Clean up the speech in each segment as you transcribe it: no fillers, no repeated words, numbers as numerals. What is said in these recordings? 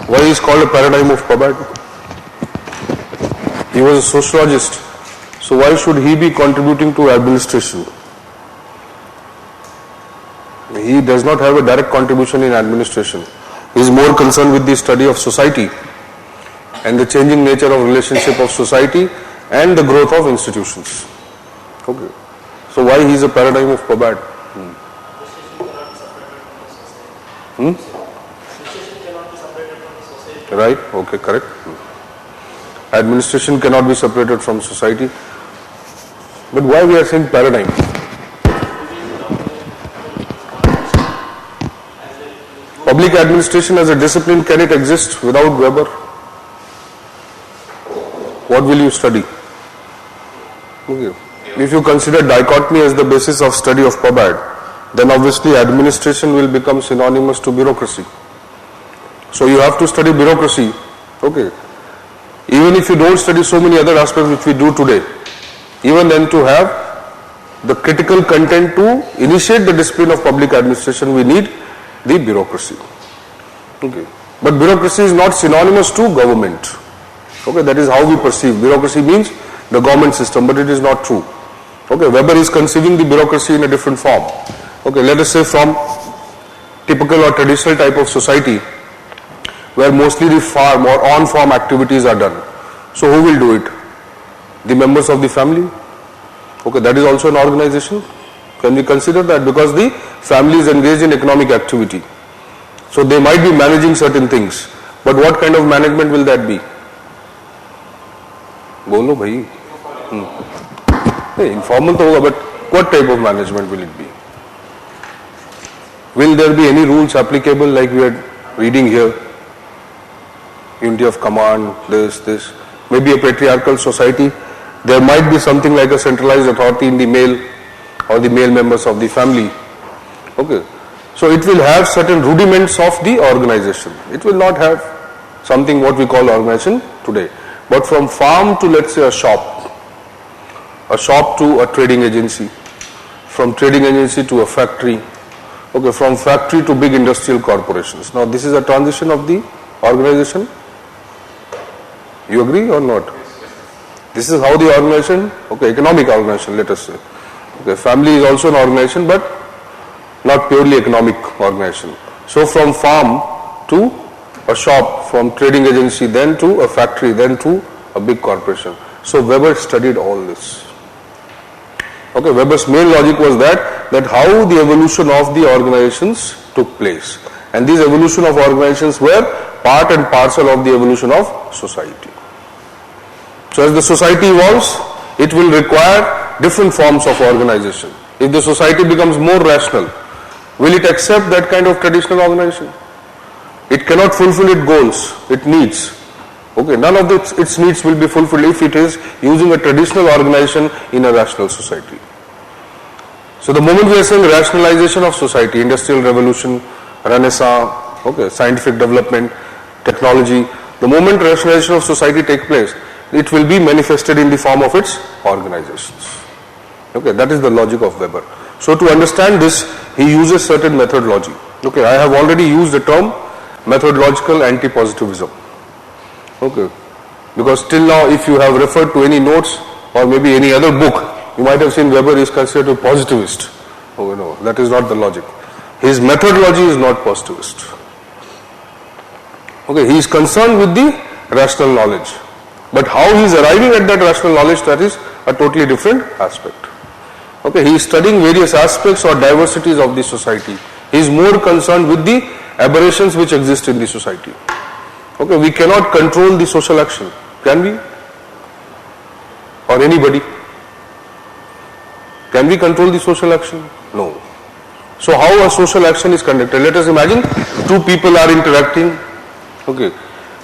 Why is called a paradigm of Pabbat? He was a sociologist. So why should he be contributing to administration? He does not have a direct contribution in administration. He is more concerned with the study of society and the changing nature of relationship of society and the growth of institutions. Okay. So why he is a paradigm of Pabbat? Right? Okay, correct. Administration cannot be separated from society. But why we are saying paradigm? Public administration as a discipline, can it exist without Weber? What will you study? Okay. If you consider dichotomy as the basis of study of Pabbat, then obviously administration will become synonymous to bureaucracy. So you have to study bureaucracy. Okay. Even if you don't study so many other aspects which we do today, even then to have the critical content to initiate the discipline of public administration, we need the bureaucracy. Okay. But bureaucracy is not synonymous to government. Okay, that is how we perceive. Bureaucracy means the government system, but it is not true. Okay, Weber is conceiving the bureaucracy in a different form. Okay, let us say from typical or traditional type of society where mostly the farm or on-farm activities are done. So who will do it? The members of the family? Okay, that is also an organization. Can we consider that? Because the family is engaged in economic activity. So they might be managing certain things. But what kind of management will that be? Bolo bhai. Informal to hoga, but what type of management will it be? Will there be any rules applicable like we are reading here? Unity of command, this. Maybe a patriarchal society. There might be something like a centralized authority in the male or the male members of the family. Okay. So it will have certain rudiments of the organization. It will not have something what we call organization today. But from farm to, let's say, a shop to a trading agency, from trading agency to a factory, okay, from factory to big industrial corporations. Now this is a transition of the organization. You agree or not? This is how the organization, okay, economic organization, let us say. Okay, family is also an organization, but not purely economic organization. So from farm to a shop, from trading agency, then to a factory, then to a big corporation. So Weber studied all this. Okay, Weber's main logic was that how the evolution of the organizations took place. And these evolution of organizations were part and parcel of the evolution of society. So as the society evolves, it will require different forms of organization. If the society becomes more rational, will it accept that kind of traditional organization? It cannot fulfill its goals, its needs. Okay, none of its needs will be fulfilled if it is using a traditional organization in a rational society. So the moment we are saying rationalization of society, industrial revolution, renaissance, okay, scientific development, technology, the moment rationalization of society takes place, it will be manifested in the form of its organizations. Okay, that is the logic of Weber. So to understand this, he uses certain methodology. Okay, I have already used the term methodological anti-positivism. Okay, because till now if you have referred to any notes or maybe any other book, you might have seen Weber is considered a positivist. Oh no, that is not the logic. His methodology is not positivist. Okay, he is concerned with the rational knowledge. But how he is arriving at that rational knowledge, that is a totally different aspect. Okay, he is studying various aspects or diversities of the society. He is more concerned with the aberrations which exist in the society. Okay, we cannot control the social action, can we? Or anybody? Can we control the social action? No. So how a social action is conducted? Let us imagine two people are interacting. Okay.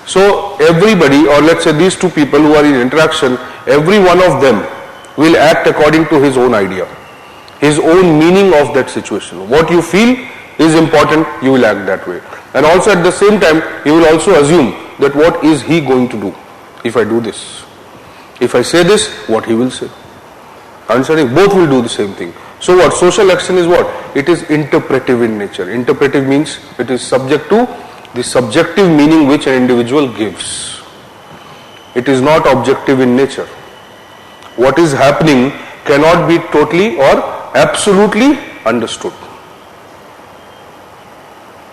So everybody, or let's say these two people who are in interaction, every one of them will act according to his own idea, his own meaning of that situation. What you feel is important, you will act that way. And also at the same time, you will also assume that what is he going to do if I do this? If I say this, what he will say. Understanding? Both will do the same thing. So what? Social action is what? It is interpretive in nature. Interpretive means it is subject to the subjective meaning which an individual gives. It is not objective in nature. What is happening cannot be totally or absolutely understood.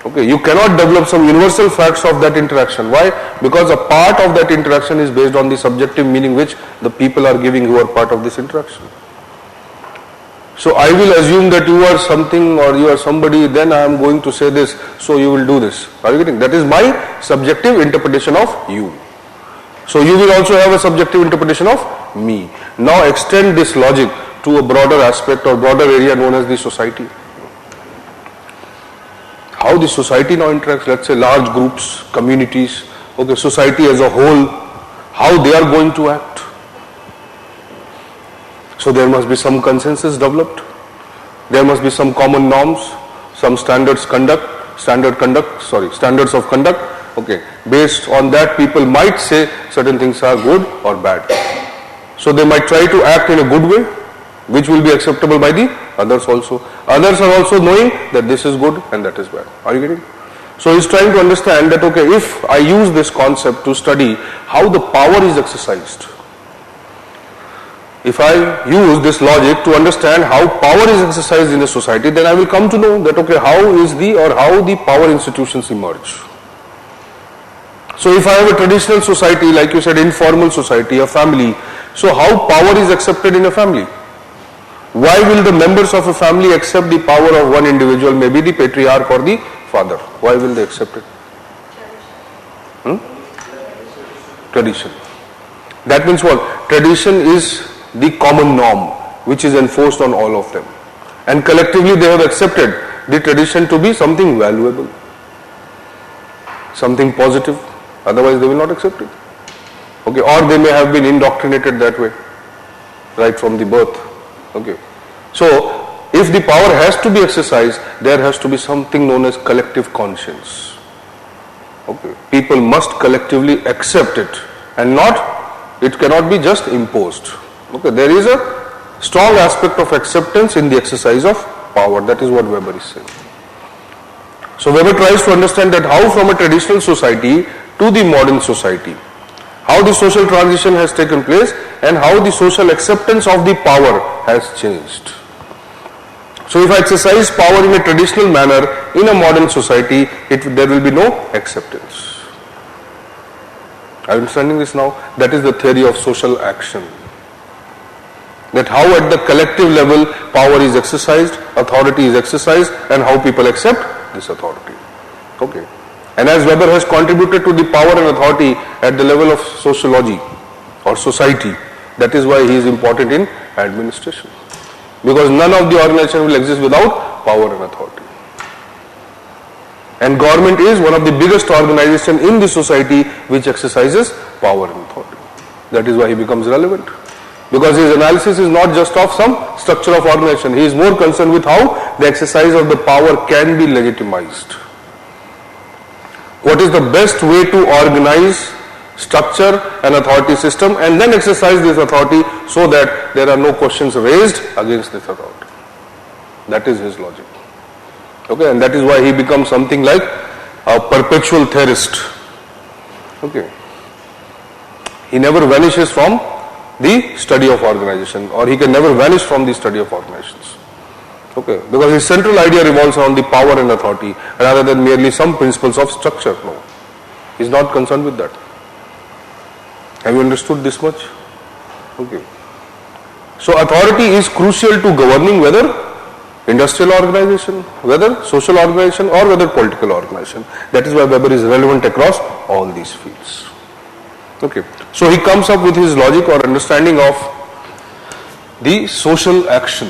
Okay, you cannot develop some universal facts of that interaction. Why? Because a part of that interaction is based on the subjective meaning which the people are giving who are part of this interaction. So I will assume that you are something or you are somebody, then I am going to say this, so you will do this. Are you getting? That is my subjective interpretation of you. So you will also have a subjective interpretation of me. Now extend this logic to a broader aspect or broader area known as the society. How the society now interacts, let's say large groups, communities, okay, society as a whole, how they are going to act. So there must be some consensus developed. There must be some common norms, some standards of conduct. Okay, based on that, people might say certain things are good or bad. So they might try to act in a good way, which will be acceptable by the others also. Others are also knowing that this is good and that is bad. Are you getting? So he's trying to understand that, okay, if I use this concept to study how the power is exercised, if I use this logic to understand how power is exercised in a society, then I will come to know that, okay, how the power institutions emerge. So if I have a traditional society, like you said, informal society, a family, so how power is accepted in a family? Why will the members of a family accept the power of one individual, maybe the patriarch or the father? Why will they accept it? Tradition. That means what? Tradition is the common norm which is enforced on all of them. And collectively they have accepted the tradition to be something valuable, something positive. Otherwise they will not accept it. Okay, or they may have been indoctrinated that way, right from the birth. Okay. So, if the power has to be exercised, there has to be something known as collective conscience. Okay. People must collectively accept it and it cannot be just imposed. Okay. There is a strong aspect of acceptance in the exercise of power. That is what Weber is saying. So Weber tries to understand that how from a traditional society to the modern society, how the social transition has taken place and how the social acceptance of the power has changed. So if I exercise power in a traditional manner in a modern society, there will be no acceptance. Are you understanding this now? That is the theory of social action. That how at the collective level power is exercised, authority is exercised, and how people accept this authority. Okay. And as Weber has contributed to the power and authority at the level of sociology or society, that is why he is important in administration. Because none of the organization will exist without power and authority. And government is one of the biggest organizations in the society which exercises power and authority. That is why he becomes relevant. Because his analysis is not just of some structure of organization. He is more concerned with how the exercise of the power can be legitimized. What is the best way to organize, structure an authority system and then exercise this authority so that there are no questions raised against this authority. That is his logic. Okay, and that is why he becomes something like a perpetual theorist. Okay. He never vanishes from the study of organization, or he can never vanish from the study of organizations. Okay, because his central idea revolves around the power and authority rather than merely some principles of structure. No, he is not concerned with that. Have you understood this much? Okay. So authority is crucial to governing whether industrial organization, whether social organization or whether political organization. That is why Weber is relevant across all these fields. Okay. So he comes up with his logic or understanding of the social action.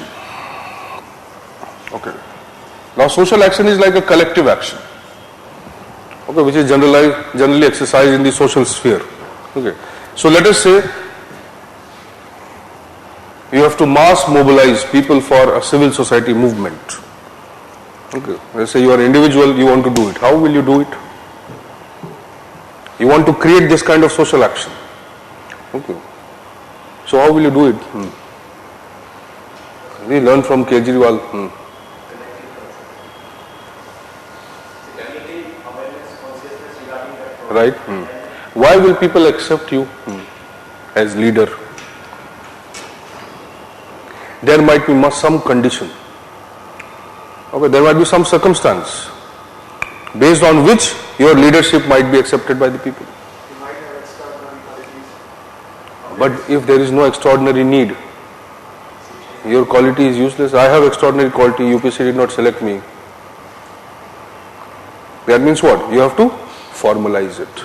Okay. Now social action is like a collective action. Okay, which is generally exercised in the social sphere. Okay. So let us say you have to mass mobilize people for a civil society movement. Okay. Let's say you are an individual, you want to do it. How will you do it? You want to create this kind of social action. Okay. So how will you do it? We learn from Kejriwal. right? Why will people accept you as leader? There might be some condition. Okay, there might be some circumstance based on which your leadership might be accepted by the people. You might have extraordinary qualities. But if there is no extraordinary need, your quality is useless. I have extraordinary quality, UPC did not select me. That means what? You have to formalize it.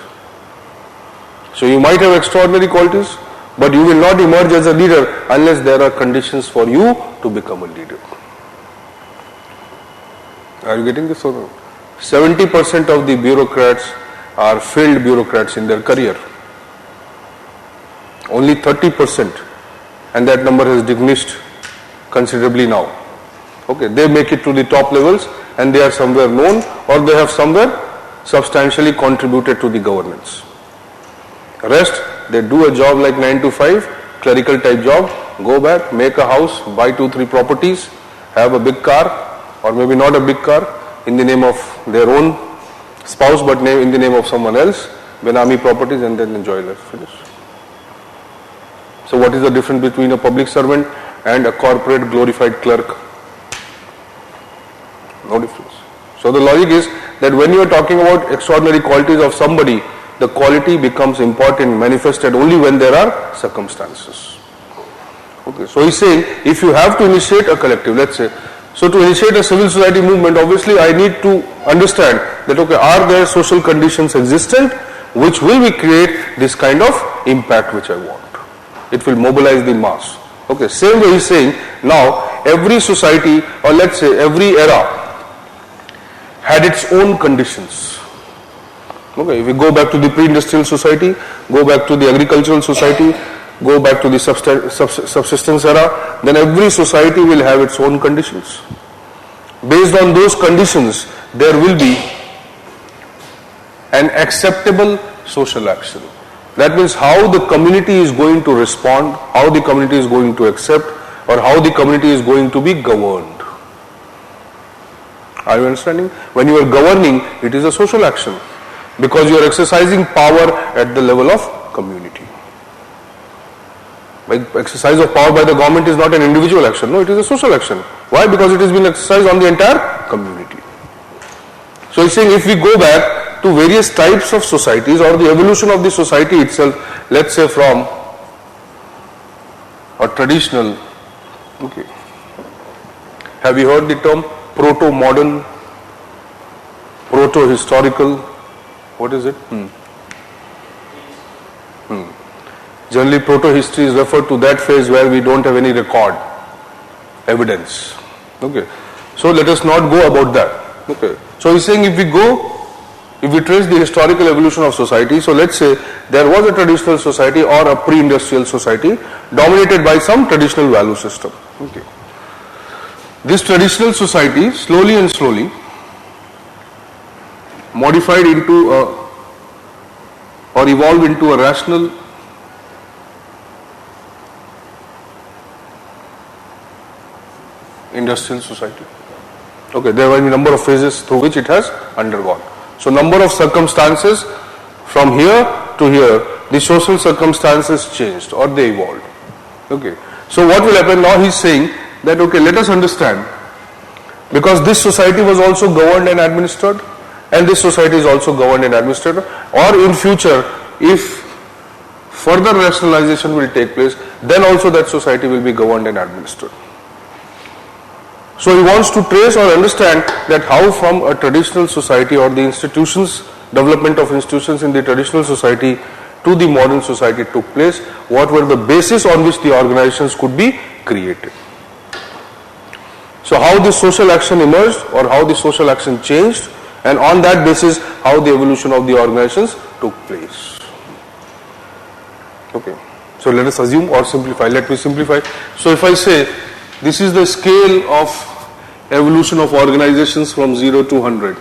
So you might have extraordinary qualities, but you will not emerge as a leader unless there are conditions for you to become a leader. Are you getting this or not? 70% of the bureaucrats are failed bureaucrats in their career. Only 30%, and that number has diminished considerably now. Okay, they make it to the top levels and they are somewhere known, or they have somewhere substantially contributed to the governance. Rest, they do a job like 9 to 5, clerical type job, go back, make a house, buy 2-3 properties, have a big car, or maybe not a big car, in the name of their own spouse, but in the name of someone else, Benami properties, and then enjoy life. Finish. So what is the difference between a public servant and a corporate glorified clerk? No difference. So the logic is that when you are talking about extraordinary qualities of somebody, the quality becomes important, manifested only when there are circumstances. Okay, so he's saying if you have to initiate a collective, let's say, so to initiate a civil society movement, obviously I need to understand that, okay, are there social conditions existent which will create this kind of impact which I want. It will mobilize the mass. Okay, same way he's saying, now every society, or let's say every era, had its own conditions. Okay, if we go back to the pre-industrial society, go back to the agricultural society, go back to the subsistence era, then every society will have its own conditions. Based on those conditions, there will be an acceptable social action. That means how the community is going to respond, how the community is going to accept, or how the community is going to be governed. Are you understanding? When you are governing, it is a social action because you are exercising power at the level of community. Exercise of power by the government is not an individual action, no, it is a social action. Why? Because it has been exercised on the entire community. So he's saying if we go back to various types of societies or the evolution of the society itself, let's say from a traditional, okay, have you heard the term proto-modern, proto-historical? What is it? Generally, proto-history is referred to that phase where we don't have any record, evidence. Okay. So let us not go about that. Okay. So he's saying if we trace the historical evolution of society, so let's say there was a traditional society or a pre-industrial society dominated by some traditional value system. Okay. This traditional society slowly and slowly modified into or evolved into a rational industrial society. Okay, there were a number of phases through which it has undergone. So number of circumstances from here to here, the social circumstances changed or they evolved. Okay, so what will happen now? He's saying that, okay, let us understand, because this society was also governed and administered, and this society is also governed and administered, or in future, if further rationalization will take place, then also that society will be governed and administered. So he wants to trace or understand that how from a traditional society or the institutions, development of institutions in the traditional society to the modern society took place, what were the basis on which the organizations could be created. So how the social action emerged or how the social action changed, and on that basis how the evolution of the organizations took place. Okay, so let us assume or simplify. Let me simplify. So if I say this is the scale of evolution of organizations from 0 to 100,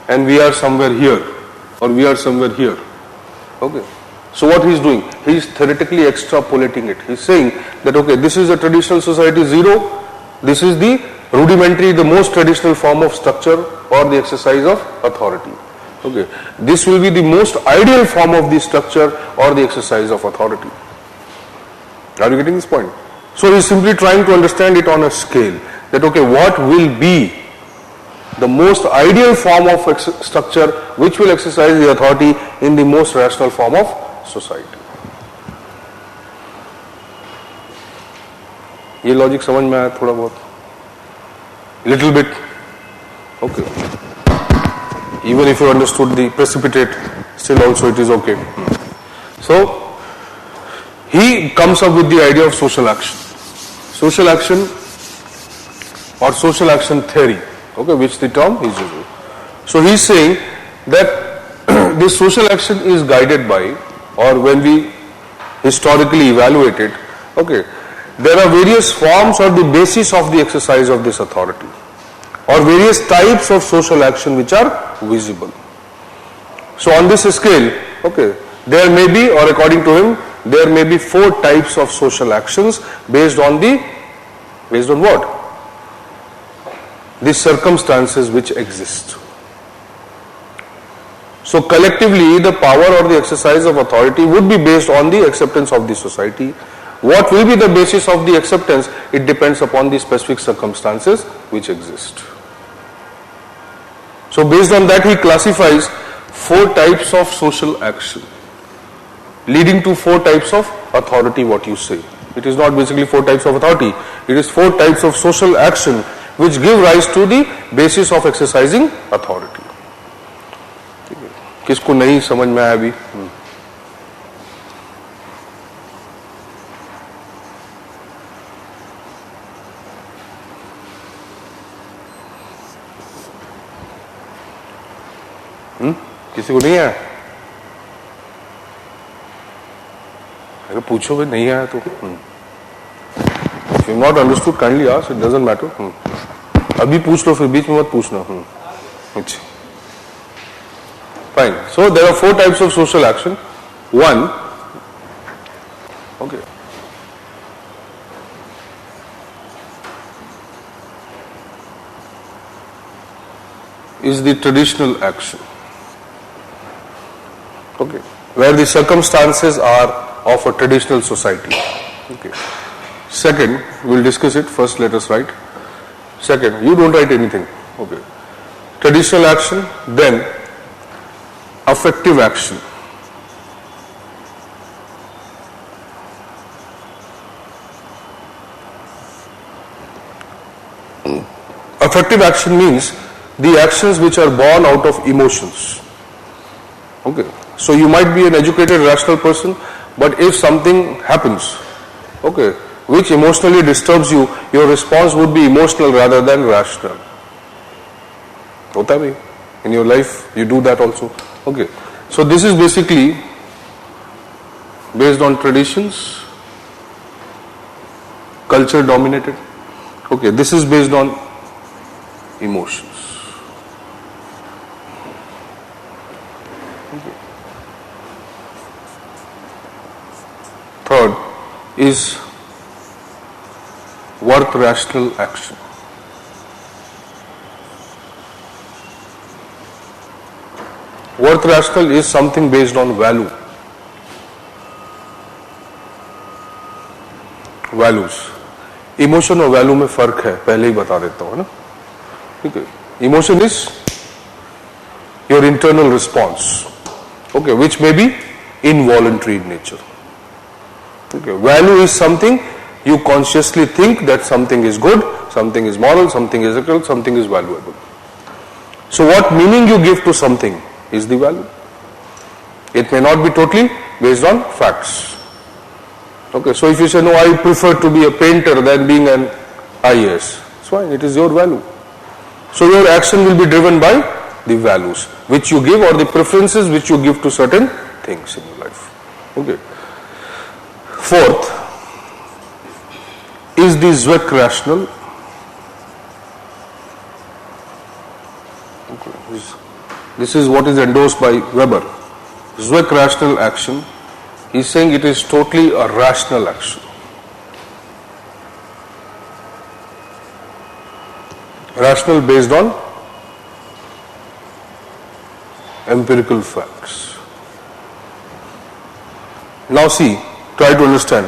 and we are somewhere here or we are somewhere here. Okay, so what he is doing? He is theoretically extrapolating it. He is saying that, okay, this is a traditional society 0, this is the rudimentary, the most traditional form of structure or the exercise of authority. Okay, this will be the most ideal form of the structure or the exercise of authority. Are you getting this point? So he is simply trying to understand it on a scale, that okay, what will be the most ideal form of structure which will exercise the authority in the most rational form of society. ये logic समझ में आया थोड़ा बहुत? Little bit. Okay. Even if you understood the precipitate, still also it is okay. So he comes up with the idea of social action. Social action or social action theory, okay, which the term is used. So he is saying that this social action is guided by, or when we historically evaluate it, okay, there are various forms or the basis of the exercise of this authority, or various types of social action which are visible. So on this scale, okay, there may be, or according to him, there may be 4 types of social actions based on what? The circumstances which exist. So collectively, the power or the exercise of authority would be based on the acceptance of the society. What will be the basis of the acceptance? It depends upon the specific circumstances which exist. So based on that, he classifies 4 types of social action, leading to 4 types of authority, what you say. It is not basically 4 types of authority. It is 4 types of social action which give rise to the basis of exercising authority. किसको नहीं समझ में आया अभी? किसी को नहीं आया? अगर पूछो भाई नहीं आया तो if you not understood kindly ask, it doesn't matter. अभी पूछ लो, फिर बीच में मत पूछना. अच्छा, fine. So there are 4 types of social action. One, okay, is the traditional action. Okay, where the circumstances are of a traditional society. Okay. Second, we'll discuss it. First, let us write. Second, you don't write anything. Okay. Traditional action, then affective action. Affective action means the actions which are born out of emotions. Okay. So you might be an educated, rational person, but if something happens, okay, which emotionally disturbs you, your response would be emotional rather than rational. Hota bhi. In your life, you do that also. Okay. So this is basically based on traditions, culture dominated. Okay. This is based on emotions. Okay. Third is worth rational action. Worth rational is something based on value. Values. Emotion और value में फर्क है, पहले ही बता देता हूँ ना. ठीक है. Emotion is your internal response, okay, which may be involuntary in nature. Okay. Value is something you consciously think that something is good, something is moral, something is ethical, something is valuable. So what meaning you give to something is the value. It may not be totally based on facts. Okay, so if you say, no, I prefer to be a painter than being an IAS, it's fine, it is your value. So your action will be driven by the values which you give, or the preferences which you give to certain things in your life. Okay. Fourth is the Zweck rational. Okay. This is what is endorsed by Weber. Zweck rational action. He is saying it is totally a rational action. Rational based on empirical facts. Now see, try to understand.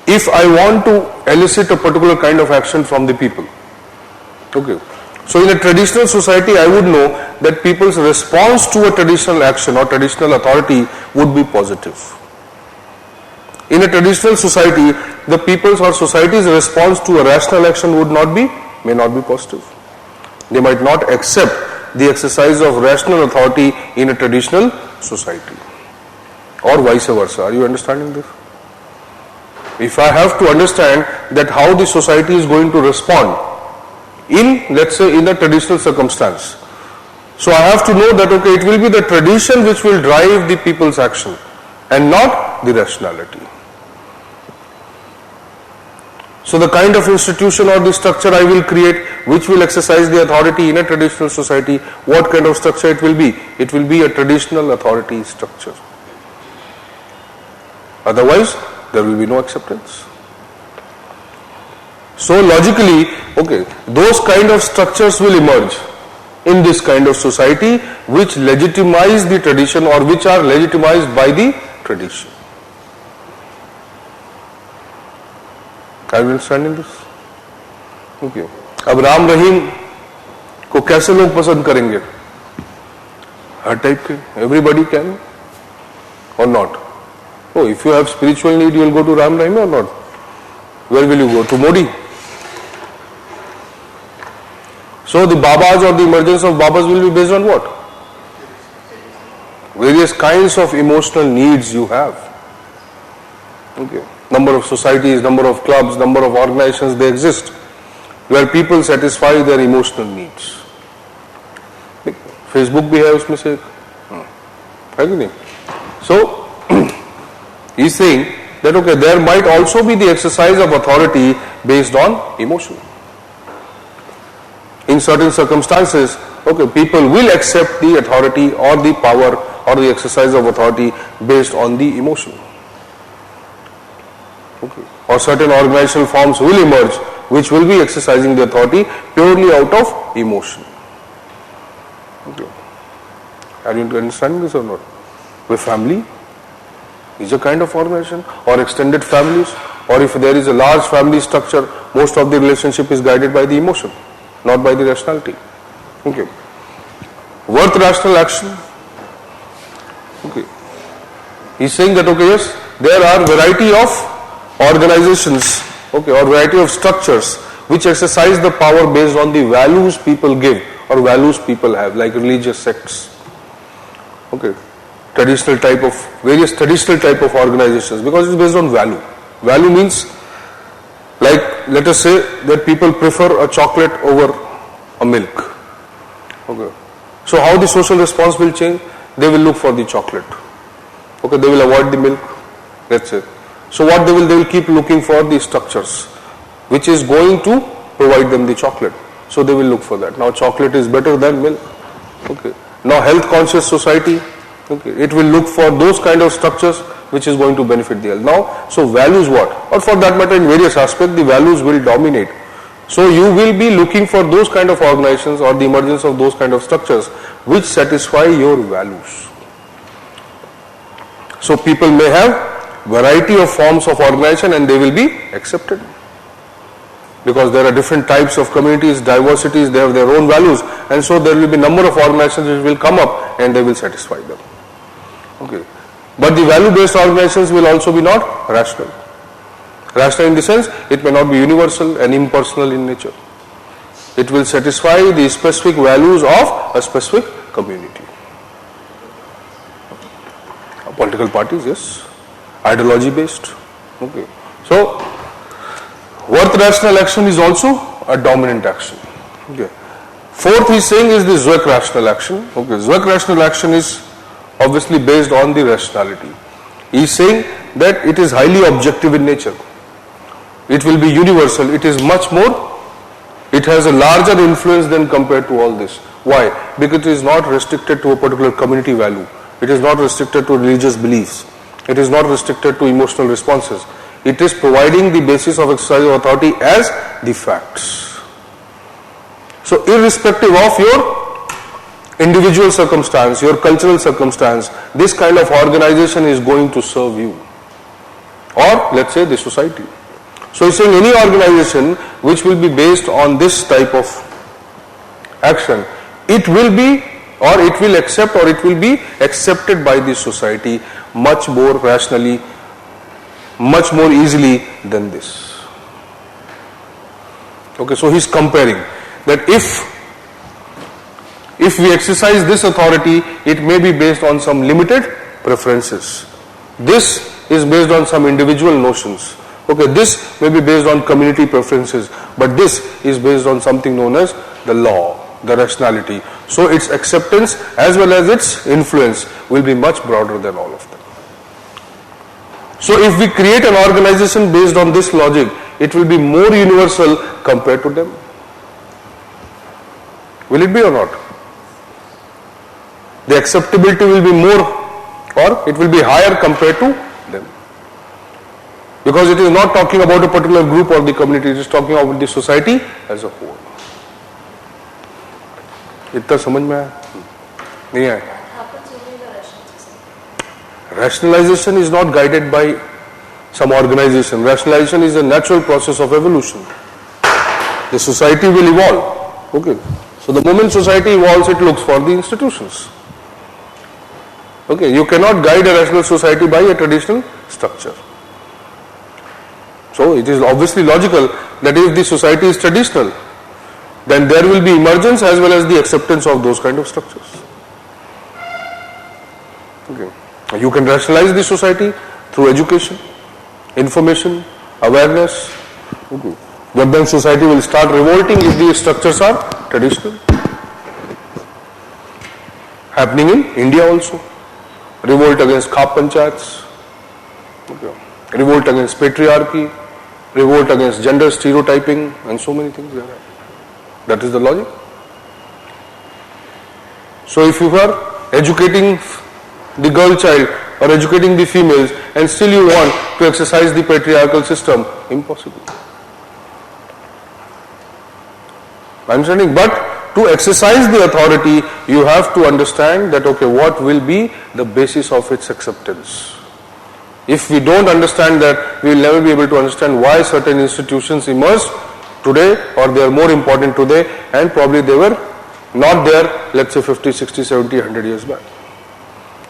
If I want to elicit a particular kind of action from the people, okay, so in a traditional society I would know that people's response to a traditional action or traditional authority would be positive. In a traditional society, the people's or society's response to a rational action may not be positive. They might not accept the exercise of rational authority in a traditional society, or vice versa. Are you understanding this? If I have to understand that how the society is going to respond in, let's say, in a traditional circumstance, so I have to know that, okay, it will be the tradition which will drive the people's action and not the rationality. So the kind of institution or the structure I will create which will exercise the authority in a traditional society, what kind of structure it will be? It will be a traditional authority structure. Otherwise, there will be no acceptance. So logically, okay, those kind of structures will emerge in this kind of society which legitimize the tradition or which are legitimized by the tradition. Are you understanding this? Okay. अब राम रहीम को कैसे लोग पसंद करेंगे? हर type के, everybody can or not? Oh, if you have spiritual need, you will go to Ram Rahim or not? Where will you go? To Modi? So the Babas or the emergence of Babas will be based on what? Various kinds of emotional needs you have. Okay. Number of societies, number of clubs, number of organizations, they exist where people satisfy their emotional needs. Facebook भी है उसमें से है कि नहीं? So he's saying that, okay, there might also be the exercise of authority based on emotion. In certain circumstances, okay, people will accept the authority or the power or the exercise of authority based on the emotion. Okay. Or certain organizational forms will emerge which will be exercising the authority purely out of emotion. Okay. Are you understanding this or not? The family is a kind of organization, or extended families, or if there is a large family structure, most of the relationship is guided by the emotion, not by the rationality. Okay. Worth rational action. Okay. He's saying that, okay, yes, there are variety of organizations, okay, or variety of structures which exercise the power based on the values people give or values people have, like religious sects. Okay. Various traditional type of organizations, because it's based on value. Value means, like, let us say that people prefer a chocolate over a milk. Okay. So how the social response will change? They will look for the chocolate. Okay, they will avoid the milk. That's it. So what they will keep looking for the structures which is going to provide them the chocolate. So they will look for that. Now chocolate is better than milk. Okay. Now health conscious society, okay, it will look for those kind of structures which is going to benefit the health. Now, so values what? Or for that matter, in various aspects, the values will dominate. So you will be looking for those kind of organizations or the emergence of those kind of structures which satisfy your values. So people may have variety of forms of organization and they will be accepted. Because there are different types of communities, diversities, they have their own values, and so there will be number of organizations which will come up and they will satisfy them. Okay. But the value-based organizations will also be not rational. Rational in the sense, it may not be universal and impersonal in nature. It will satisfy the specific values of a specific community. Political parties, yes. Ideology-based. Okay. So, worth rational action is also a dominant action. Okay. Fourth he's saying is the Zweck rational action. Okay. Zweck rational action is obviously based on the rationality. He is saying that it is highly objective in nature. It will be universal. It is much more, it has a larger influence than compared to all this. Why? Because it is not restricted to a particular community value. It is not restricted to religious beliefs. It is not restricted to emotional responses. It is providing the basis of exercise of authority as the facts. So irrespective of your individual circumstance, your cultural circumstance, this kind of organization is going to serve you. Or let's say the society. So he's saying any organization which will be based on this type of action, it will be, or it will accept, or it will be accepted by the society much more rationally, much more easily than this. Okay, so he's comparing that if we exercise this authority, it may be based on some limited preferences. This is based on some individual notions. Okay, this may be based on community preferences, but this is based on something known as the law, the rationality. So its acceptance as well as its influence will be much broader than all of them. So if we create an organization based on this logic, it will be more universal compared to them. Will it be or not? The acceptability will be more, or it will be higher compared to them. Because it is not talking about a particular group or the community, it is talking about the society as a whole. इतना समझ में आया? नहीं आया? Rationalization is not guided by some organization. Rationalization is a natural process of evolution. The society will evolve. Okay. So the moment society evolves, it looks for the institutions. Okay. You cannot guide a rational society by a traditional structure. So it is obviously logical that if the society is traditional, then there will be emergence as well as the acceptance of those kind of structures. Okay. You can rationalize the society through education, information, awareness. Okay. But then society will start revolting if the structures are traditional. Happening in India also. Revolt against Khap Panchayats. Okay. Revolt against patriarchy. Revolt against gender stereotyping and so many things there are. That is the logic. So if you are educating the girl child or educating the females and still you want to exercise the patriarchal system, impossible. Understanding? But to exercise the authority, you have to understand that, okay, what will be the basis of its acceptance. If we don't understand that, we will never be able to understand why certain institutions emerged today, or they are more important today, and probably they were not there, let's say 50, 60, 70, 100 years back.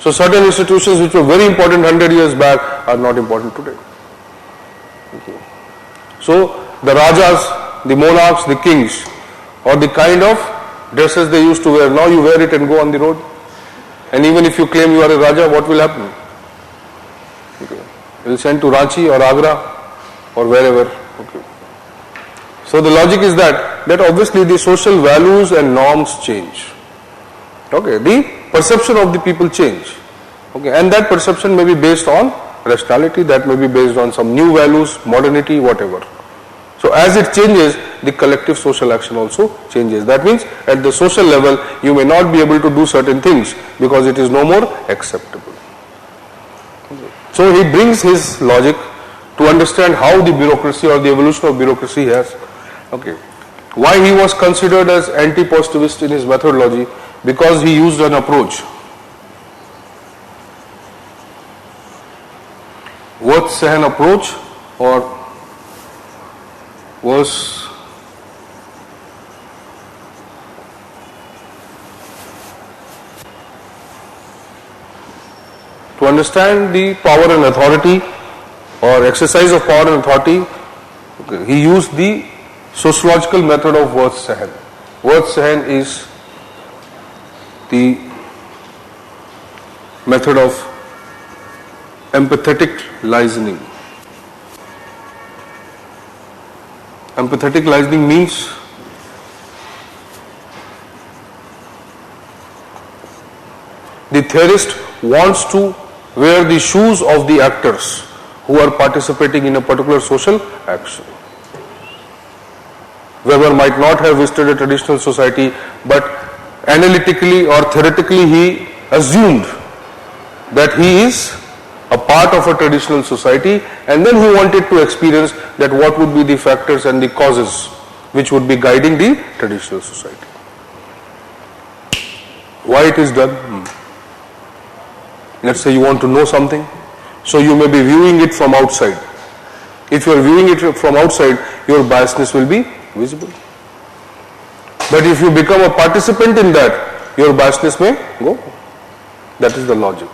So certain institutions which were very important 100 years back are not important today. Okay. So the Rajas, the monarchs, the kings, or the kind of dresses they used to wear, now you wear it and go on the road. And even if you claim you are a Raja, what will happen? Okay. You will send to Ranchi or Agra or wherever. Okay. So the logic is that obviously the social values and norms change. Okay, the perception of the people change. Okay, and that perception may be based on rationality, that may be based on some new values, modernity, whatever. So as it changes, the collective social action also changes. That means at the social level, you may not be able to do certain things because it is no more acceptable. Okay. So he brings his logic to understand how the bureaucracy or the evolution of bureaucracy has. Okay. Why he was considered as anti-positivist in his methodology? Because he used an approach. Wirth-Sahan approach, or was to understand the power and authority or exercise of power and authority. Okay, he used the sociological method of Wirth-Sahan. Wirth-Sahan is the method of empathetic listening. Empathetic listening means the theorist wants to wear the shoes of the actors who are participating in a particular social action. Weber might not have visited a traditional society, but analytically or theoretically he assumed that he is a part of a traditional society, and then he wanted to experience that what would be the factors and the causes which would be guiding the traditional society. Why it is done? Let's say you want to know something, so you may be viewing it from outside. If you are viewing it from outside, your biasness will be visible. But if you become a participant in that, your biasness may go. That is the logic.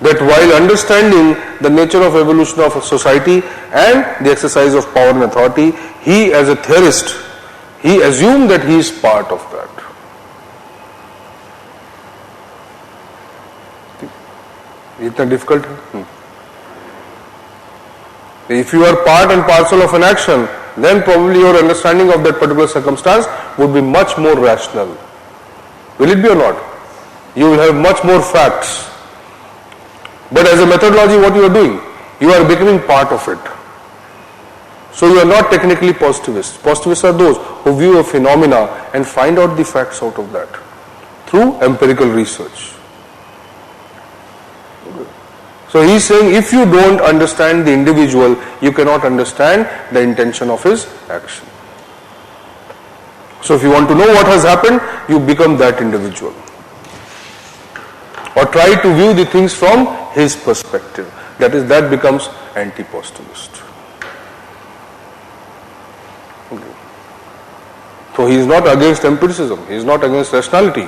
That while understanding the nature of evolution of a society and the exercise of power and authority, he as a theorist, he assumed that he is part of that. It's not difficult. If you are part and parcel of an action, then probably your understanding of that particular circumstance would be much more rational. Will it be or not? You will have much more facts. But as a methodology, what you are doing? You are becoming part of it. So you are not technically positivists. Positivists are those who view a phenomena and find out the facts out of that through empirical research. So he is saying if you don't understand the individual, you cannot understand the intention of his action. So if you want to know what has happened, you become that individual. Or try to view the things from his perspective. That becomes anti-positivist. Okay. So he is not against empiricism, he is not against rationality.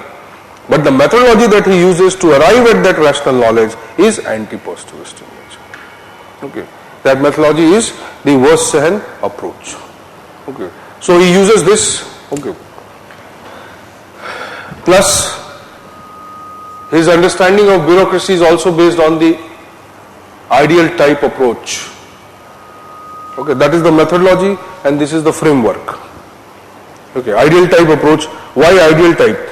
But the methodology that he uses to arrive at that rational knowledge is anti-positivist in nature. Okay. That methodology is the Verstehen approach. Okay. So he uses this. Okay. Plus, his understanding of bureaucracy is also based on the ideal type approach. Okay, that is the methodology and this is the framework. Okay, ideal type approach. Why ideal type?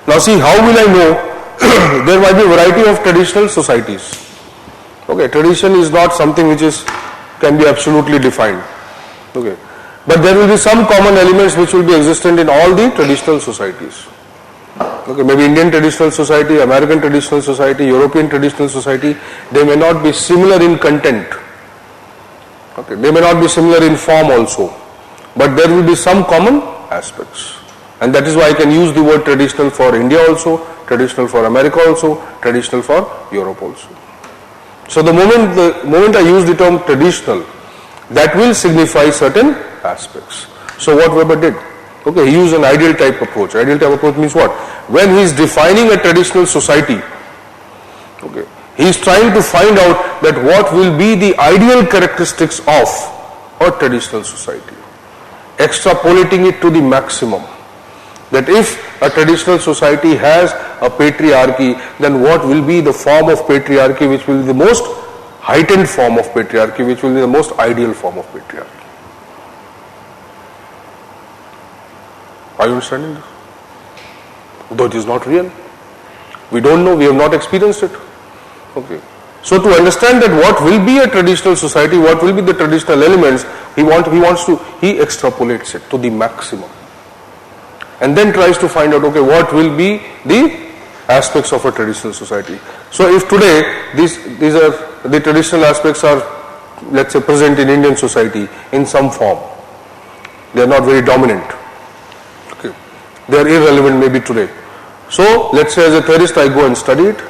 Now see, how will I know? There might be a variety of traditional societies. Okay, tradition is not something which can be absolutely defined. Okay, but there will be some common elements which will be existent in all the traditional societies. Okay, maybe Indian traditional society, American traditional society, European traditional society, they may not be similar in content. Okay, they may not be similar in form also, but there will be some common aspects. And that is why I can use the word traditional for India also, traditional for America also, traditional for Europe also. So the moment I use the term traditional, that will signify certain aspects. So what Weber did? Okay, he used an ideal type approach. Ideal type approach means what? When he is defining a traditional society, okay, he is trying to find out that what will be the ideal characteristics of a traditional society, extrapolating it to the maximum. That if a traditional society has a patriarchy, then what will be the form of patriarchy which will be the most heightened form of patriarchy, which will be the most ideal form of patriarchy. Are you understanding this? Though it is not real. We don't know, we have not experienced it. Okay. So to understand that what will be a traditional society, what will be the traditional elements, he extrapolates it to the maximum. And then tries to find out, okay, what will be the aspects of a traditional society. So if today these are the traditional aspects are, let's say, present in Indian society in some form, they are not very dominant. Okay. They are irrelevant maybe today. So let's say as a theorist I go and study it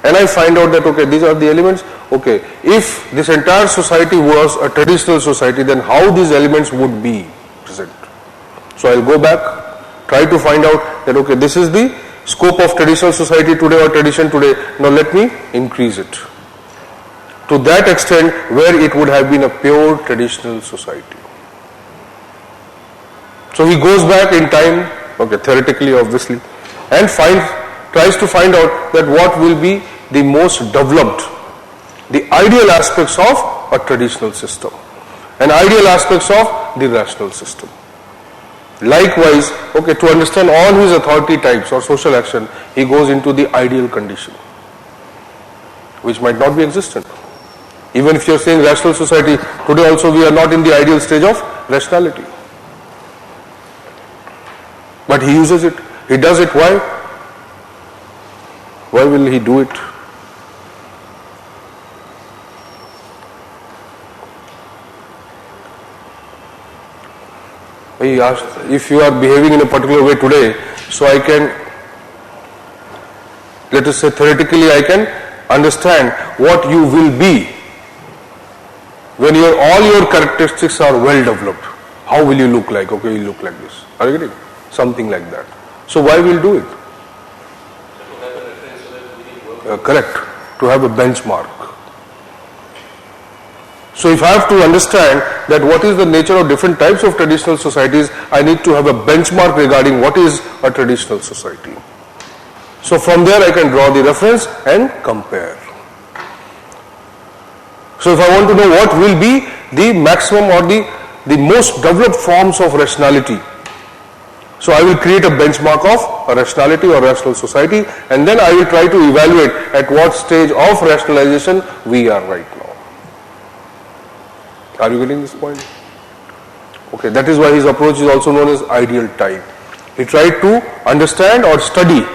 and I find out that, okay, these are the elements. Okay, if this entire society was a traditional society, then how these elements would be present. So I'll go back, try to find out that, okay, this is the scope of traditional society today or tradition today. Now let me increase it to that extent where it would have been a pure traditional society. So he goes back in time, okay, theoretically obviously, and tries to find out that what will be the most developed, the ideal aspects of a traditional system and ideal aspects of the rational system. Likewise, okay, to understand all his authority types or social action, he goes into the ideal condition, which might not be existent. Even if you are saying rational society, today also we are not in the ideal stage of rationality. But he uses it. He does it. Why? Why will he do it? He asked, if you are behaving in a particular way today, so I can, let us say theoretically, I can understand what you will be when all your characteristics are well developed. How will you look like? Okay, you look like this. Are you getting? Something like that. So why we'll do it? Correct. To have a benchmark. So if I have to understand that what is the nature of different types of traditional societies, I need to have a benchmark regarding what is a traditional society. So from there I can draw the reference and compare. So if I want to know what will be the maximum or the most developed forms of rationality, so I will create a benchmark of a rationality or rational society, and then I will try to evaluate at what stage of rationalization we are right now. Are you getting this point? Okay, that is why his approach is also known as ideal type. He tried to understand or study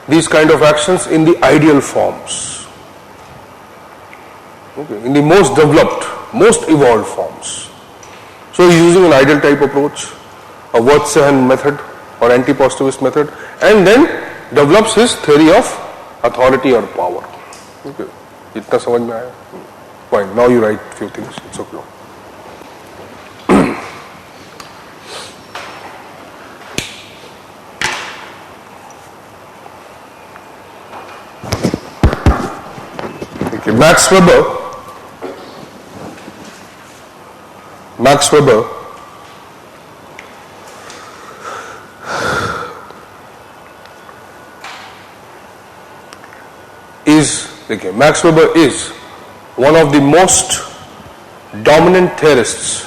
these kind of actions in the ideal forms. Okay, in the most developed, most evolved forms. So he is using an ideal type approach, a Wirtz-Sehen method or anti-positivist method, and then develops his theory of authority or power. Okay, itna samajh mein aaya? Fine. Now you write few things. It's okay. Okay, Max Weber Max Weber is one of the most dominant theorists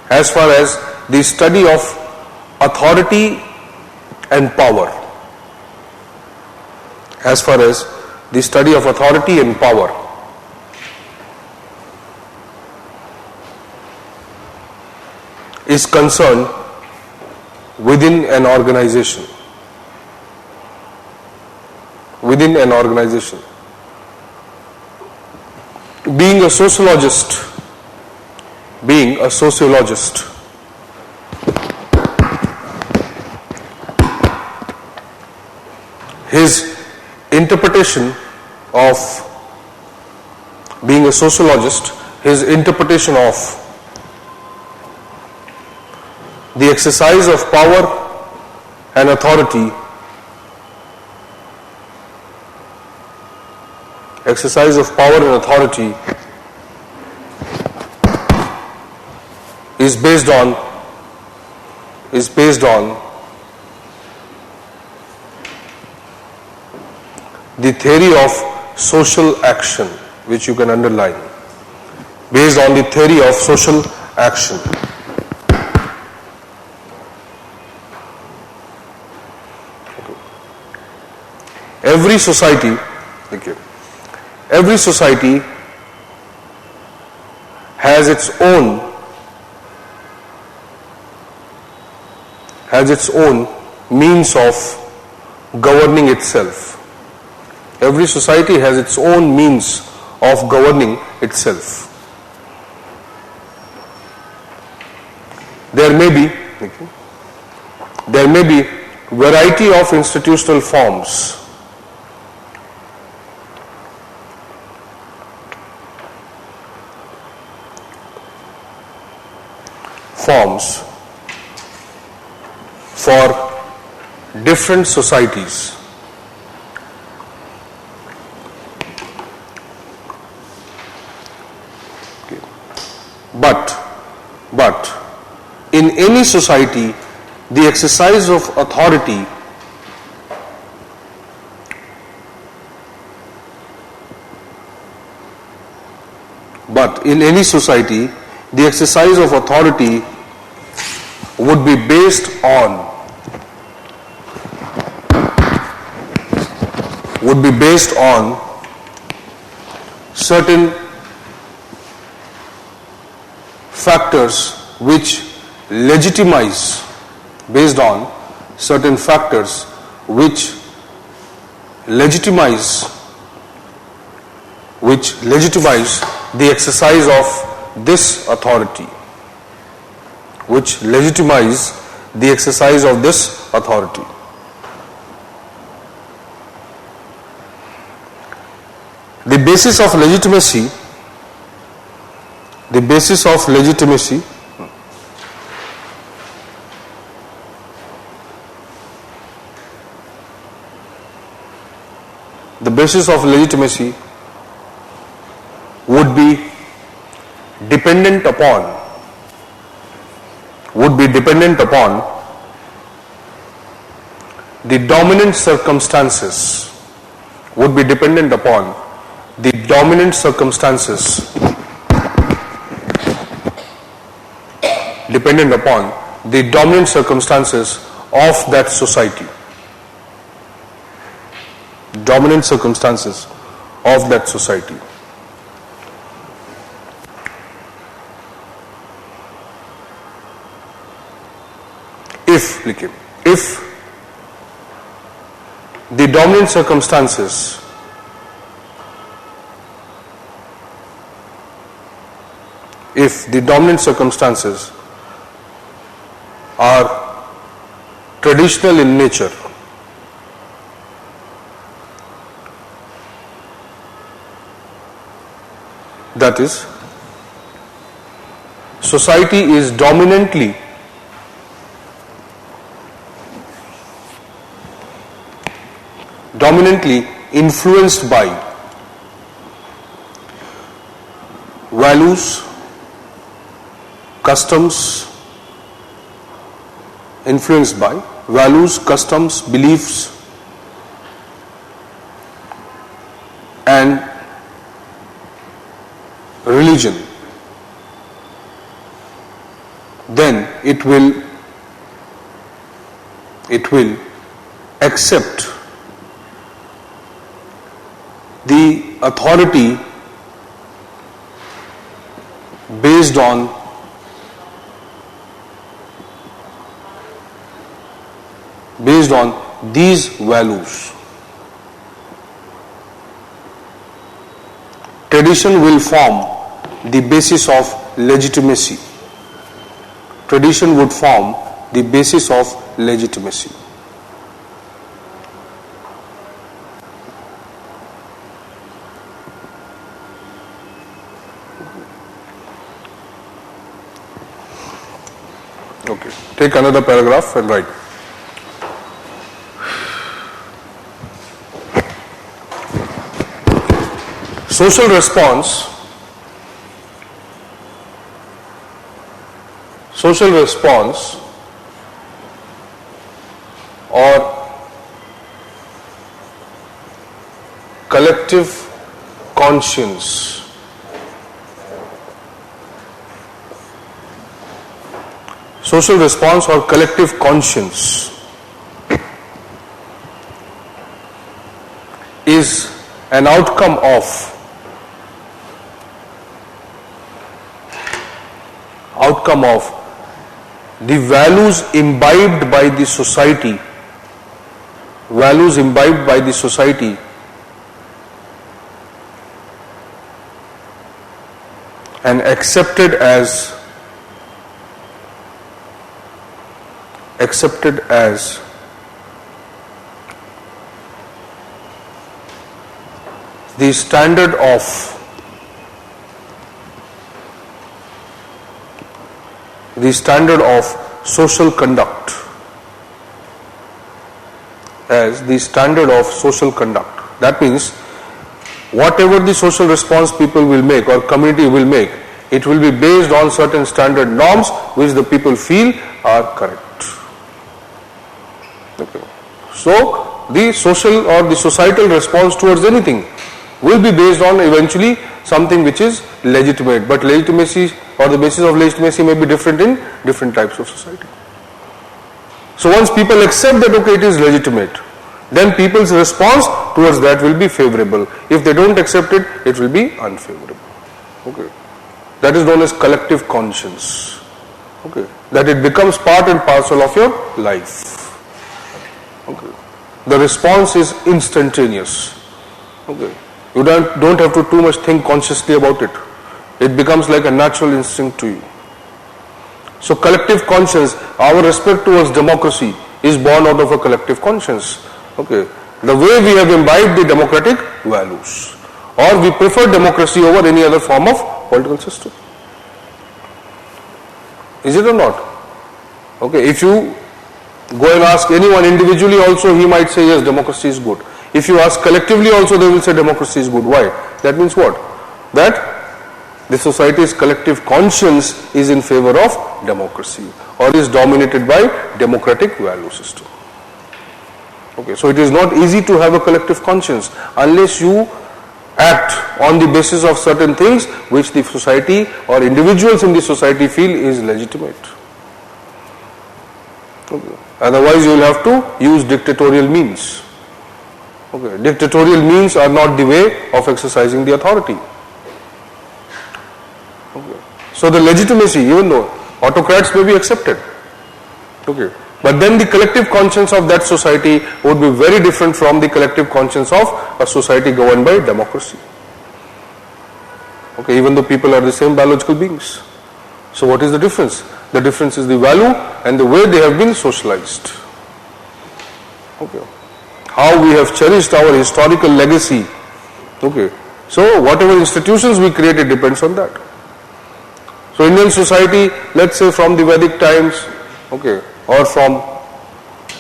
as far as the study of authority and power. As far as the study of authority and power is concerned within an organization. Within an organization. Being a sociologist, his interpretation of being a sociologist, his interpretation of the exercise of power and authority, is based on the theory of social action, which you can underline. Based on the theory of social action. Every society has its own means of governing itself. Every society has its own means of governing itself. There may be variety of institutional forms. For different societies. But in any society, the exercise of authority would be based on certain factors which legitimize legitimize the exercise of this authority, which legitimize the exercise of this authority. The basis of legitimacy, the basis of legitimacy would be dependent upon the dominant circumstances, of that society. Dominant circumstances of that society. If the dominant circumstances are traditional in nature, that is, society is dominantly influenced by values, customs, beliefs, and religion, then it will accept the authority based on these values. Tradition will form the basis of legitimacy. Tradition would form the basis of legitimacy. Okay, take another paragraph and write. Social response or collective conscience is an outcome of the values imbibed by the society, and accepted as the standard of social conduct, That means whatever the social response people will make or community will make, it will be based on certain standard norms which the people feel are correct. Okay. So the social or the societal response towards anything will be based on eventually something which is legitimate, but legitimacy or the basis of legitimacy may be different in different types of society. So once people accept that okay, it is legitimate, then people's response towards that will be favorable. If they don't accept it, it will be unfavorable. Okay. That is known as collective conscience. Okay. That it becomes part and parcel of your life. Okay. the response is instantaneous. Okay. You don't have to too much think consciously about it. It becomes like a natural instinct to you. So collective conscience, our respect towards democracy is born out of a collective conscience. Okay. The way we have imbibed the democratic values, or we prefer democracy over any other form of political system. Is it or not? Okay. If you go and ask anyone individually also, he might say yes, democracy is good. If you ask collectively also, they will say democracy is good. Why? That means what? That the society's collective conscience is in favor of democracy, or is dominated by democratic value system. Okay, so it is not easy to have a collective conscience unless you act on the basis of certain things which the society or individuals in the society feel is legitimate. Okay. Otherwise you will have to use dictatorial means. Okay. Dictatorial means are not the way of exercising the authority. Okay. So the legitimacy, even though autocrats may be accepted, okay, but then the collective conscience of that society would be very different from the collective conscience of a society governed by democracy. Okay, even though people are the same biological beings. So what is the difference? The difference is the value and the way they have been socialized. Okay. How we have cherished our historical legacy. Okay. So whatever institutions we create, it depends on that. So Indian society, let's say from the Vedic times, okay, or from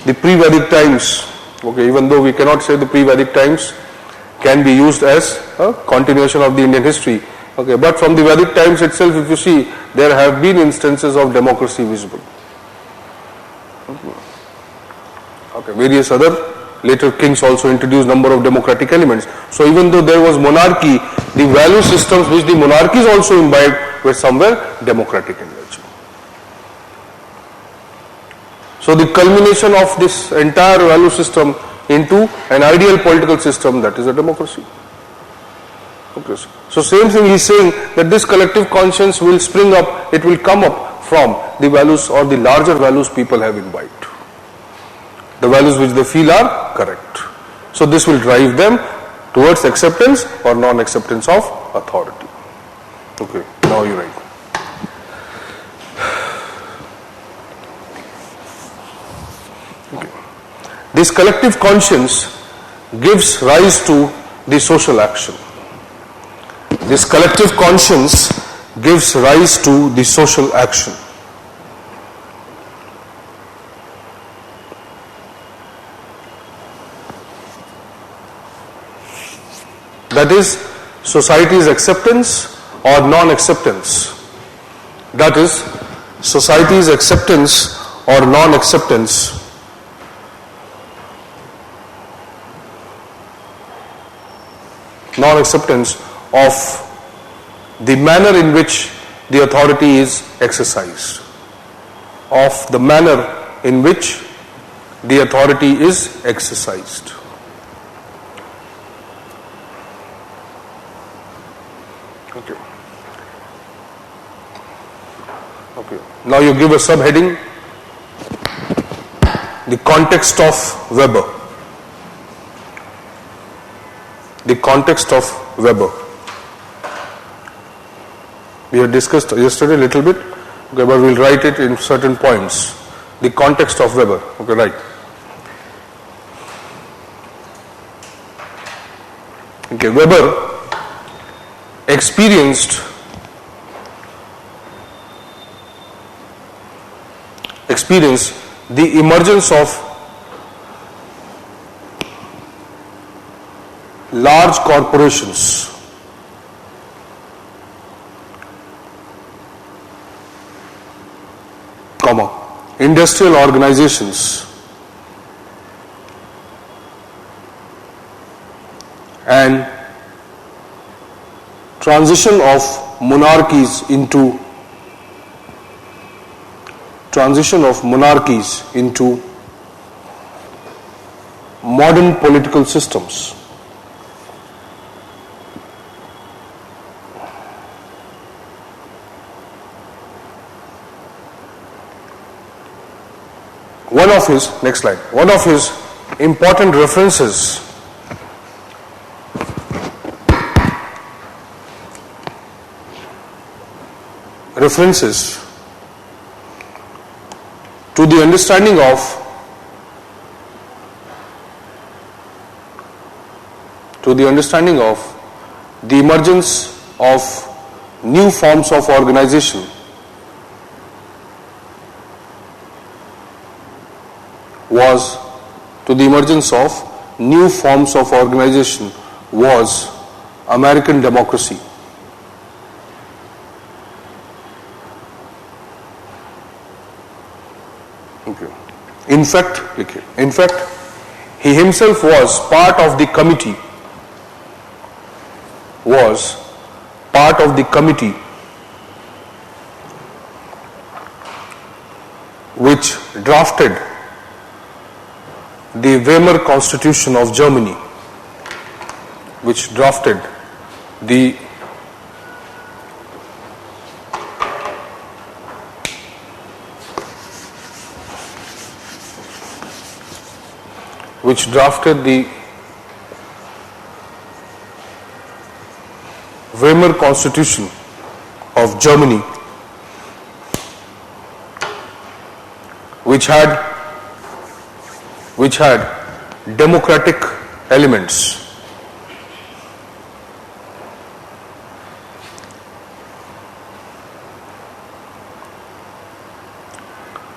the pre-Vedic times, okay, even though we cannot say the pre-Vedic times can be used as a continuation of the Indian history, okay, but from the Vedic times itself, if you see, there have been instances of democracy visible. Okay, various other later kings also introduced number of democratic elements. So even though there was monarchy, the value systems which the monarchies also imbibed were somewhere democratic in nature. So the culmination of this entire value system into an ideal political system, that is a democracy. Okay. So same thing he is saying, that this collective conscience will spring up, it will come up from the values or the larger values people have imbibed. The values which they feel are correct. So this will drive them towards acceptance or non-acceptance of authority. Okay, now you write. This collective conscience gives rise to the social action. This collective conscience gives rise to the social action. That is society's acceptance or non-acceptance. That is society's acceptance or non-acceptance of the manner in which the authority is exercised, of the manner in which the authority is exercised. Okay. Okay. Now you give a subheading, the context of Weber. The context of Weber. We had discussed yesterday a little bit, okay, but we'll write it in certain points. The context of Weber. Okay, right. Okay, Weber experienced the emergence of large corporations, industrial organizations, and transition of monarchies into modern political systems. One of his important references to the understanding of the emergence of new forms of organization was American democracy. Okay. In fact, he himself was part of the committee which drafted the Weimar Constitution of Germany, which drafted the Weimar Constitution of Germany, which had democratic elements.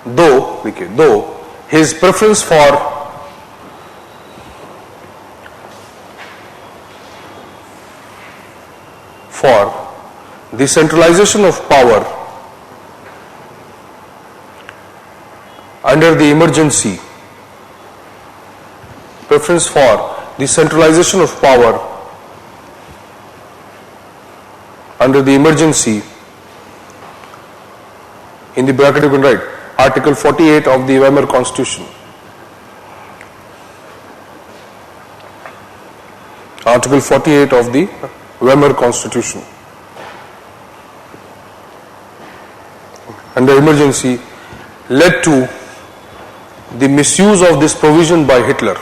Though his preference for the centralization of power under the emergency, in the bracket you can write Article 48 of the Weimar Constitution. Article 48 of the Weimar Constitution. Under emergency led to the misuse of this provision by Hitler.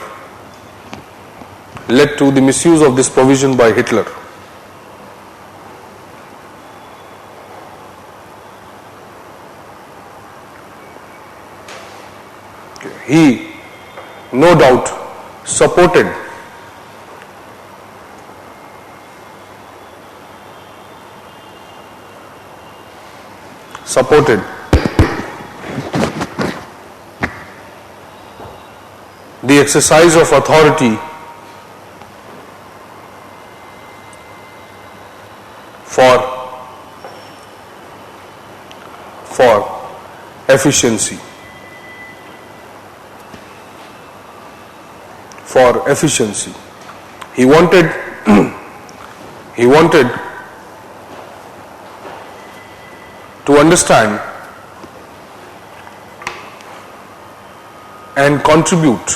He no doubt supported the exercise of authority for efficiency. He wanted to understand and contribute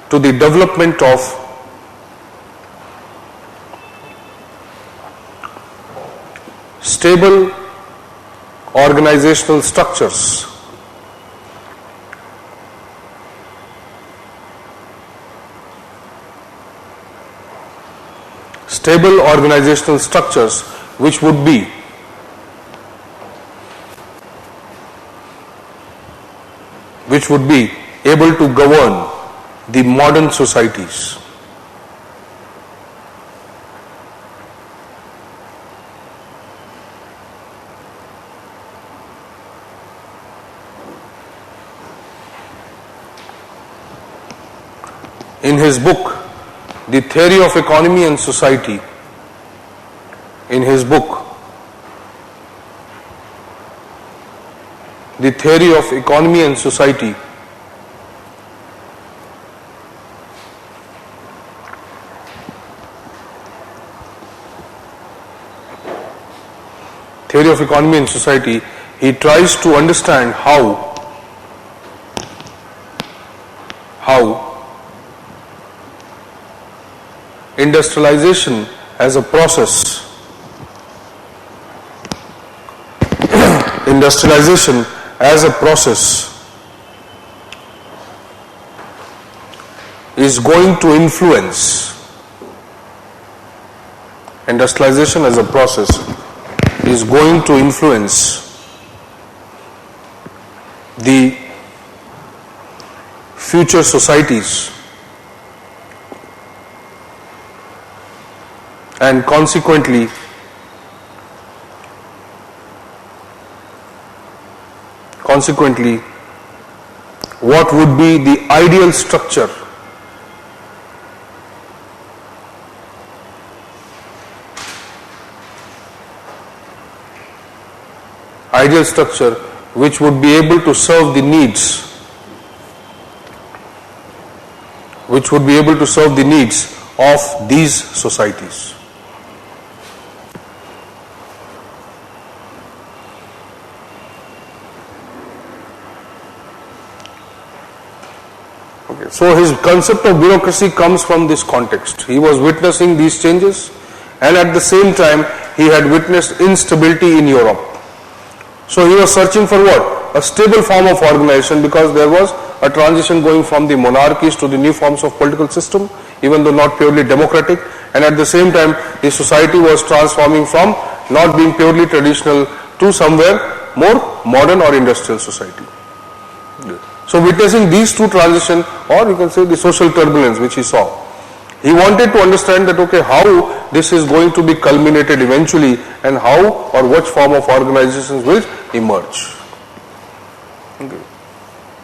to the development of stable organizational structures which would be able to govern the modern societies. In his book, The Theory of Economy and Society, he tries to understand how industrialization as a process industrialization as a process is going to influence industrialization as a process is going to influence the future societies and consequently what would be the ideal structure which would be able to serve the needs of these societies. Okay, so his concept of bureaucracy comes from this context. He was witnessing these changes, and at the same time he had witnessed instability in Europe. So he was searching for what? A stable form of organization, because there was a transition going from the monarchies to the new forms of political system, even though not purely democratic, and at the same time the society was transforming from not being purely traditional to somewhere more modern or industrial society. So witnessing these two transitions, or you can say the social turbulence which he saw, he wanted to understand that, okay, how this is going to be culminated eventually, and how or which form of organizations will emerge. Okay.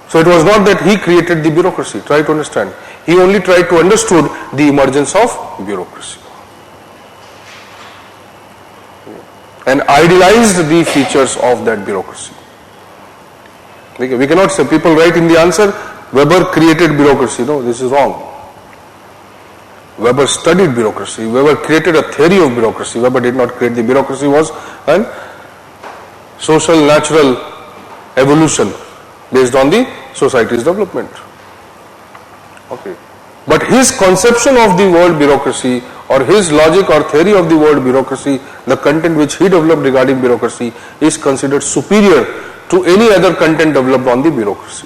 So it was not that he created the bureaucracy, try to understand. He only tried to understood the emergence of bureaucracy and idealized the features of that bureaucracy. Okay. We cannot say, people write in the answer, Weber created bureaucracy. No, this is wrong. Weber studied bureaucracy. Weber created a theory of bureaucracy. Weber did not create the bureaucracy. Was a social natural evolution based on the society's development. Okay. But his conception of the word bureaucracy, or his logic or theory of the word bureaucracy, the content which he developed regarding bureaucracy, is considered superior to any other content developed on the bureaucracy.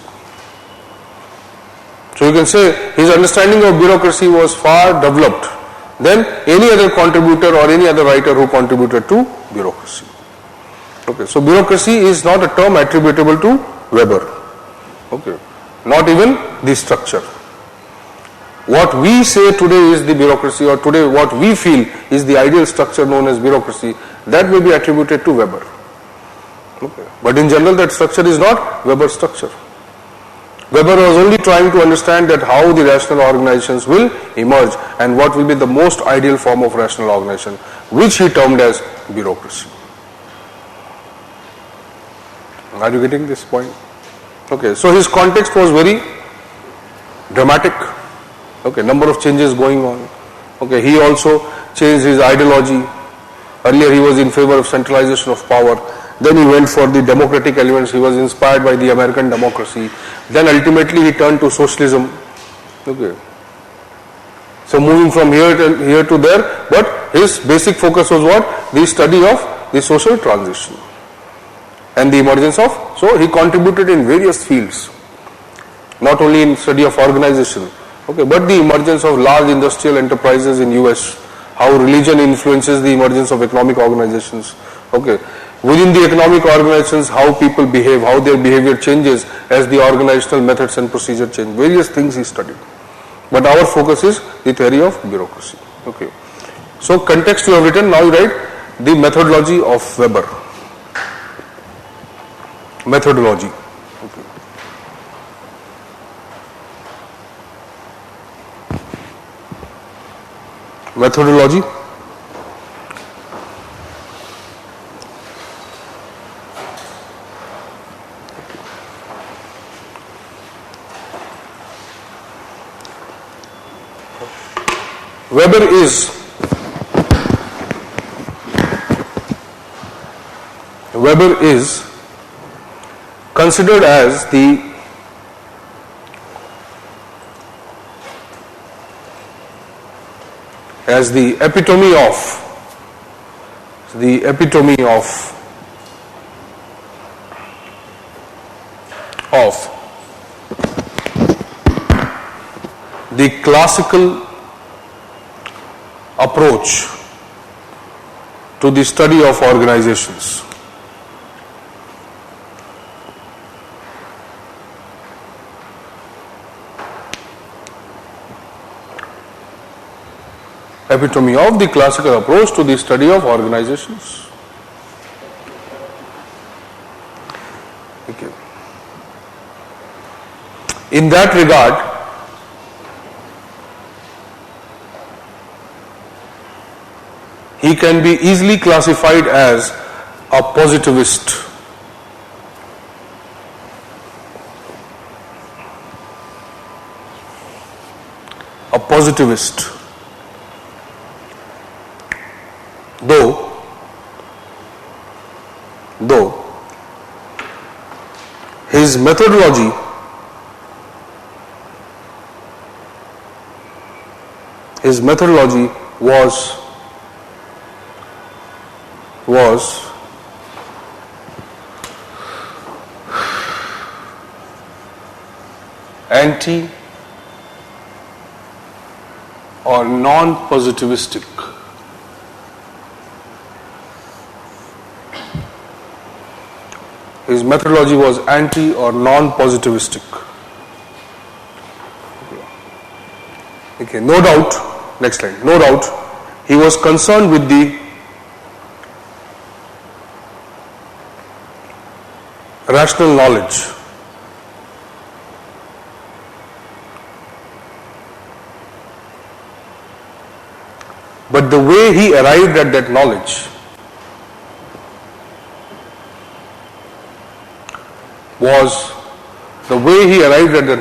So you can say his understanding of bureaucracy was far developed than any other contributor or any other writer who contributed to bureaucracy. Okay, so bureaucracy is not a term attributable to Weber. Okay, not even the structure. What we say today is the bureaucracy, or today what we feel is the ideal structure known as bureaucracy, that may be attributed to Weber. Okay. But in general, that structure is not Weber's structure. Weber was only trying to understand that how the rational organizations will emerge and what will be the most ideal form of rational organization, which he termed as bureaucracy. Are you getting this point? Okay, so his context was very dramatic. Okay, number of changes going on. Okay, he also changed his ideology. Earlier he was in favor of centralization of power. Then he went for the democratic elements. He was inspired by the American democracy. Then ultimately he turned to socialism. Okay. So moving from here to there, but his basic focus was what? The study of the social transition and the emergence of. So he contributed in various fields, not only in study of organization, okay, but the emergence of large industrial enterprises in US, how religion influences the emergence of economic organizations. Okay. Within the economic organizations, how people behave, how their behavior changes as the organizational methods and procedure change. Various things he studied. But our focus is the theory of bureaucracy. Okay. So context you have written, now you write the methodology of Weber. Methodology. Okay. Methodology. Weber is considered as the epitome of of the classical approach to the study of organizations. Epitome of the classical approach to the study of organizations. Okay. In that regard, he can be easily classified as a positivist. A positivist. Though his methodology was anti or non-positivistic. His methodology was anti or non-positivistic. Okay, no doubt, next line, no doubt, he was concerned with the rational knowledge. But the way he arrived at that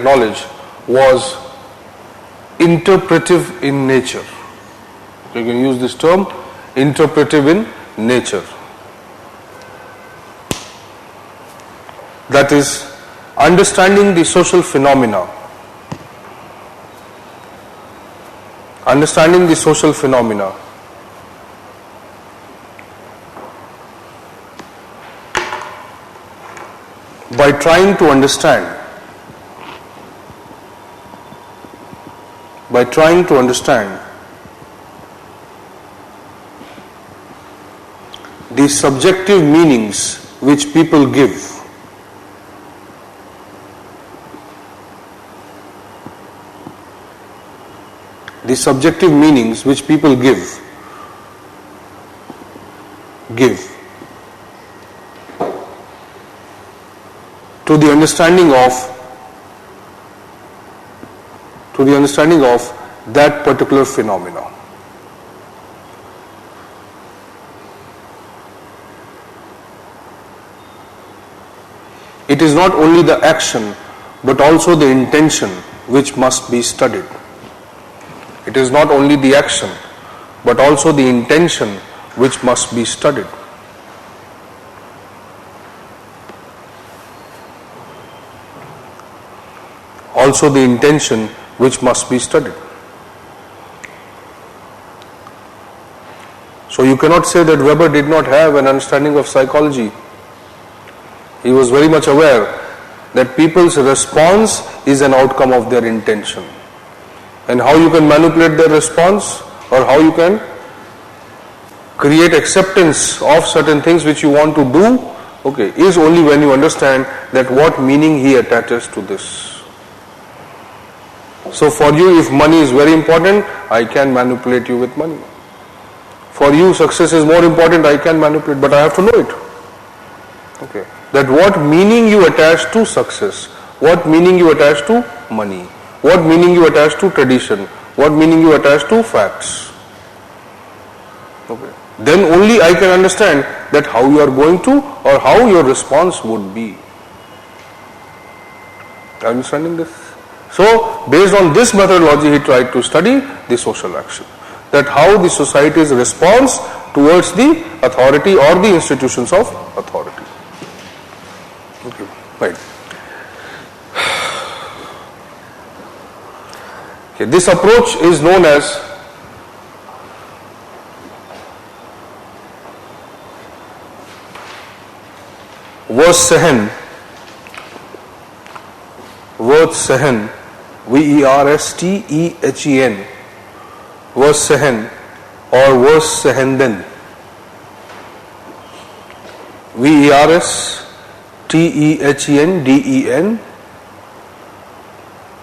knowledge was interpretive in nature. You can use this term, interpretive in nature. That is, understanding the social phenomena. Understanding the social phenomena by trying to understand the subjective meanings which people give. The subjective meanings which people give to the understanding of that particular phenomena. It is not only the action but also the intention which must be studied. It is not only the action but also the intention which must be studied. Also the intention which must be studied. So you cannot say that Weber did not have an understanding of psychology. He was very much aware that people's response is an outcome of their intention. And how you can manipulate their response or how you can create acceptance of certain things which you want to do, okay, is only when you understand that what meaning he attaches to this. So for you, if money is very important, I can manipulate you with money. For you, success is more important, I can manipulate, but I have to know it. Okay. That what meaning you attach to success, what meaning you attach to money, what meaning you attach to tradition, what meaning you attach to facts. Okay. Then only I can understand that how you are going to or how your response would be. Are you understanding this? So, based on this methodology, he tried to study the social action. That how the society's response towards the authority or the institutions of authority. Okay, right. Okay, this approach is known as Verstehen word Sehen, Verstehen, was Sehen or was Sehenden? Verstehen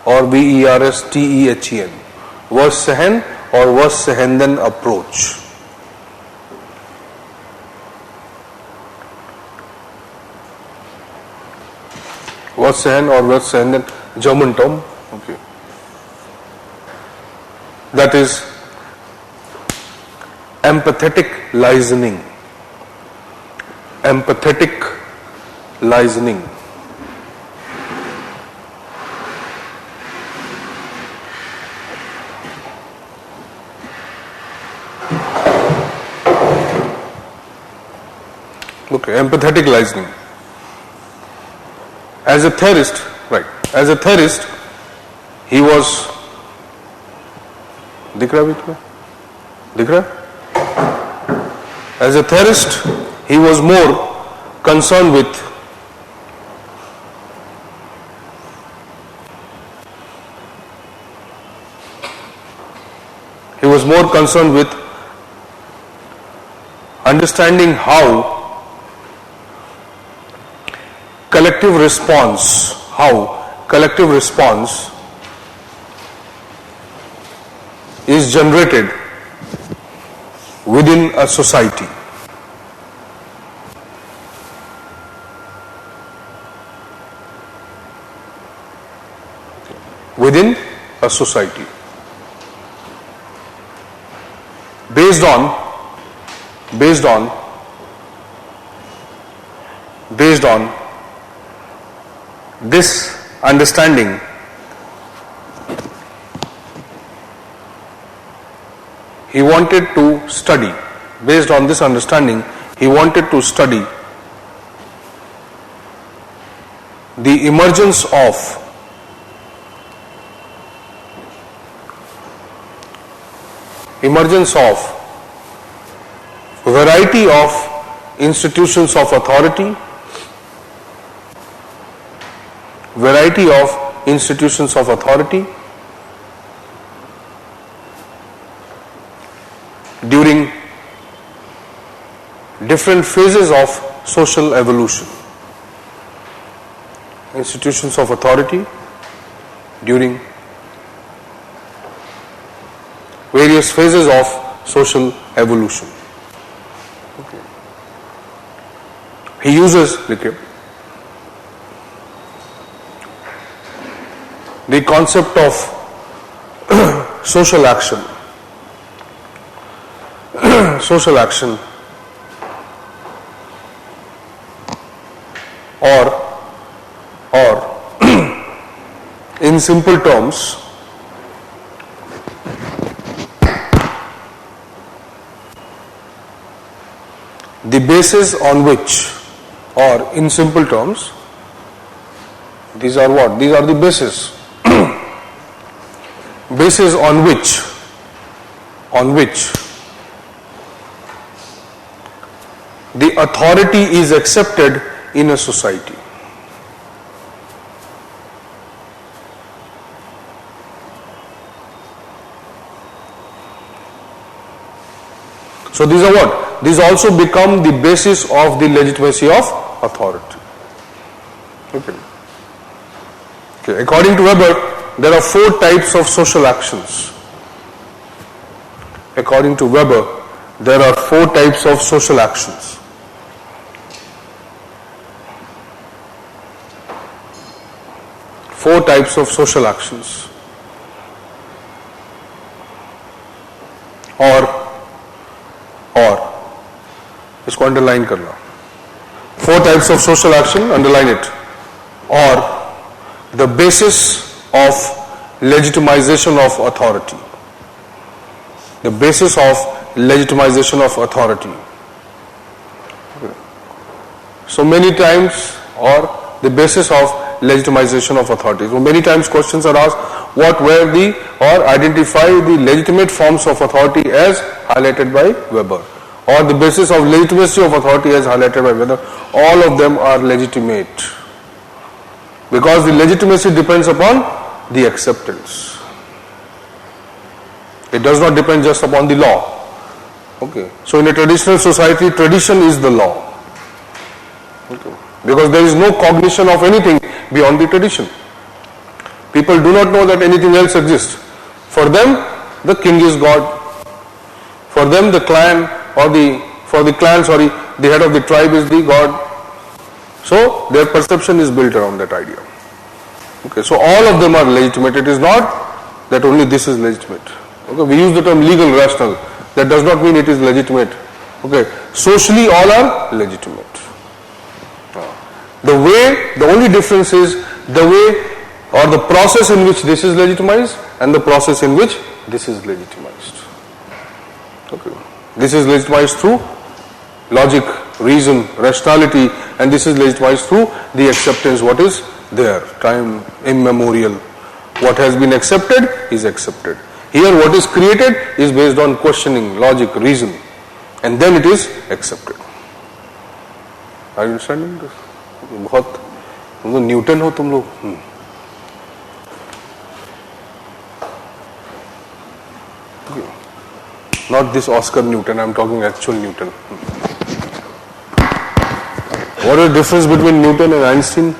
or Verstehen? Was Sehen or was Sehenden approach? Was Sehen or was Sehenden? German term. Okay. That is empathetic listening. Empathetic listening. Okay, empathetic listening. As a theorist, right? As a theorist, he was. दिख रहा है बीच में? दिख रहा है? As a theorist, he was more concerned with understanding how collective response is generated within a society. Within a society. Based on this understanding, he wanted to study. Based on this understanding, he wanted to study the emergence of variety of institutions of authority, during different phases of social evolution. Institutions of authority during various phases of social evolution. Okay. He uses the concept of social action. Or in simple terms, the basis on which, or in simple terms, these are what? These are the basis. Basis on which the authority is accepted in a society. So these are what? These also become the basis of the legitimacy of authority. Okay. According to Weber, there are 4 types of social actions. According to Weber, there are 4 types of social actions. Four types of social actions. Or इसको underline करना. 4 types of social action, underline it. Or the basis of legitimization of authority. The basis of legitimization of authority. Okay. So many times, or the basis of legitimization of authority. So many times questions are asked, what were the, or identify the legitimate forms of authority as highlighted by Weber, or the basis of legitimacy of authority as highlighted by Weber. All of them are legitimate. because the legitimacy depends upon the acceptance. It does not depend just upon the law. Okay. So in a traditional society, tradition is the law. Okay. Because there is no cognition of anything beyond the tradition. People do not know that anything else exists. For them, the king is God. For them, the clan or the head of the tribe is the God. So their perception is built around that idea. Okay, so all of them are legitimate. It is not that only this is legitimate. Okay, we use the term legal rational. That does not mean it is legitimate. Okay, socially all are legitimate. The only difference is the way or the process in which this is legitimized and the process in which this is legitimized. Okay, this is legitimized through logic, reason, rationality, and this is legitimized through the acceptance what is there, time immemorial. What has been accepted is accepted. Here what is created is based on questioning, logic, reason, and then it is accepted. Are you understanding this? बहुत तुम तो Newton हो तुम लोग. Not this Oscar Newton, I am talking actual Newton. What is the difference between Newton and Einstein?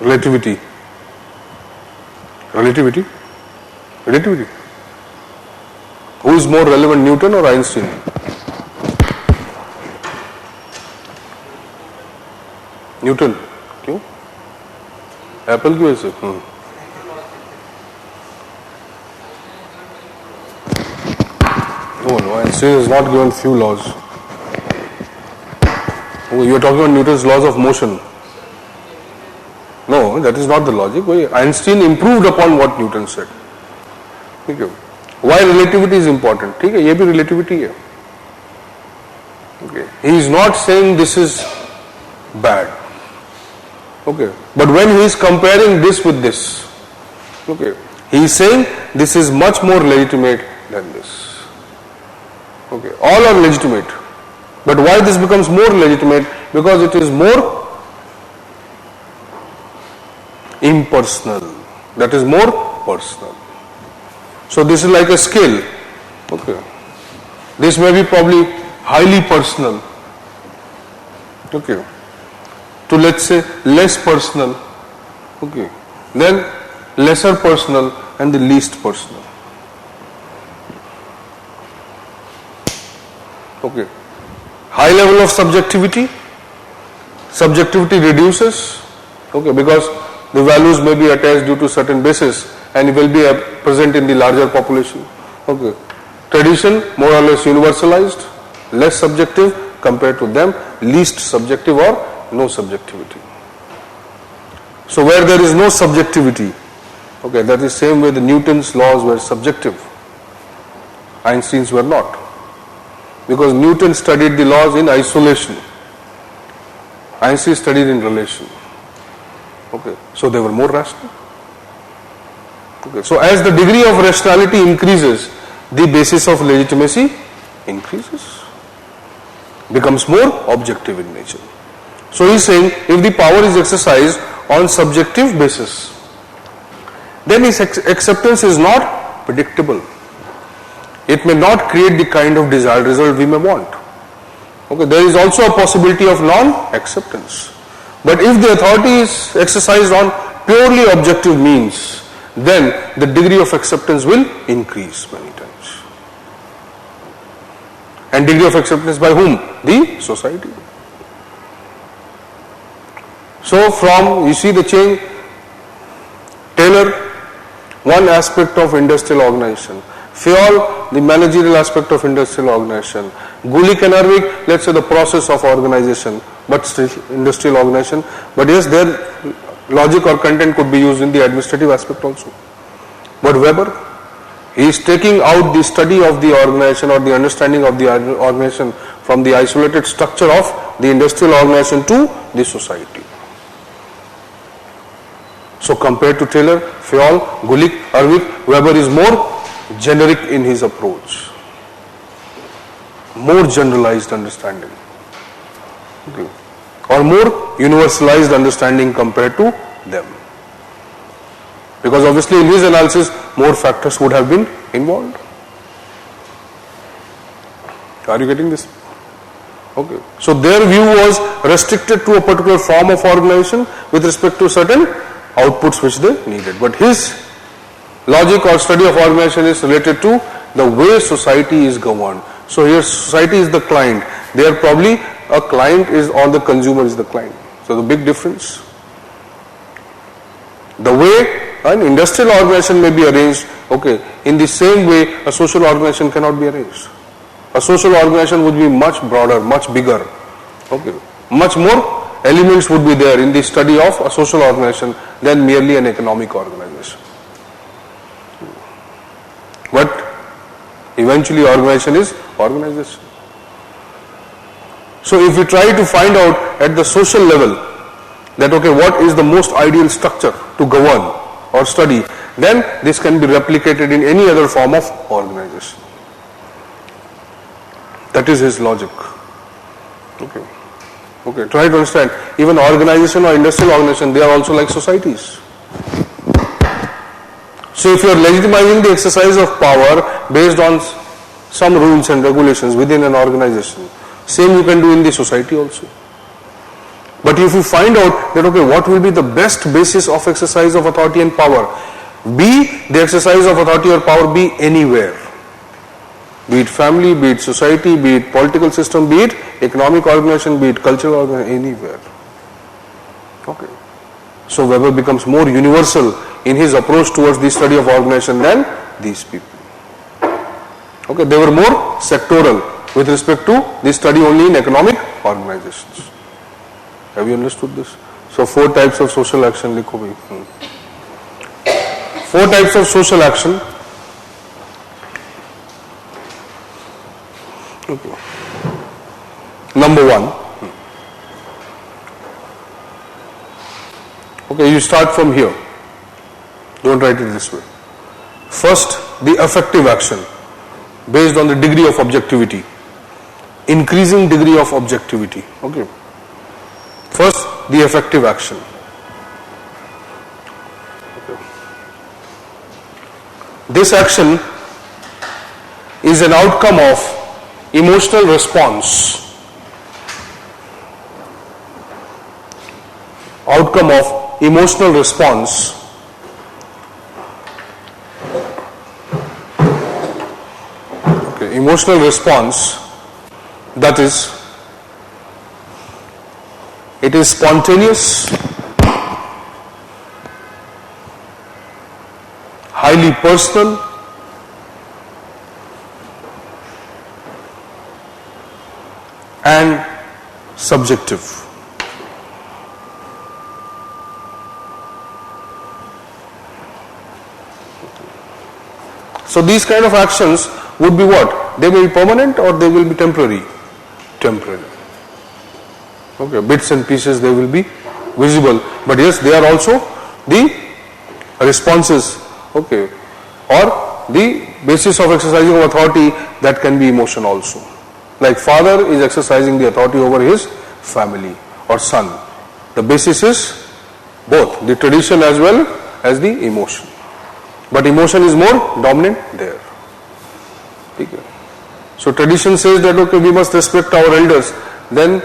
Relativity. Relativity? Relativity. Who is more relevant, Newton or Einstein? Newton. क्यों? Apple की वजह से? No, Einstein is not given few laws. Oh, you are talking about Newton's laws of motion. No, that is not the logic. Einstein improved upon what Newton said. Okay. Why relativity is important? ठीक है, ये भी relativity है. Okay. He is not saying this is bad. Okay. But when he is comparing this with this, okay, he is saying this is much more legitimate than this. Okay. All are legitimate. But why this becomes more legitimate? Because it is more impersonal. That is more personal. So this is like a scale. Okay. This may be probably highly personal. Okay. To let's say less personal. Okay. Then lesser personal and the least personal. Okay. High level of subjectivity. Subjectivity reduces. Okay, because the values may be attached due to certain basis and will be present in the larger population. Okay. Tradition more or less universalized, less subjective compared to them, least subjective or no subjectivity. So where there is no subjectivity, okay, that is same way the Newton's laws were subjective. Einstein's were not. Because Newton studied the laws in isolation. Einstein studied in relation. Okay, so they were more rational. Okay, so as the degree of rationality increases, the basis of legitimacy increases, becomes more objective in nature. So he is saying if the power is exercised on subjective basis, then his acceptance is not predictable. It may not create the kind of desired result we may want. Okay, there is also a possibility of non-acceptance. But if the authority is exercised on purely objective means, then the degree of acceptance will increase many times. And degree of acceptance by whom? The society. So from, you see the change, Taylor, one aspect of industrial organization. Fayol, the managerial aspect of industrial organization. Gulick and Ervig, let's say the process of organization, but still industrial organization. But yes, their logic or content could be used in the administrative aspect also. But Weber, he is taking out the study of the organization or the understanding of the organization from the isolated structure of the industrial organization to the society. So compared to Taylor, Fayol, Gulick, Ervig, Weber is more generic in his approach, more generalized understanding. Okay. or more universalized understanding compared to them. Because obviously in his analysis, more factors would have been involved. Are you getting this? Okay. So their view was restricted to a particular form of organization with respect to certain outputs which they needed. But his logic or study of organization is related to the way society is governed. So here society is the client. There probably a client is, or the consumer is the client. So the big difference. The way an industrial organization may be arranged, okay, in the same way a social organization cannot be arranged. A social organization would be much broader, much bigger, okay, much more elements would be there in the study of a social organization than merely an economic organization. But eventually organization is organization. So if we try to find out at the social level that, okay, what is the most ideal structure to govern or study, then this can be replicated in any other form of organization. That is his logic. Okay. Okay, try to understand. Even organization or industrial organization, they are also like societies. So if you are legitimizing the exercise of power based on some rules and regulations within an organization, same you can do in the society also. But if you find out that, okay, what will be the best basis of exercise of authority and power, be the exercise of authority or power be anywhere, be it family, be it society, be it political system, be it economic organization, be it cultural organization, anywhere. Okay. So Weber becomes more universal in his approach towards the study of organization than these people. Okay, they were more sectoral with respect to the study only in economic organizations. Have you understood this? So 4 types of social action. Likho bhai. 4 types of social action. Okay. Number 1. Okay, you start from here. Don't write it this way. First, the affective action based on the degree of objectivity. Increasing degree of objectivity. Okay. First, the affective action. Okay. This action is an outcome of emotional response. Outcome of emotional response emotional response, that is, it is spontaneous, highly personal, and subjective. So these kind of actions would be what? They will be permanent or they will be temporary? Temporary. Okay, bits and pieces they will be visible, but yes, they are also the responses, okay, or the basis of exercising of authority that can be emotion also. Like father is exercising the authority over his family or son. The basis is both the tradition as well as the emotion. But emotion is more dominant there. Okay. So tradition says that, okay, we must respect our elders. Then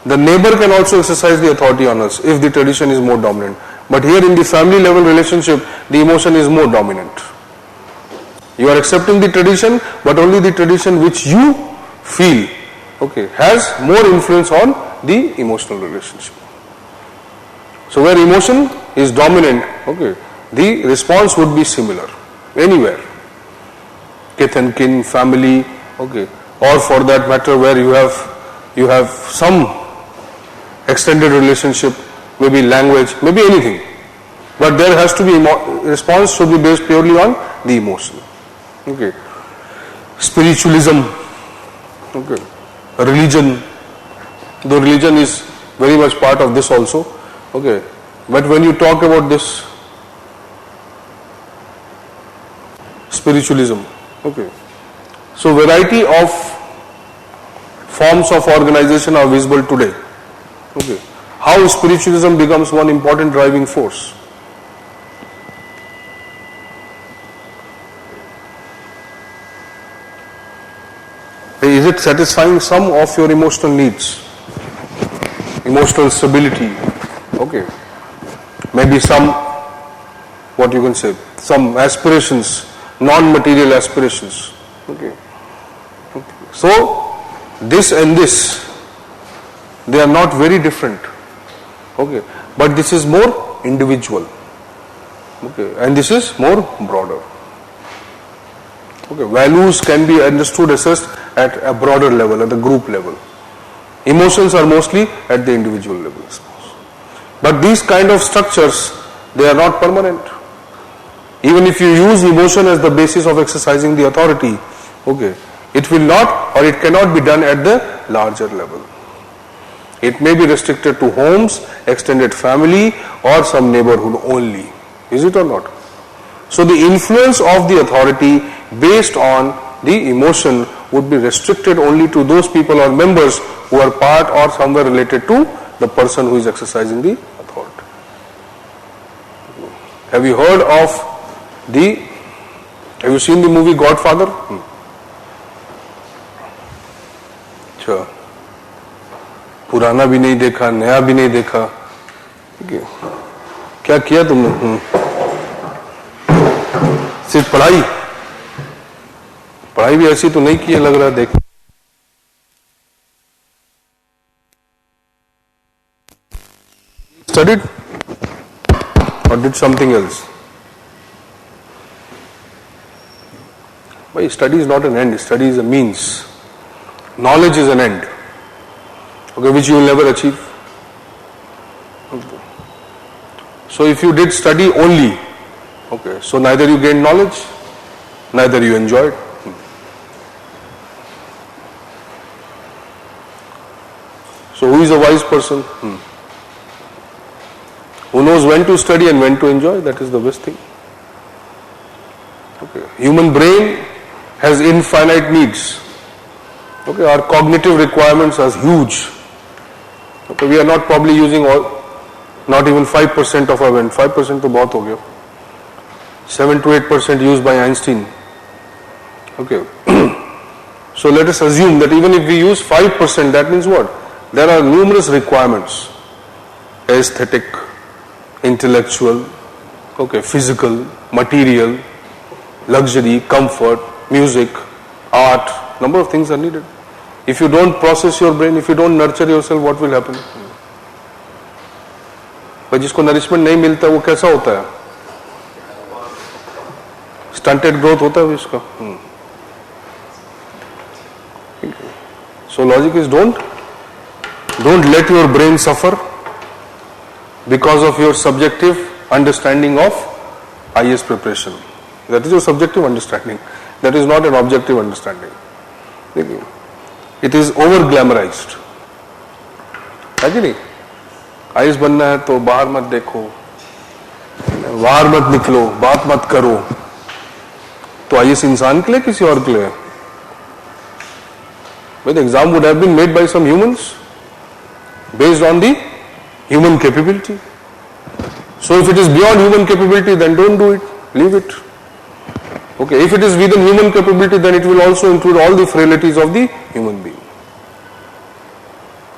the neighbor can also exercise the authority on us if the tradition is more dominant. But here in the family level relationship, the emotion is more dominant. You are accepting the tradition, but only the tradition which you feel, okay, has more influence on the emotional relationship. So where emotion is dominant, okay, the response would be similar anywhere. Kith and kin, family, okay, or for that matter where you have some extended relationship, maybe language, maybe anything. But there has to be response should be based purely on the emotion. Okay. Spiritualism, okay. Religion, though religion is very much part of this also, okay. But when you talk about this spiritualism, okay. So variety of forms of organization are visible today. Okay. How spiritualism becomes one important driving force. Is it satisfying some of your emotional needs? Emotional stability. Okay. Maybe some, what you can say, some aspirations, non-material aspirations. Okay. So, this and this, they are not very different. Okay. But this is more individual. Okay. And this is more broader. Okay. Values can be understood, assessed at a broader level, at the group level. Emotions are mostly at the individual levels. But these kind of structures, they are not permanent. Even if you use emotion as the basis of exercising the authority, okay, it will not or it cannot be done at the larger level. It may be restricted to homes, extended family, or some neighborhood only. Is it or not? So the influence of the authority based on the emotion would be restricted only to those people or members who are part or somewhere related to the person who is exercising the authority. Have you heard of have you seen the movie Godfather? अच्छा, पुराना भी नहीं देखा, नया भी नहीं देखा, ठीक है? क्या किया तुमने? सिर्फ पढ़ाई भी ऐसी तो नहीं की है, लग रहा है. देख, studied or did something else? But study is not an end, study is a means. Knowledge is an end, okay, which you will never achieve. Okay. So if you did study only, okay, so neither you gained knowledge, neither you enjoyed. So who is a wise person? Who knows when to study and when to enjoy? That is the best thing. Okay. Human brain has infinite needs. Okay, our cognitive requirements are huge. Okay, we are not probably using not even 5% of our brain. 5% to bahut ho gaya. 7 to 8% used by Einstein. Okay. So let us assume that even if we use 5%, that means what? There are numerous requirements. Aesthetic, intellectual, okay, physical, material, luxury, comfort, music, art, number of things are needed. If you don't process your brain, if you don't nurture yourself, what will happen? पर जिसको nourishment नहीं मिलता वो कैसा होता है? Stunted growth होता है इसका. So logic is don't let your brain suffer because of your subjective understanding of IAS preparation. That is your subjective understanding. That is not an objective understanding. It is over glamorized. है कि नहीं? IAS बनना है तो बाहर मत देखो, बाहर मत निकलो, बात मत करो. तो IAS इंसान के लिए किसी और के लिए? But the exam would have been made by some humans based on the human capability. So if it is beyond human capability, then don't do it. Leave it. Okay, if it is within human capability, then it will also include all the frailties of the human being.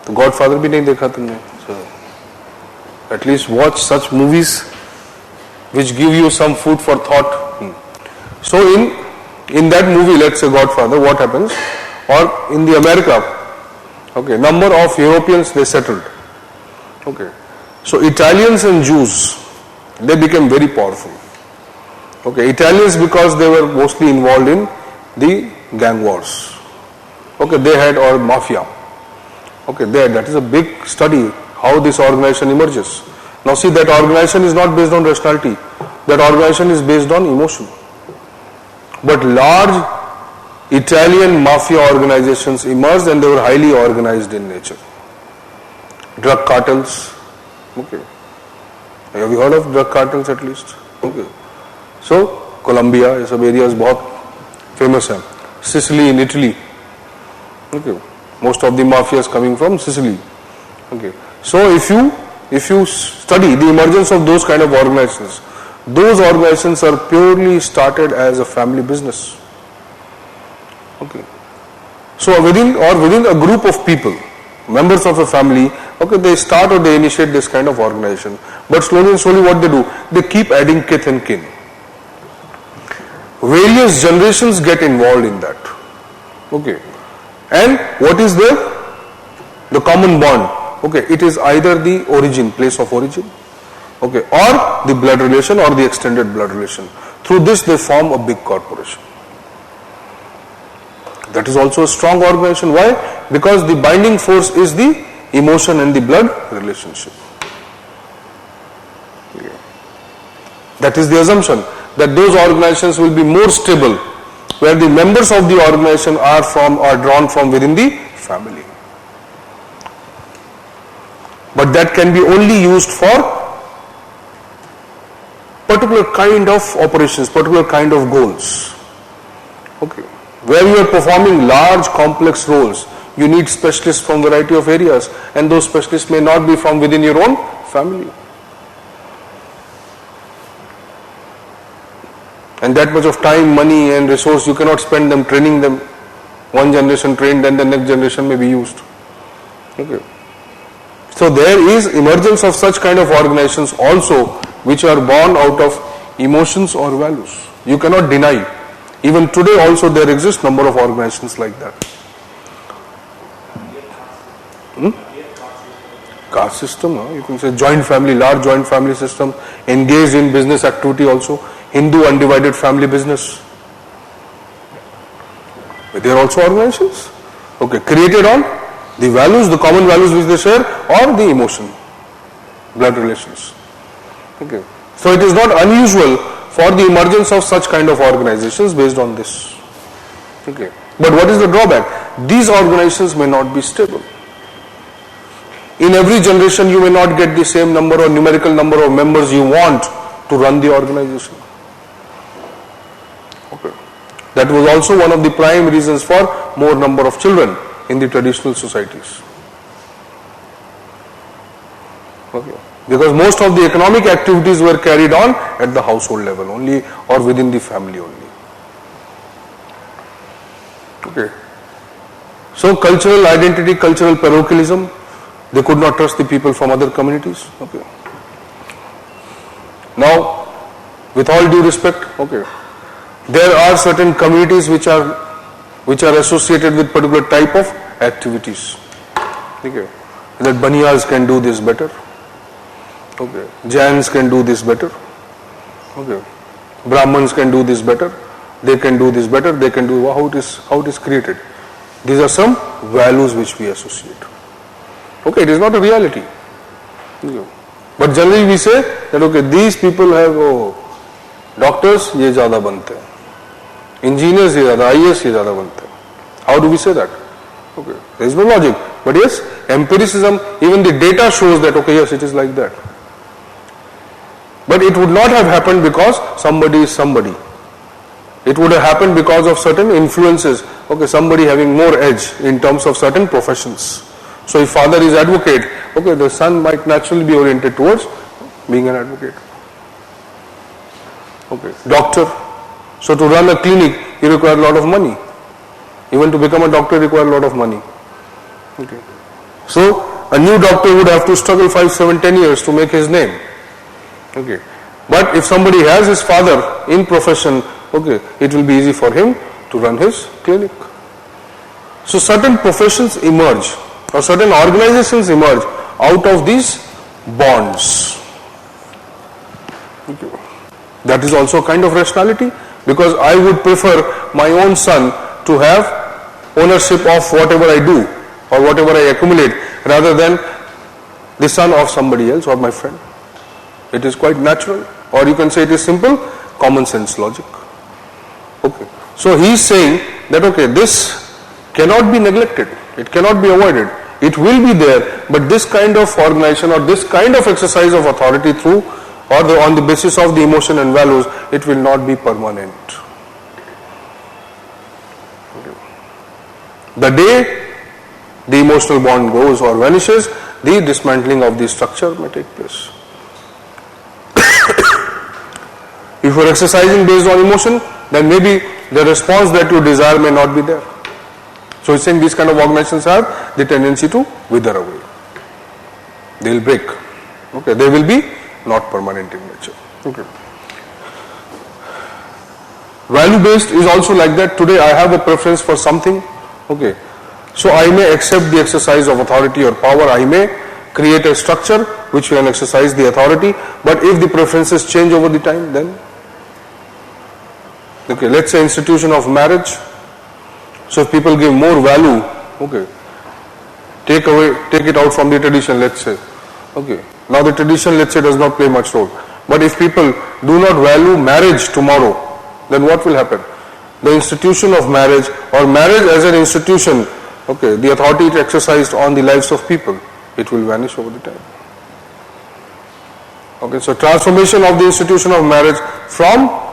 तो Godfather भी नहीं देखा तुमने. So at least watch such movies which give you some food for thought. So in that movie, let's say Godfather, what happens? Or in the America, okay, number of Europeans they settled. Okay, so Italians and Jews, they became very powerful. Okay, Italians because they were mostly involved in the gang wars. Okay, they had or mafia. Okay, that is a big study how this organization emerges. Now see, that organization is not based on rationality. That organization is based on emotion. But large Italian mafia organizations emerged and they were highly organized in nature. Drug cartels. Okay. Have you heard of drug cartels at least? Okay. So, Colombia, ये सब areas बहुत famous हैं. Sicily in Italy. Okay. Most of the mafia is coming from Sicily. Okay. So if you study the emergence of those kind of organizations, those organizations are purely started as a family business. Okay. So within a group of people, members of a family, okay, they start or they initiate this kind of organization. But slowly and slowly what they do, they keep adding kith and kin. Various generations get involved in that. Okay. And what is the common bond? Okay, it is either the origin, place of origin, okay, or the blood relation or the extended blood relation. Through this they form a big corporation. That is also a strong organization. Why? Because the binding force is the emotion and the blood relationship. Okay. That is the assumption, that those organizations will be more stable where the members of the organization are drawn from within the family. But that can be only used for particular kind of operations, particular kind of goals. Okay. Where you are performing large complex roles, you need specialists from variety of areas, and those specialists may not be from within your own family. And that much of time, money and resource, you cannot spend them training them. One generation trained and the next generation may be used. Okay. So there is emergence of such kind of organizations also which are born out of emotions or values. You cannot deny. Even today also there exist number of organizations like that. Caste system, you can say joint family, large joint family system, engaged in business activity also, Hindu undivided family business. They are also organizations. Okay, created on the values, the common values which they share, or the emotion, blood relations. Okay. So it is not unusual for the emergence of such kind of organizations based on this. Okay. But what is the drawback? These organizations may not be stable. In every generation you may not get the same number or numerical number of members you want to run the organization. Okay. That was also one of the prime reasons for more number of children in the traditional societies. Okay. Because most of the economic activities were carried on at the household level only or within the family only. Okay. So cultural identity, cultural parochialism, they could not trust the people from other communities. Okay. Now, with all due respect, okay, there are certain communities which are associated with particular type of activities. Okay. That Baniyas can do this better. Okay. Jains can do this better. Okay. Brahmins can do this better. They can do this better. They can do how it is created. These are some values which we associate. Okay, it is not a reality. Okay. But generally we say that okay, these people have doctors ये ज़्यादा बनते हैं, engineers ये ज़्यादा, IAS ये ज़्यादा बनते हैं. How do we say that? Okay, there is no logic. But yes, empiricism, even the data shows that okay, yes, it is like that. But it would not have happened because somebody is somebody. It would have happened because of certain influences. Okay, somebody having more edge in terms of certain professions. So if father is advocate, okay, the son might naturally be oriented towards being an advocate. Okay, doctor. So to run a clinic, you require a lot of money. Even to become a doctor, you require a lot of money. Okay. So a new doctor would have to struggle 5, 7, 10 years to make his name. Okay. But if somebody has his father in profession, okay, it will be easy for him to run his clinic. So certain professions emerge or certain organizations emerge out of these bonds. Okay. That is also a kind of rationality, because I would prefer my own son to have ownership of whatever I do or whatever I accumulate rather than the son of somebody else or my friend. It is quite natural, or you can say it is simple common sense logic. Okay. So he is saying that okay, this cannot be neglected, it cannot be avoided, it will be there, but this kind of organization or this kind of exercise of authority through or on the basis of the emotion and values, it will not be permanent. Okay. The day the emotional bond goes or vanishes, the dismantling of the structure may take place. If you are exercising based on emotion, then maybe the response that you desire may not be there. So he's saying these kind of organizations have the tendency to wither away. They will break. Okay, they will be not permanent in nature. Okay. Value based is also like that. Today I have a preference for something. Okay. So I may accept the exercise of authority or power. I may create a structure which can exercise the authority. But if the preferences change over the time, then okay, let's say institution of marriage. So if people give more value, okay, take it out from the tradition, let's say. Okay. Now the tradition, let's say, does not play much role. But if people do not value marriage tomorrow, then what will happen? The institution of marriage or marriage as an institution, okay, the authority it exercised on the lives of people, it will vanish over the time. Okay, so transformation of the institution of marriage from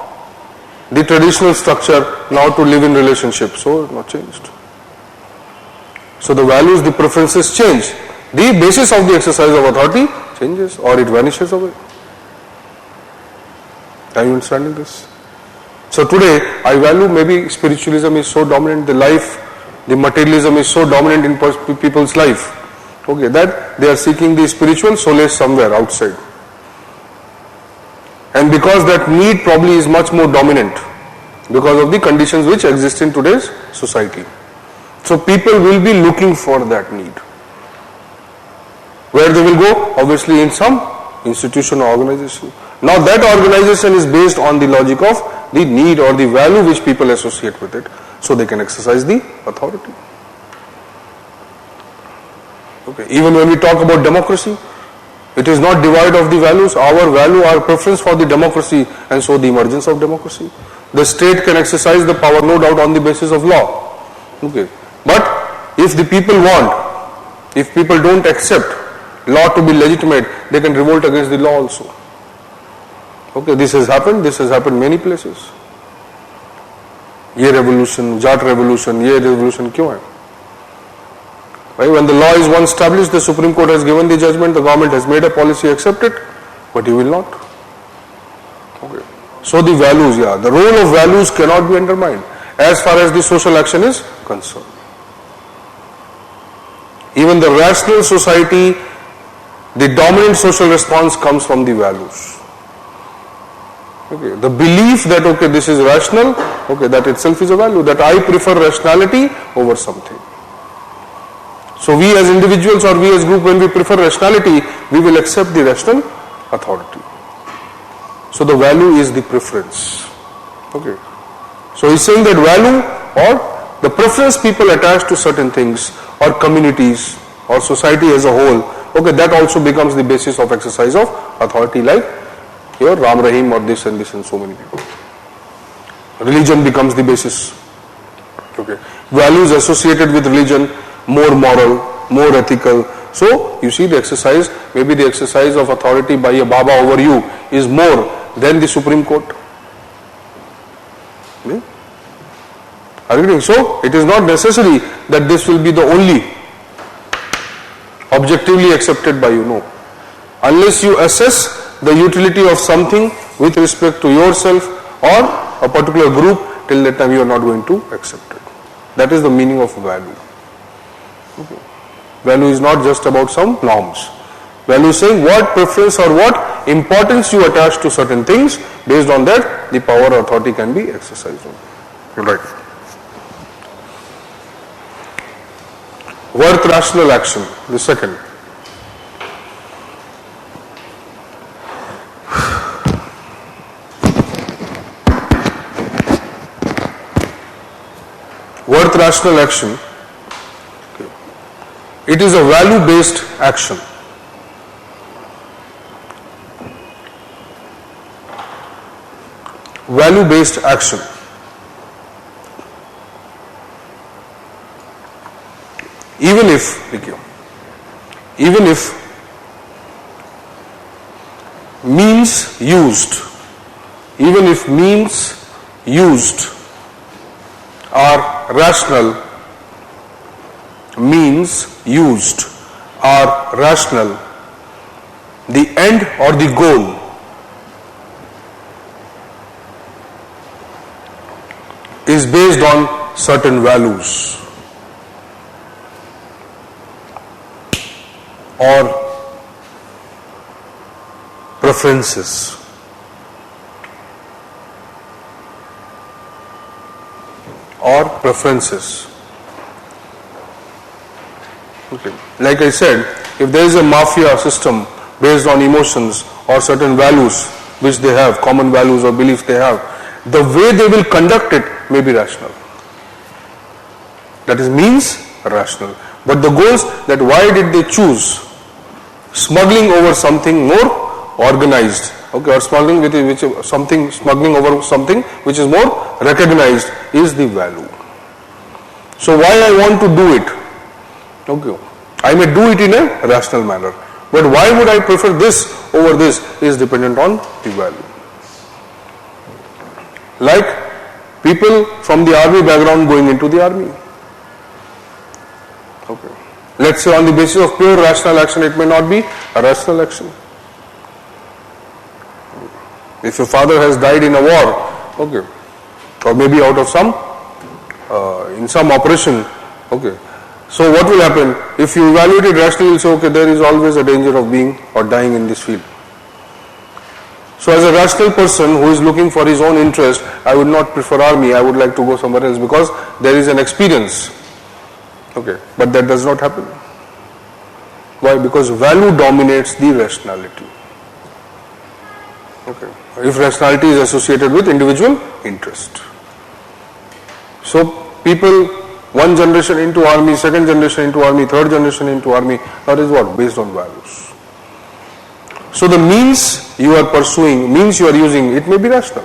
the traditional structure now to live in relationship, so not changed. So the values, the preferences change. The basis of the exercise of authority changes or it vanishes away. Are you understanding this? So today I value maybe spiritualism is so dominant, the life, the materialism is so dominant in people's life, okay, that they are seeking the spiritual solace somewhere outside. And because that need probably is much more dominant because of the conditions which exist in today's society. So people will be looking for that need. Where they will go? Obviously in some institution or organization. Now that organization is based on the logic of the need or the value which people associate with it, so they can exercise the authority. Okay. Even when we talk about democracy, it is not divide of the values. Our value, our preference for the democracy, and so the emergence of democracy. The state can exercise the power, no doubt, on the basis of law. Okay. But if the people want, if people don't accept law to be legitimate, they can revolt against the law also. Okay, this has happened many places. ये revolution, Jat revolution, ये revolution क्यों है? Right? When the law is once established, the Supreme Court has given the judgment, the government has made a policy, accept it, but you will not. Okay. So the values, the role of values cannot be undermined as far as the social action is concerned. Even the rational society, the dominant social response comes from the values. Okay. The belief that, okay, this is rational, okay, that itself is a value, that I prefer rationality over something. So we as individuals or we as group, when we prefer rationality, we will accept the rational authority. So the value is the preference. Okay. So he's saying that value or the preference people attach to certain things or communities or society as a whole, okay, that also becomes the basis of exercise of authority, like your Ram Rahim or this and so many people. Religion becomes the basis. Okay. Values associated with religion, more moral, more ethical. So you see the exercise, maybe the exercise of authority by a Baba over you is more than the Supreme Court. Okay. Are you getting? So it is not necessary that this will be the only objectively accepted by you. No. Unless you assess the utility of something with respect to yourself or a particular group, till that time you are not going to accept it. That is the meaning of value. Okay. Value is not just about some norms. Value is saying what preference or what importance you attach to certain things. Based on that, the power or authority can be exercised on. Right. Worth rational action, the second. Worth rational action. It is a value-based action. Value-based action. Even if means used are rational, means used are rational, the end or the goal is based on certain values or preferences. Or preferences. Okay. Like I said, if there is a mafia system based on emotions or certain values which they have, common values or beliefs they have, the way they will conduct it may be rational. That is means rational. But the goals, that why did they choose smuggling over something more organized, okay, or smuggling smuggling over something which is more recognized is the value. So why I want to do it? Okay, I may do it in a rational manner, but why would I prefer this over this is dependent on the value. Like people from the army background going into the army. Okay. Let's say on the basis of pure rational action, it may not be a rational action. If your father has died in a war, okay, or maybe out of in some operation, okay, so what will happen? If you evaluate it rationally, you'll say, okay, there is always a danger of being or dying in this field. So as a rational person who is looking for his own interest, I would not prefer army, I would like to go somewhere else because there is an experience. Okay, but that does not happen. Why? Because value dominates the rationality. Okay. If rationality is associated with individual interest. So people, one generation into army, second generation into army, third generation into army, that is what? Based on values. So the means you are pursuing, means you are using, it may be rational.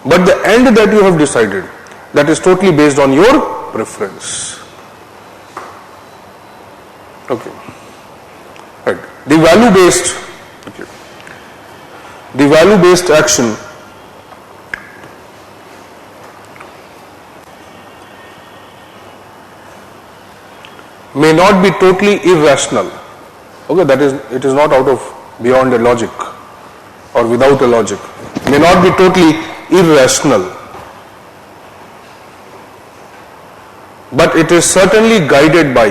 But the end that you have decided, that is totally based on your preference. Okay. Right. The value-based action may not be totally irrational. Okay, that is, it is not out of beyond a logic or without a logic. May not be totally irrational, but it is certainly guided by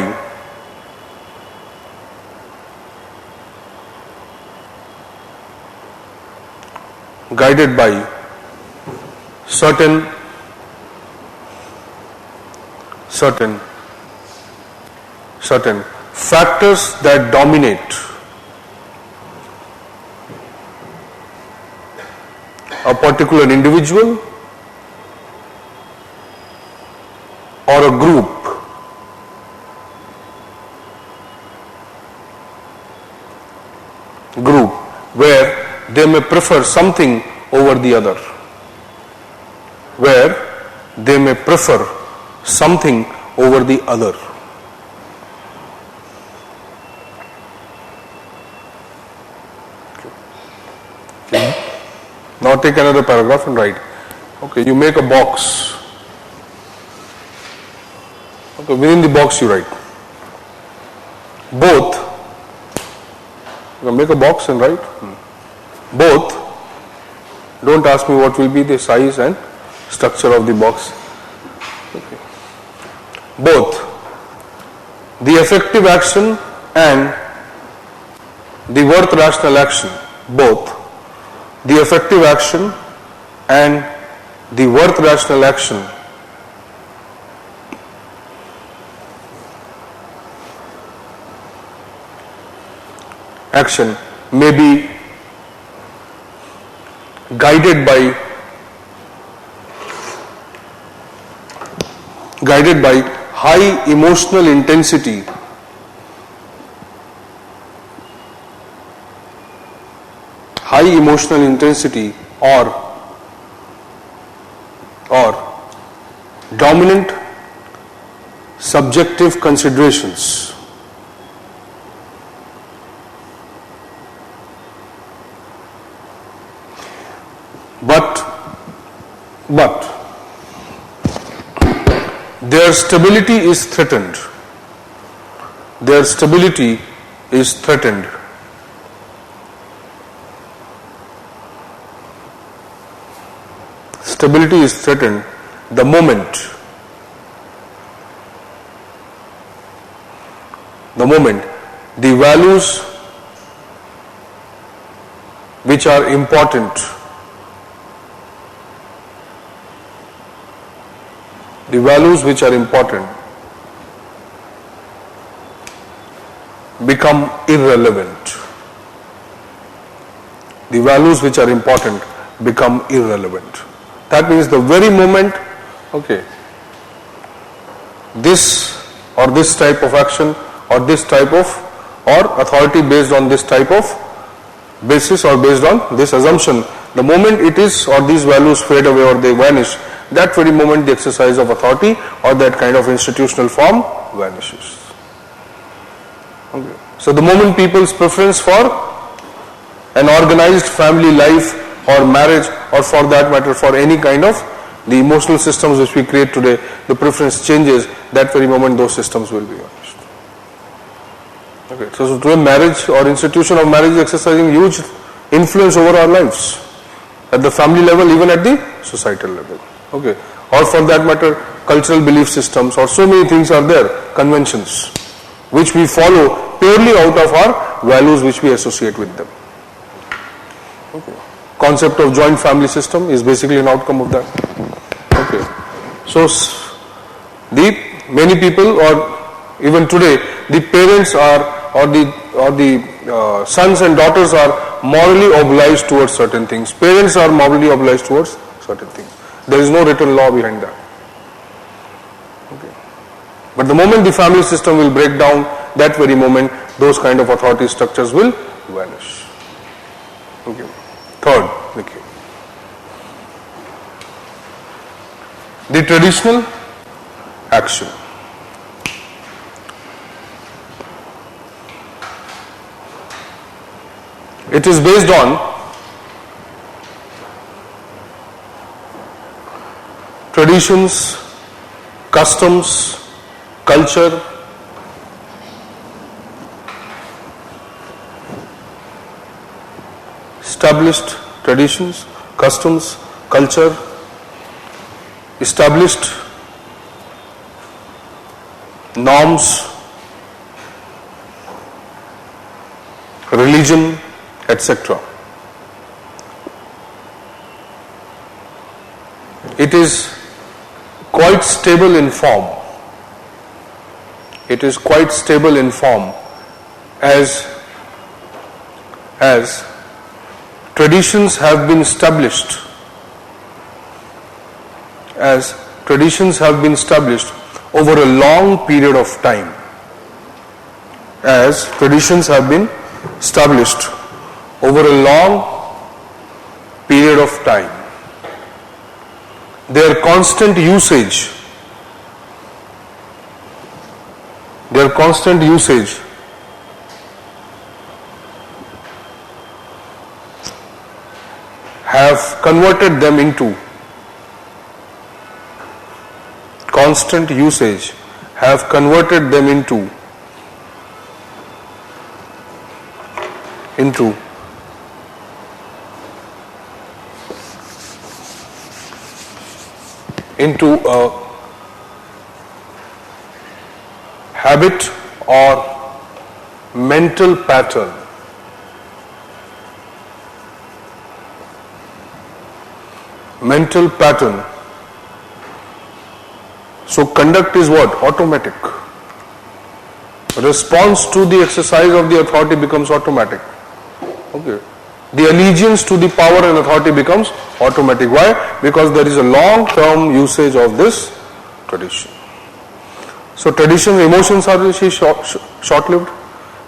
certain factors that dominate a particular individual or a group where they may prefer something over the other. Now take another paragraph and write. Okay, you make a box. Okay, within the box you write. Both. You make a box and write. Both. Don't ask me what will be the size and structure of the box. Okay. Both the effective action and the worth rational action. Both the effective action and the worth rational action may be guided by high emotional intensity or dominant subjective considerations. But their stability is threatened their stability is threatened. Stability is threatened the moment the values which are important, become irrelevant. The values which are important become irrelevant. That means the very moment, this or this type of action or this type of or authority based on this type of basis or based on this assumption, the moment it is or these values fade away or they vanish, that very moment the exercise of authority or that kind of institutional form vanishes. So the moment people's preference for an organized family life or marriage or for that matter for any kind of the emotional systems which we create today, the preference changes, that very moment those systems will be vanished. So today marriage or institution of marriage is exercising huge influence over our lives at the family level, even at the societal level. Or for that matter cultural belief systems or so many things are there, conventions which we follow purely out of our values which we associate with them. Concept of joint family system is basically an outcome of that. So the many people or even today the parents are or the sons and daughters are morally obliged towards certain things. Parents are morally obliged towards certain things. There is no written law behind that. But the moment the family system will break down, that very moment those kind of authority structures will vanish. Third, the traditional action. It is based on traditions, customs, culture, established traditions, customs, culture, established norms, religion, etc. It is quite stable in form. It is quite stable in form as traditions have been established, over a long period of time. As traditions have been established over a long period of time, their constant usage have converted them into a habit or mental pattern. So conduct is what? Automatic. Response to the exercise of the authority becomes automatic. The allegiance to the power and authority becomes automatic. Why? Because there is a long-term usage of this tradition. So tradition, emotions are short-lived.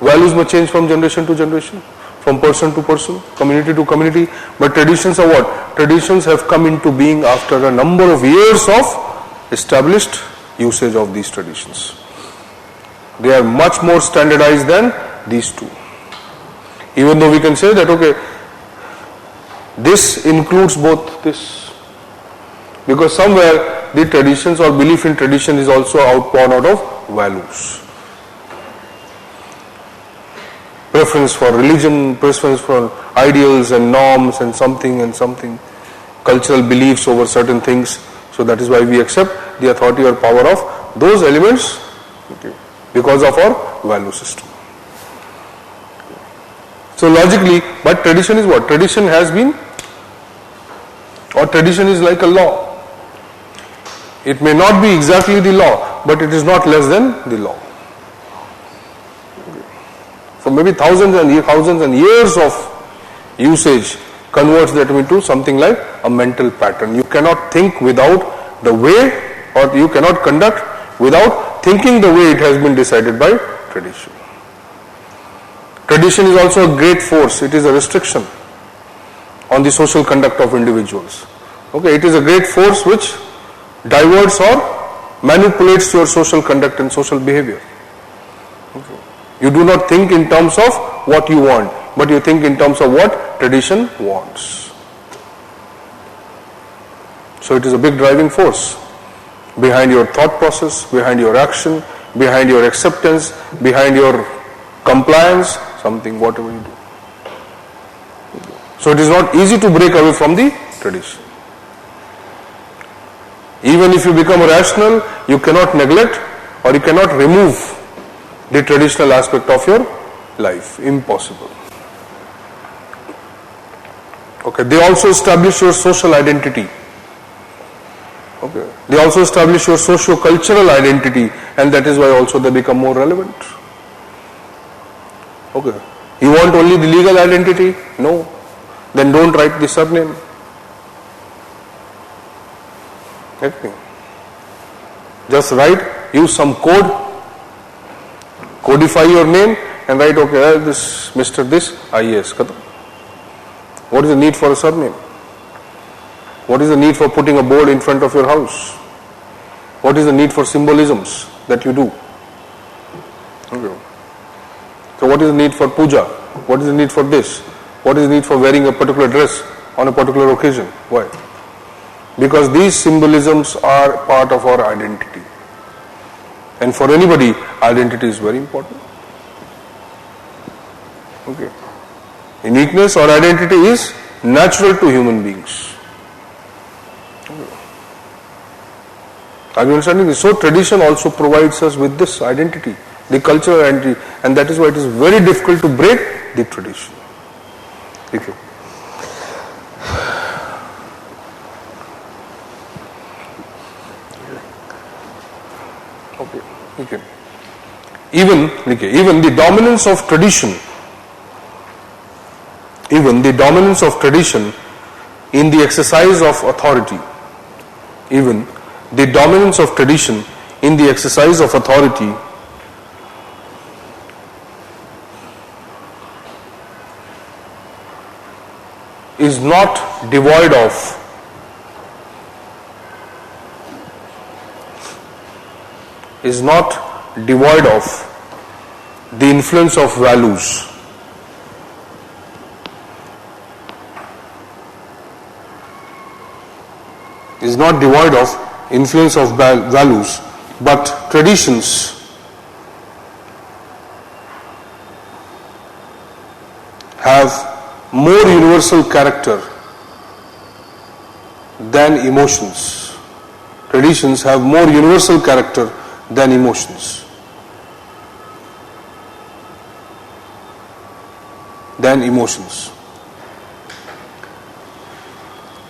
Values may change from generation to generation, from person to person, community to community. But traditions are what? Traditions have come into being after a number of years of established usage of these traditions. They are much more standardized than these two. Even though we can say that, this includes both this. Because somewhere the traditions or belief in tradition is also outborn out of values. preference for religion, preference for ideals and norms and something, cultural beliefs over certain things. So that is why we accept the authority or power of those elements, okay, because of our value system. So logically, but tradition is what? Tradition has been, or tradition is like a law. It may not be exactly the law, but it is not less than the law. So maybe thousands and years of usage converts that into something like a mental pattern. You cannot think without the way, or you cannot conduct without thinking the way it has been decided by tradition. Tradition is also a great force. It is a restriction on the social conduct of individuals. Okay, it is a great force which diverts or manipulates your social conduct and social behavior. Okay. You do not think in terms of what you want, but you think in terms of what tradition wants. So it is a big driving force behind your thought process, behind your action, behind your acceptance, behind your compliance, something, whatever you do. So it is not easy to break away from the tradition. Even if you become rational, you cannot neglect or you cannot remove the traditional aspect of your life. Impossible. Okay, they also establish your social identity. Okay, they also establish your socio-cultural identity, and that is why also they become more relevant. Okay, you want only the legal identity? No. Then don't write the surname. Okay. Just write, use some code, codify your name and write, okay, this Mr. This, IAS. What is the need for a surname? What is the need for putting a board in front of your house? What is the need for symbolisms that you do? Okay. So what is the need for puja? What is the need for this? What is the need for wearing a particular dress on a particular occasion? Why? Because these symbolisms are part of our identity. And for anybody, identity is very important. Okay. Uniqueness or identity is natural to human beings. Okay. Are you understanding this? So tradition also provides us with this identity, the cultural identity, and that is why it is very difficult to break the tradition. Okay. Okay. Even the dominance of tradition, in the exercise of authority, is not devoid of the influence of values. Is not devoid of influence of values, but traditions have more universal character than emotions. Traditions have more universal character than emotions.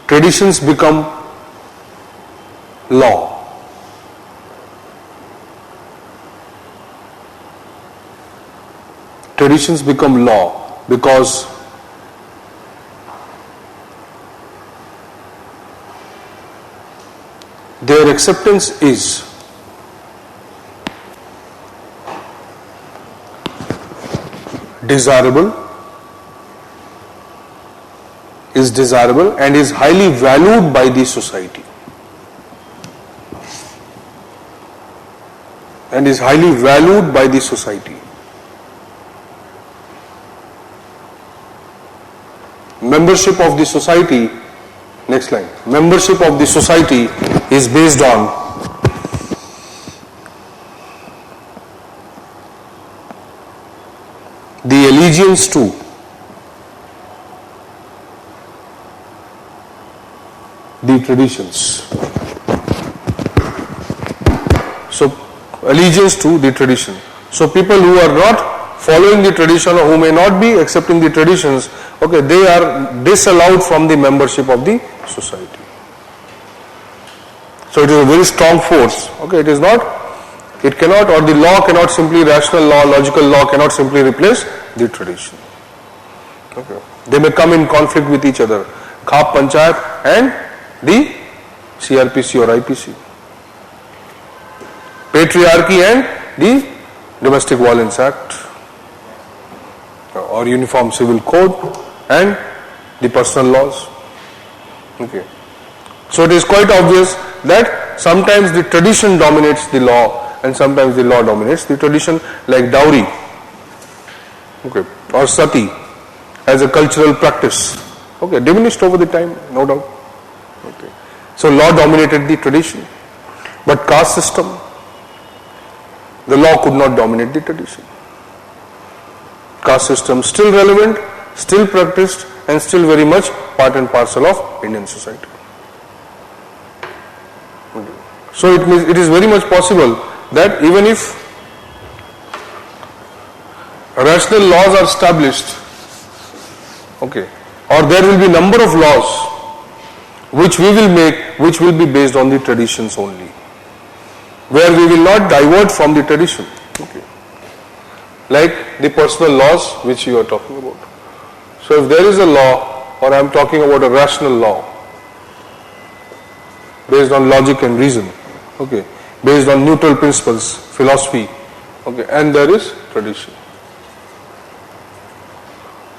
Traditions become law. Traditions become law because their acceptance is desirable and is highly valued by the society. Membership of the society, next line, membership of the society is based on the allegiance to the traditions. So, allegiance to the tradition. So, people who are not following the tradition or who may not be accepting the traditions, okay, they are disallowed from the membership of the society. So, it is a very strong force. Okay, it is not, it cannot, or the law cannot simply, rational law, logical law cannot simply replace the tradition. Okay. They may come in conflict with each other. Khap Panchayat and the CRPC or IPC. Patriarchy and the Domestic Violence Act, or Uniform Civil Code and the personal laws. Okay. So it is quite obvious that sometimes the tradition dominates the law and sometimes the law dominates the tradition, like dowry, okay, or sati as a cultural practice. Okay, diminished over the time, no doubt. Okay. So law dominated the tradition, but caste system, the law could not dominate the tradition. Caste system still relevant, still practiced, and still very much part and parcel of Indian society. So it is very much possible that even if rational laws are established, okay, or there will be number of laws which we will make, which will be based on the traditions only, where we will not divert from the tradition. Okay. Like the personal laws which you are talking about. So if there is a law, or I am talking about a rational law, based on logic and reason, okay, based on neutral principles, philosophy, okay, and there is tradition.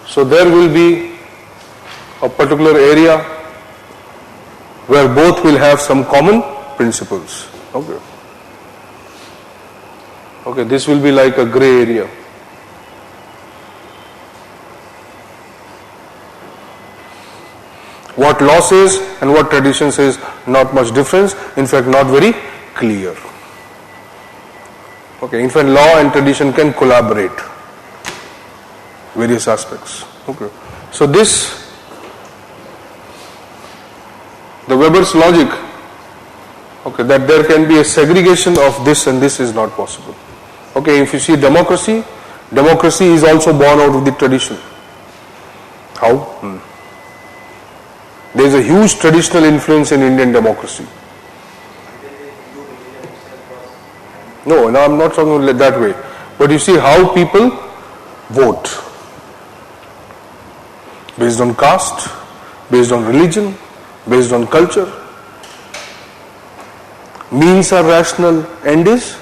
So there will be a particular area where both will have some common principles. Okay. Okay, this will be like a gray area. What law says and what tradition says, not much difference, in fact not very clear. Okay, in fact law and tradition can collaborate various aspects. Okay. So this, the Weber's logic, okay, that there can be a segregation of this and this is not possible. Okay, if you see democracy, democracy is also born out of the tradition. How? There is a huge traditional influence in Indian democracy. No, I am not talking that way. But you see how people vote. Based on caste, based on religion, based on culture. Means are rational, end is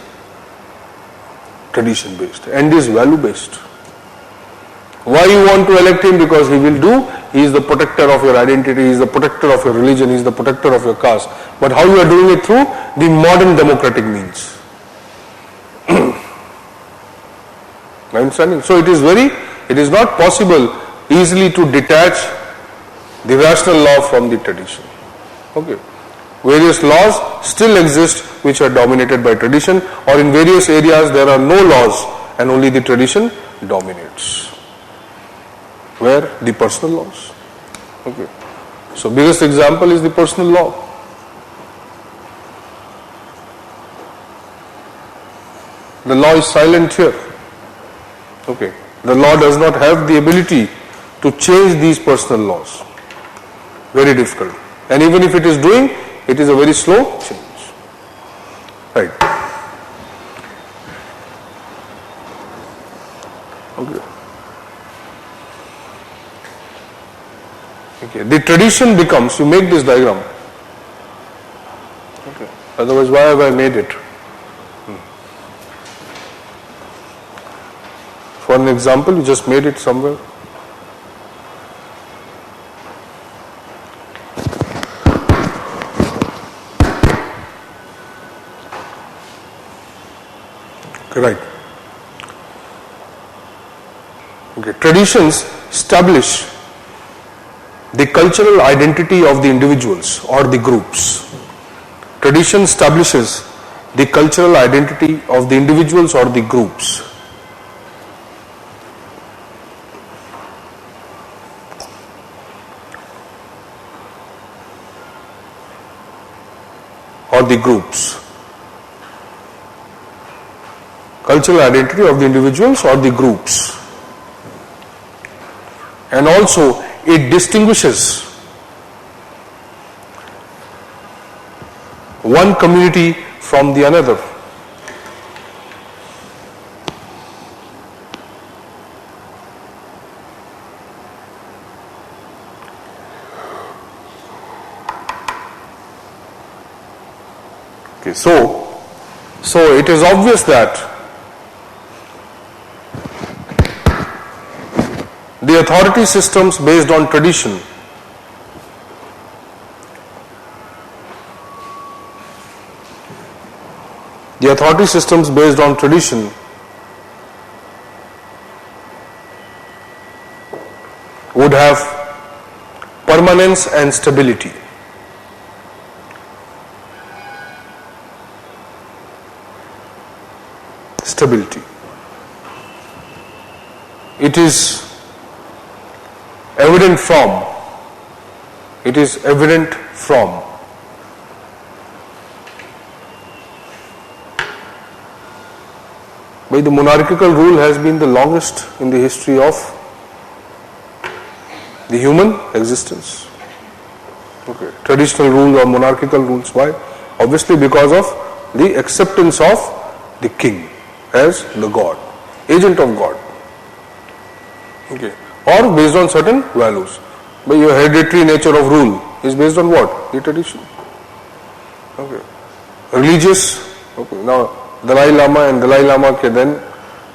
tradition based, end is value based. Why you want to elect him? Because he will do, he is the protector of your identity, he is the protector of your religion, he is the protector of your caste. But how you are doing it? Through the modern democratic means. Understanding? So it is not possible easily to detach the rational law from the tradition. Okay. Various laws still exist which are dominated by tradition, or in various areas there are no laws and only the tradition dominates. Where? The personal laws. Okay. So biggest example is the personal law. The law is silent here. Okay. The law does not have the ability to change these personal laws. Very difficult. And even if it is doing, it is a very slow change. Right. Okay. Okay. The tradition becomes, you make this diagram. Okay. Otherwise, why have I made it? For an example, you just made it somewhere. Right. Okay. Traditions establish the cultural identity of the individuals or the groups. Tradition establishes the cultural identity of the individuals or the groups. the groups. Cultural identity of the individuals or the groups. And also it distinguishes one community from the another. Okay, so it is obvious that the authority systems based on tradition would have permanence and stability. It is evident from but the monarchical rule has been the longest in the history of the human existence. Okay. Traditional rule or monarchical rules. Why? Obviously because of the acceptance of the king as the god, agent of God. Okay. Or based on certain values. But your hereditary nature of rule is based on what? The tradition. Okay. Religious. Okay. Now Dalai Lama and Dalai Lama ke then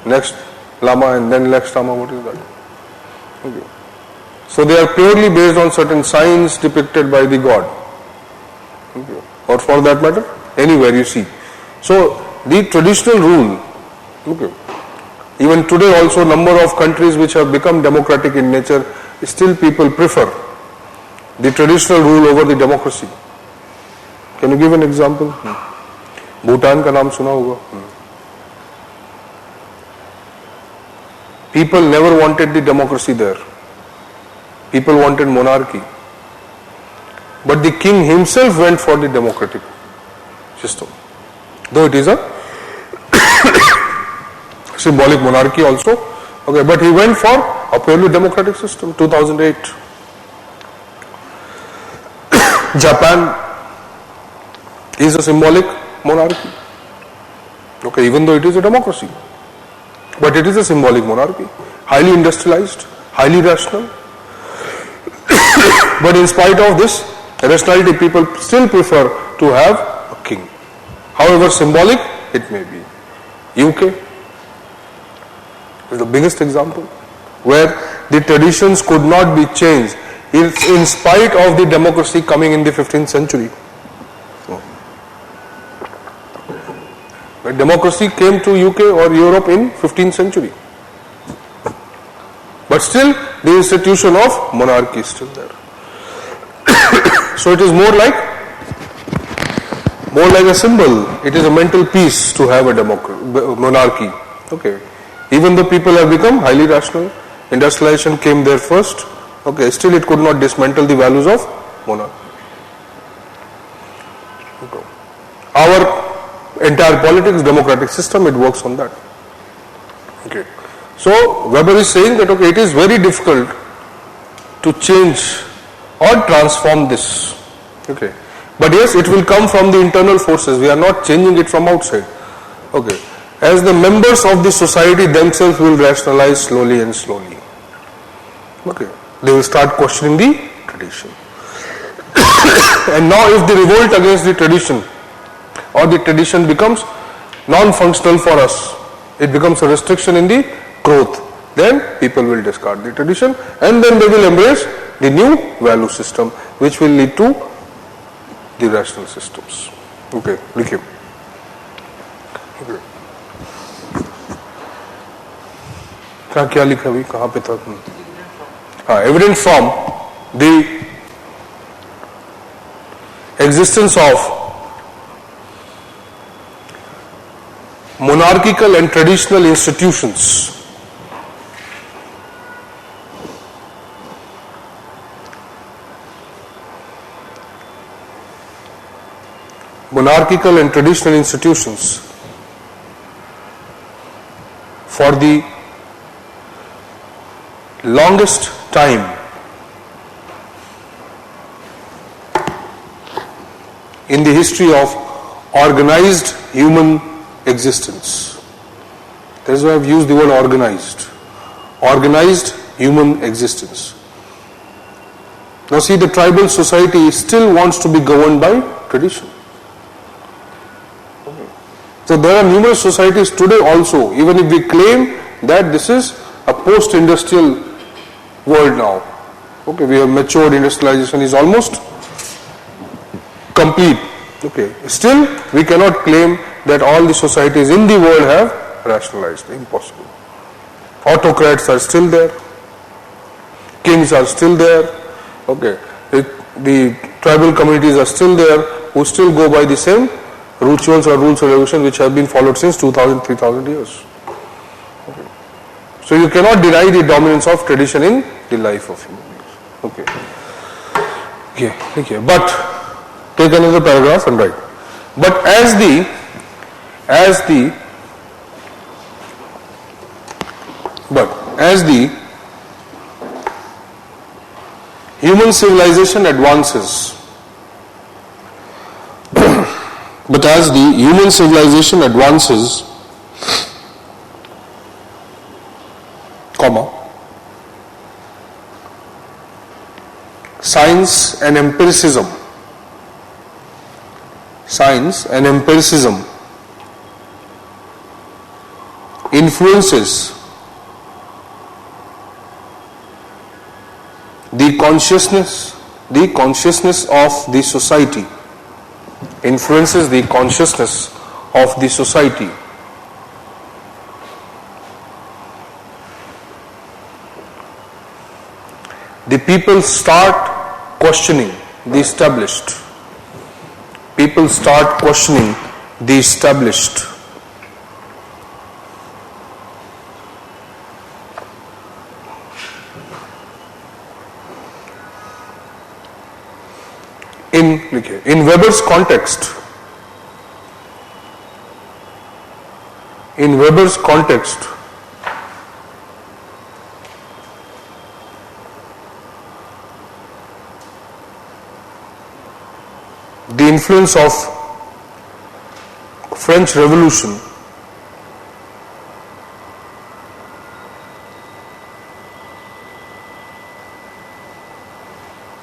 next Lama and then next Lama, what is that? Okay. So they are purely based on certain signs depicted by the god. Okay. Or for that matter, anywhere you see. So the traditional rule, okay, even today also number of countries which have become democratic in nature, still people prefer the traditional rule over the democracy. Can you give an example? Bhutan का नाम सुना होगा. People never wanted the democracy there. People wanted monarchy. But the king himself went for the democratic system. Though it is a symbolic monarchy also. Okay, but he went for a purely democratic system, 2008. Japan is a symbolic monarchy. Okay, even though it is a democracy. But it is a symbolic monarchy. Highly industrialized, highly rational. But in spite of this rationality, people still prefer to have a king. However symbolic it may be. UK is the biggest example where the traditions could not be changed in spite of the democracy coming in the 15th century. But democracy came to UK or Europe in 15th century. But still the institution of monarchy is still there. So it is more like a symbol. It is a mental peace to have a monarchy. Okay. Even though people have become highly rational, industrialization came there first. Okay. Still it could not dismantle the values of monarchy. Okay. Our entire politics, democratic system, it works on that. Okay. So Weber is saying that okay, it is very difficult to change or transform this. Okay. But yes, it will come from the internal forces. We are not changing it from outside. Okay. As the members of the society themselves will rationalize slowly and slowly. Okay. They will start questioning the tradition. And now if they revolt against the tradition or the tradition becomes non-functional for us, it becomes a restriction in the growth, then people will discard the tradition and then they will embrace the new value system which will lead to the rational systems. Okay, लिखिए. Okay. क्या लिखा अभी, कहाँ पे था? हाँ, evident from the existence of monarchical and traditional institutions monarchical and traditional institutions for the longest time in the history of organized human existence. That is why I have used the word organized. Organized human existence. Now see, the tribal society still wants to be governed by tradition. So there are numerous societies today also, even if we claim that this is a post-industrial world now. Okay, we have matured, industrialization is almost complete. Okay, still we cannot claim that all the societies in the world have rationalized. Impossible. Autocrats are still there. Kings are still there. Okay, the tribal communities are still there who still go by the same rituals or rules and regulations which have been followed since 2000, 3000 years. Okay. So you cannot deny the dominance of tradition in the life of human beings. Okay. But take another paragraph and write. But as the human civilization advances, science and empiricism influences the consciousness of the society, the people start questioning the established. In Weber's context, the influence of French Revolution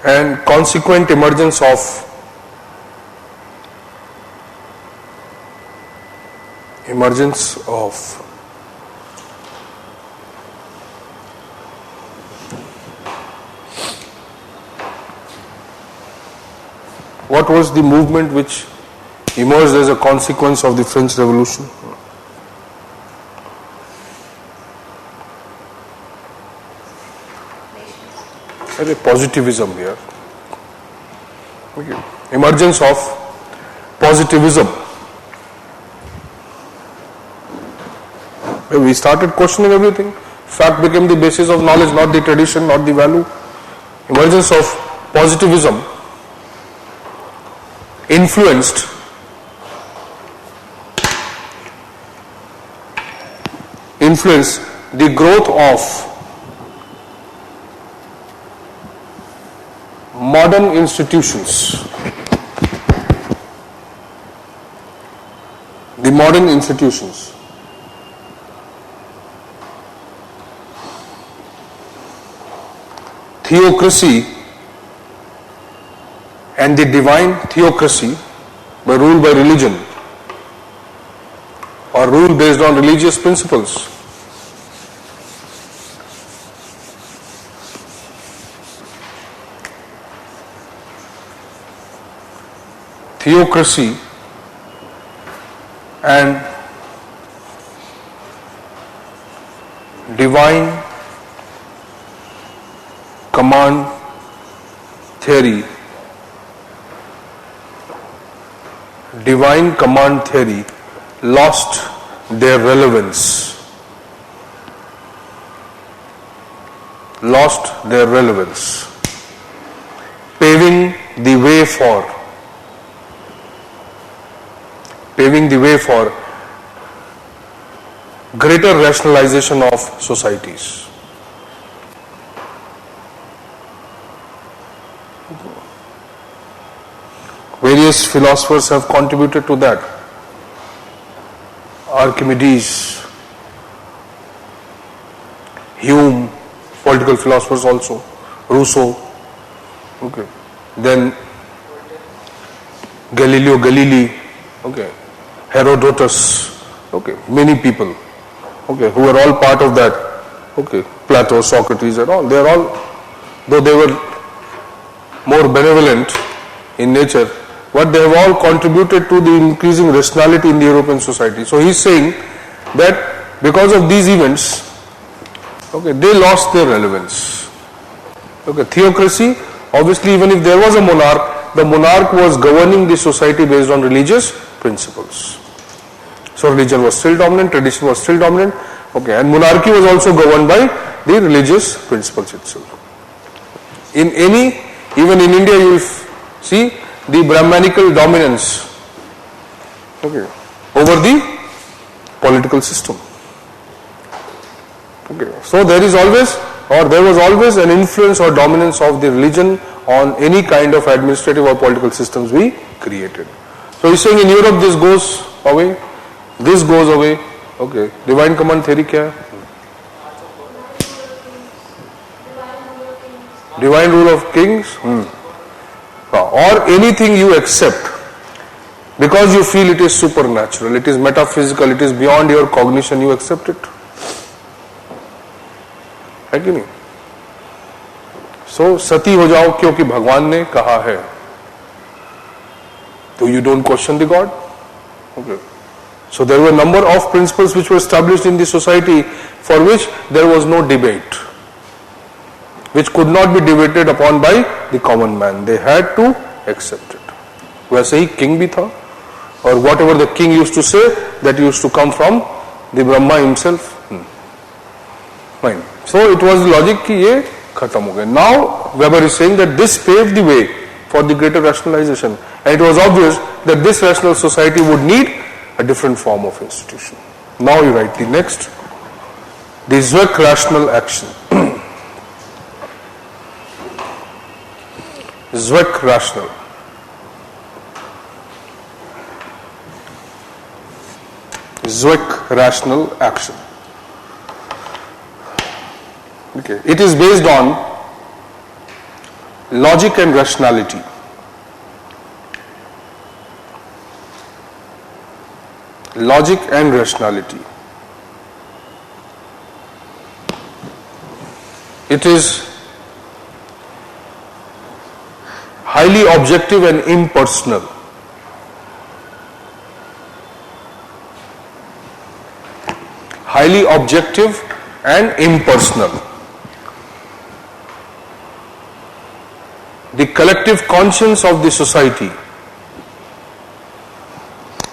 and consequent emergence of what was the movement which emerged as a consequence of the French Revolution? Positivism here. Okay. Emergence of positivism. We started questioning everything. Fact became the basis of knowledge, not the tradition, not the value. Emergence of positivism influenced the growth of modern institutions. Theocracy and the divine theocracy were ruled by religion or rule based on religious principles. Theocracy and divine command theory lost their relevance. Paving the way for paving the way for greater rationalization of societies. Various philosophers have contributed to that. Archimedes, Hume, political philosophers also, Rousseau, okay. Then Galileo Galilei, okay, Herodotus, okay, many people, okay, who are all part of that, okay, Plato, Socrates and all, they are all, though they were more benevolent in nature, but they have all contributed to the increasing rationality in the European society. So he is saying that because of these events, okay, they lost their relevance. Okay, theocracy, obviously even if there was a monarch, the monarch was governing the society based on religious principles. So religion was still dominant, tradition was still dominant, okay, and monarchy was also governed by the religious principles itself. In any, even in India you will see the Brahmanical dominance, okay, over the political system. Okay, so there is always, or there was always an influence or dominance of the religion on any kind of administrative or political systems we created. So he's saying in Europe this goes away, this goes away. Okay, divine command theory kya hai? Divine rule of kings, or anything you accept because you feel it is supernatural, it is metaphysical, it is beyond your cognition, you accept it. है कि नहीं? So सती हो जाओ क्योंकि भगवान ने कहा है. So you don't question the God. Okay. So there were a number of principles which were established in the society for which there was no debate, which could not be debated upon by the common man. They had to accept it. वैसे ही king भी था, or whatever the king used to say, that used to come from the Brahma himself. Fine. So it was logic कि ये खत्म हो गया. Now Weber is saying that this paved the way for the greater rationalization, and it was obvious that this rational society would need a different form of institution. Now you write the next, the Zweck rational action. Zweck rational. Zweck rational action. Okay. It is based on logic and rationality. Logic and rationality. It is highly objective and impersonal. Highly objective and impersonal. The collective conscience of the society,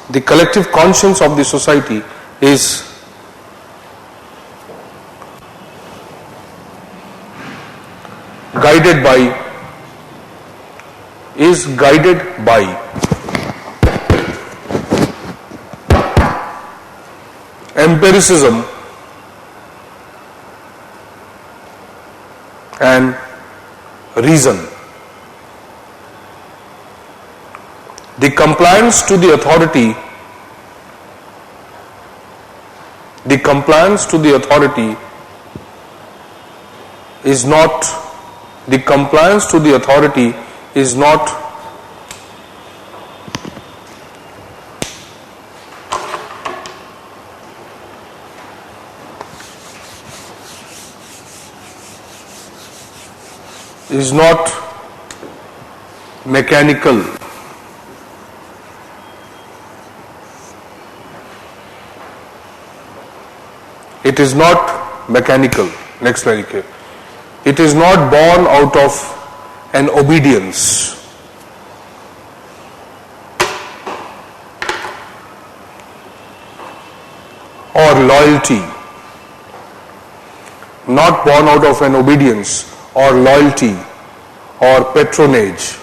the collective conscience of the society is guided by empiricism and reason. The compliance to the authority, is not mechanical. It is not mechanical. Next line. It is not born out of an obedience or loyalty. Not born out of an obedience or loyalty or patronage.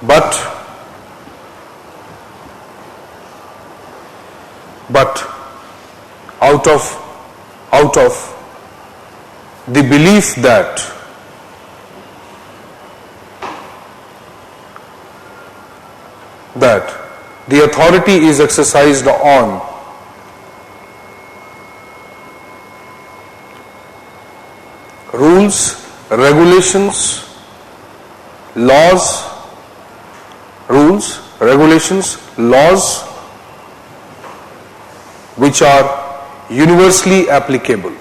But out of the belief that the authority is exercised on rules, regulations, laws, which are universally applicable.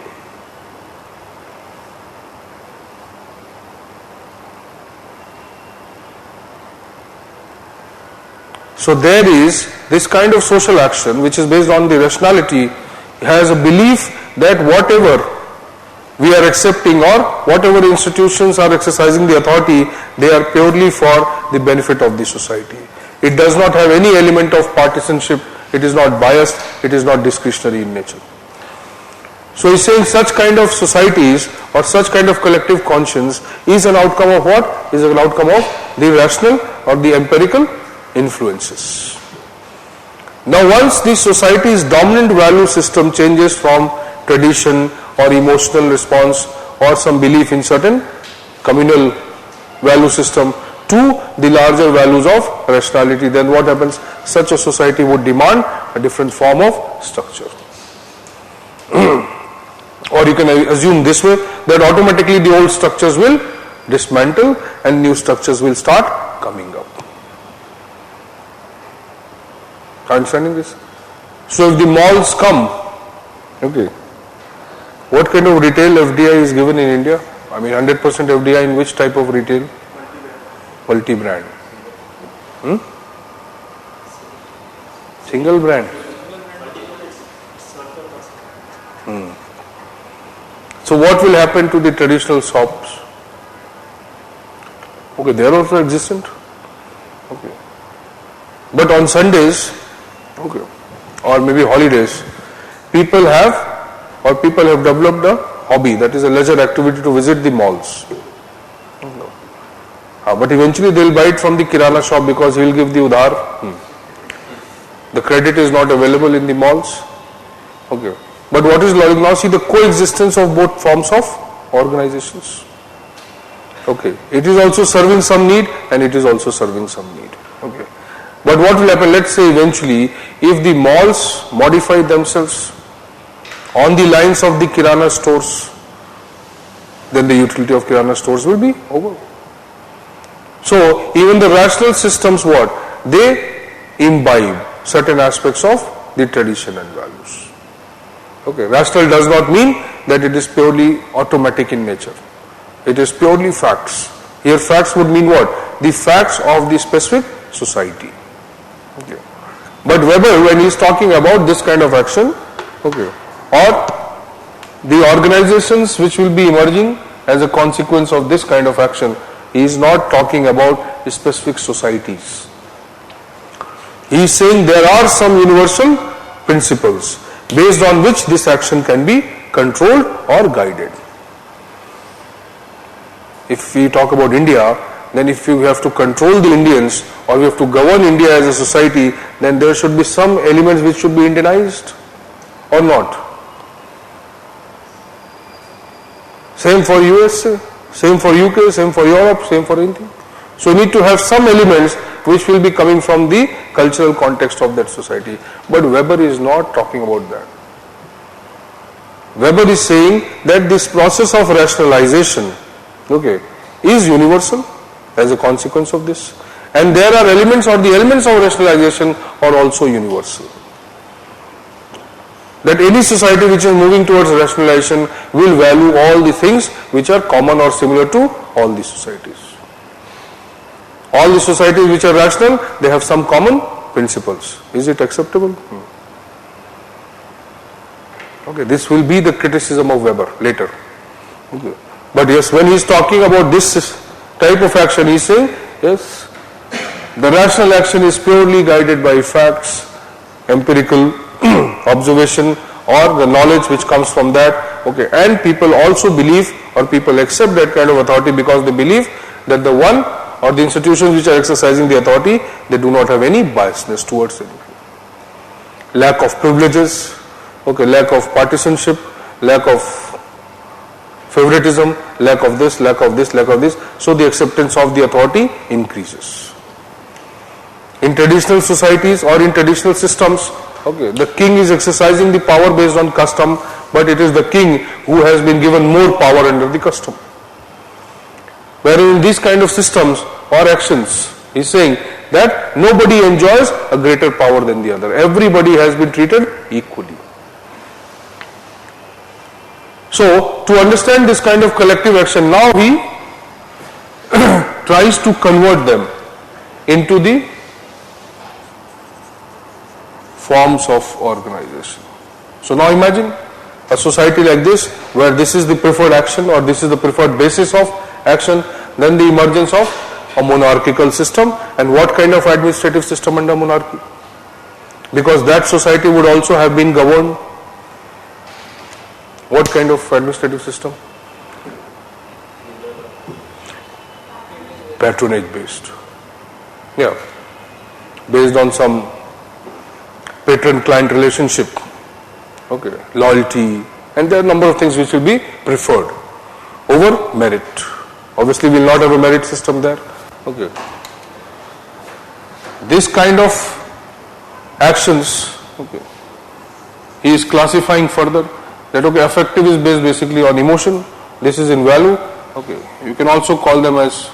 So there is this kind of social action which is based on the rationality, has a belief that whatever we are accepting or whatever institutions are exercising the authority, they are purely for the benefit of the society. It does not have any element of partisanship, it is not biased, it is not discretionary in nature. So he's saying such kind of societies or such kind of collective conscience is an outcome of what? Is an outcome of the rational or the empirical influences. Now once the society's dominant value system changes from tradition or emotional response or some belief in certain communal value system to the larger values of rationality, then what happens? Such a society would demand a different form of structure. Or you can assume this way, that automatically the old structures will dismantle and new structures will start coming up. Understanding this? So if the malls come, okay, what kind of retail FDI is given in India? I mean 100% FDI in which type of retail? Multi-brand. Single brand. So what will happen to the traditional shops? Okay, they are also existent. Okay. But on Sundays, okay, or maybe holidays, people have developed a hobby, that is a leisure activity to visit the malls. But eventually they will buy it from the kirana shop because he will give the udhar. The credit is not available in the malls. Okay. But what is logic? Now see the coexistence of both forms of organizations. Okay. It is also serving some need and it is also serving some need. Okay. But what will happen? Let's say eventually if the malls modify themselves on the lines of the kirana stores, then the utility of kirana stores will be over. So even the rational systems, what? They imbibe certain aspects of the tradition and values. Okay, rational does not mean that it is purely automatic in nature. It is purely facts. Here facts would mean what? The facts of the specific society. Okay. But Weber, when he is talking about this kind of action, okay, or the organizations which will be emerging as a consequence of this kind of action, he is not talking about specific societies. He is saying there are some universal principles based on which this action can be controlled or guided. If we talk about India, then if you have to control the Indians or we have to govern India as a society, then there should be some elements which should be Indianized or not. Same for USA, same for UK, same for Europe, same for anything. So you need to have some elements which will be coming from the cultural context of that society. But Weber is not talking about that. Weber is saying that this process of rationalization, okay, is universal as a consequence of this. And there are elements or the elements of rationalization are also universal. That any society which is moving towards rationalization will value all the things which are common or similar to all the societies. All the societies which are rational, they have some common principles. Is it acceptable? Okay, this will be the criticism of Weber later. Okay. But yes, when he is talking about this type of action, he is saying, yes, the rational action is purely guided by facts, empirical observation or the knowledge which comes from that. Okay, and people also believe or people accept that kind of authority because they believe that the one or the institutions which are exercising the authority, they do not have any biasness towards it. Lack of privileges, okay, lack of partisanship, lack of favoritism, lack of this, lack of this, lack of this. So the acceptance of the authority increases. In traditional societies or in traditional systems, okay, the king is exercising the power based on custom, but it is the king who has been given more power under the custom. Whereas in these kind of systems or actions, he is saying that nobody enjoys a greater power than the other. Everybody has been treated equally. So, to understand this kind of collective action, now he tries to convert them into the forms of organization. So now imagine a society like this, where this is the preferred action or this is the preferred basis of action, then the emergence of a monarchical system. And what kind of administrative system under monarchy? Because that society would also have been governed. What kind of administrative system? Patronage based. Yeah. Based on some patron-client relationship, okay, loyalty, and there are a number of things which will be preferred over merit. Obviously, we will not have a merit system there. Okay. This kind of actions, okay, he is classifying further that, okay, affective is based basically on emotion. This is in value. Okay, you can also call them as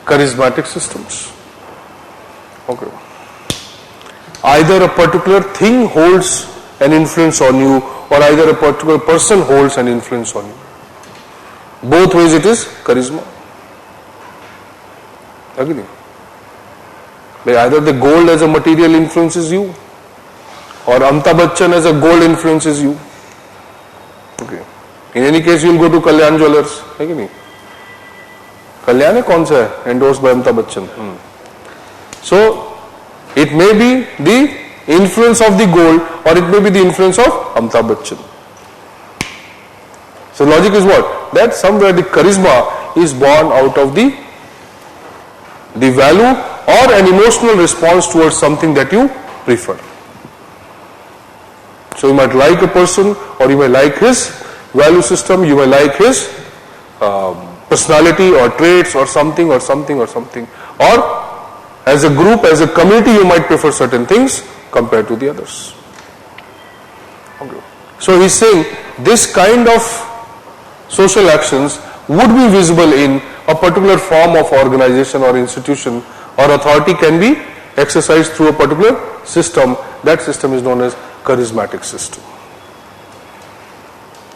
charismatic systems. Okay. Either a particular thing holds an influence on you, or either a particular person holds an influence on you. Both ways it is charisma. Agree? Either the gold as a material influences you, or Amitabh Bachchan as a gold influences you. Okay. In any case, you will go to Kalyan Jewellers. Agree? Kalyan है कौन सा है? Endorsed by Amitabh Bachchan. So, it may be the influence of the gold, or it may be the influence of Amitabh Bachchan. So, logic is what? That somewhere the charisma is born out of the value or an emotional response towards something that you prefer. So, you might like a person, or you may like his value system, you may like his personality or traits or something or something or something, or as a group, as a community, you might prefer certain things compared to the others. Okay. So he's saying this kind of social actions would be visible in a particular form of organization or institution, or authority can be exercised through a particular system. That system is known as charismatic system.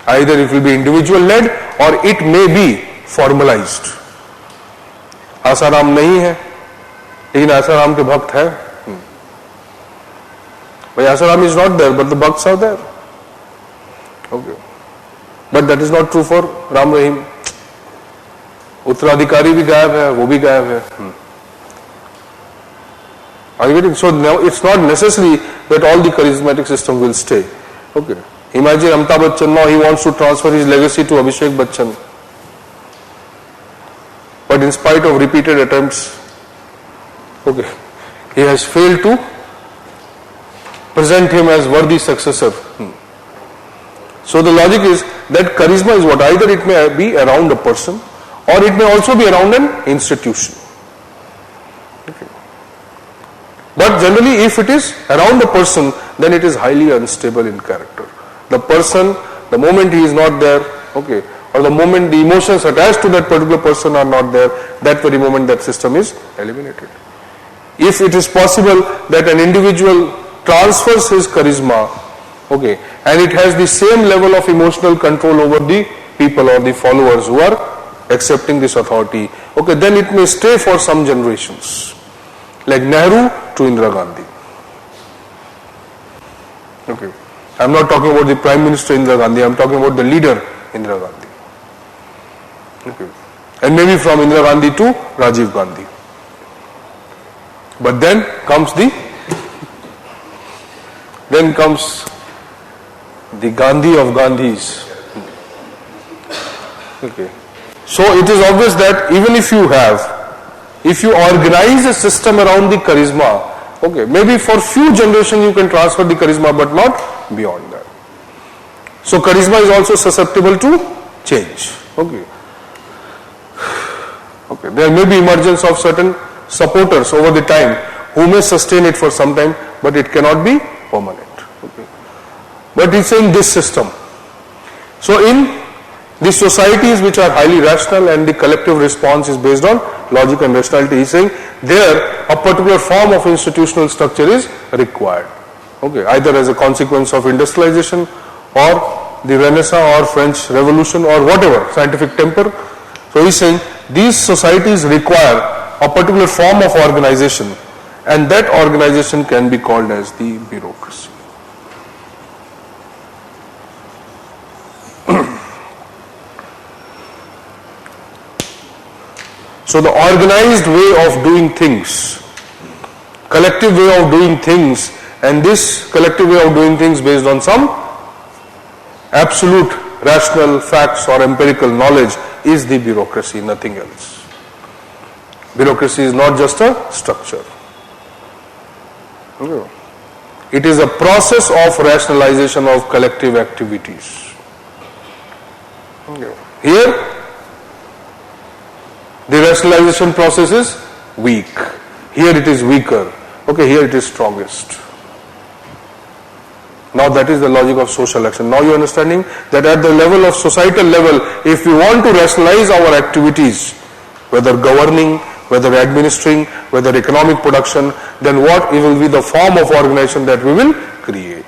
Either it will be individual led or it may be formalized. Asaram नहीं है, लेकिन आसाराम के भक्त है. But Asaram is not there, but the bhakts are there. Okay. But that is not true for Ram Rahim. उत्तराधिकारी भी गायब है, वो भी गायब है. Are you getting? So now it's not necessary that all the charismatic system will stay. Okay. Imagine Amitabh Bachchan now he wants to transfer his legacy to Abhishek Bachchan. But in spite of repeated attempts, okay, he has failed to present him as worthy successor. So the logic is that charisma is what? Either it may be around a person, or it may also be around an institution. Okay. But generally, if it is around a person, then it is highly unstable in character. The person, the moment he is not there, okay, or the moment the emotions attached to that particular person are not there, that very moment that system is eliminated. If it is possible that an individual transfers his charisma, okay, and it has the same level of emotional control over the people or the followers who are accepting this authority, okay, then it may stay for some generations, like Nehru to Indira Gandhi. Okay, I am not talking about the Prime Minister Indira Gandhi, I am talking about the leader Indira Gandhi. Okay. And maybe from Indira Gandhi to Rajiv Gandhi. But then comes the Gandhi of Gandhis. Okay. So it is obvious that even if you organize a system around the charisma, okay, maybe for few generations you can transfer the charisma, but not beyond that. So charisma is also susceptible to change. Okay. Okay. There may be emergence of certain supporters over the time who may sustain it for some time, but it cannot be permanent. Okay. But it's in this system. So in the societies which are highly rational and the collective response is based on logic and rationality, he's saying there a particular form of institutional structure is required. Okay, either as a consequence of industrialization or the Renaissance or French Revolution or whatever, scientific temper. So he's saying these societies require a particular form of organization, and that organization can be called as the bureaucracy. So the organized way of doing things, collective way of doing things, and this collective way of doing things based on some absolute rational facts or empirical knowledge is the bureaucracy, nothing else. Bureaucracy is not just a structure. Okay. It is a process of rationalization of collective activities. Okay. Here, the rationalization process is weak. Here it is weaker. Okay, here it is strongest. Now that is the logic of social action. Now you are understanding that at the level of societal level, if we want to rationalize our activities, whether governing, whether administering, whether economic production, then what it will be the form of organization that we will create.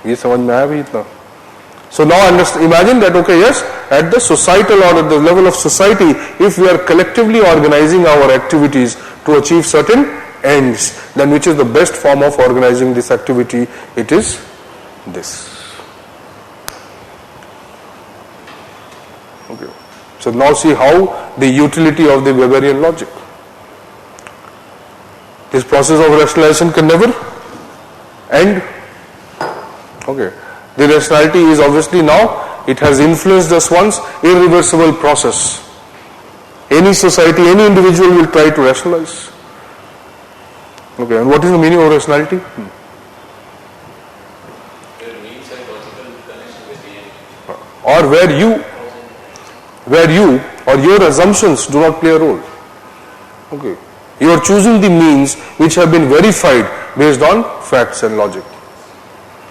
ये समझ में आया भी इतना? So now imagine that, okay, yes, at the societal or at the level of society, if we are collectively organizing our activities to achieve certain ends, then which is the best form of organizing this activity? It is this. Okay. So now see how the utility of the Weberian logic. This process of rationalization can never end. Okay. The rationality is obviously now, it has influenced us once, irreversible process. Any society, any individual will try to rationalize. Okay, and what is the meaning of rationality? Or where you or your assumptions do not play a role. Okay, you are choosing the means which have been verified based on facts and logic.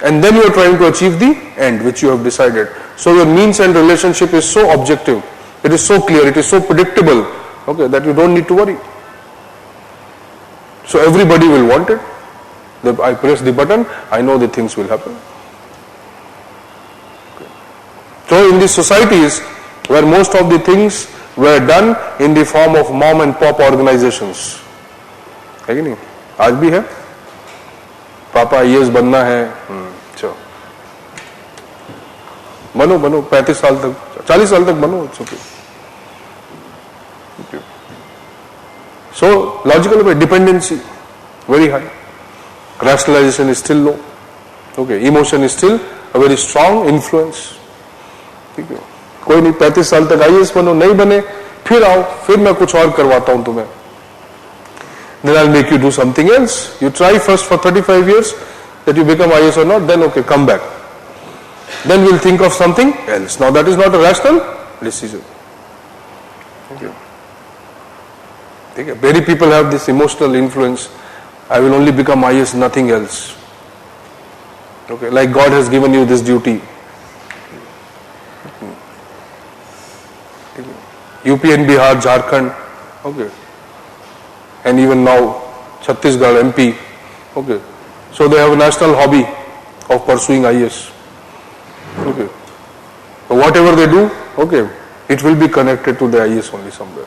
And then you are trying to achieve the end which you have decided. So your means and relationship is so objective, it is so clear, it is so predictable, okay, that you don't need to worry. So everybody will want it. I press the button, I know the things will happen. Okay. So in these societies where most of the things were done in the form of mom and pop organizations, है कि नहीं? आज भी है? पापा IAS बनना है, चलो बनो 35 साल तक 40 साल तक बनो, it's okay. So logical dependency very high, rationalization is still low. Okay, emotion is still a very strong influence. ठीक है, कोई नहीं 35 साल तक आईएएस बनो, नहीं बने फिर आओ, फिर मैं कुछ और करवाता हूं तुम्हें. Then I'll make you do something else. You try first for 35 years that you become IAS or not, then okay, come back. Then we'll think of something else. Now that is not a rational decision. Okay. Okay. Many people have this emotional influence. I will only become IAS, nothing else. Okay, like God has given you this duty. UP and Bihar, Jharkhand, okay, and even now Chhattisgarh, MP, okay. So they have a national hobby of pursuing IAS. Okay. So whatever they do, okay, it will be connected to the IAS only somewhere.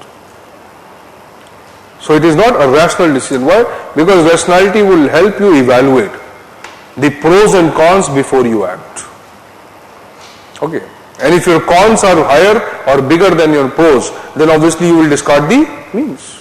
So it is not a rational decision. Why? Because rationality will help you evaluate the pros and cons before you act. Okay. And if your cons are higher or bigger than your pros, then obviously you will discard the means.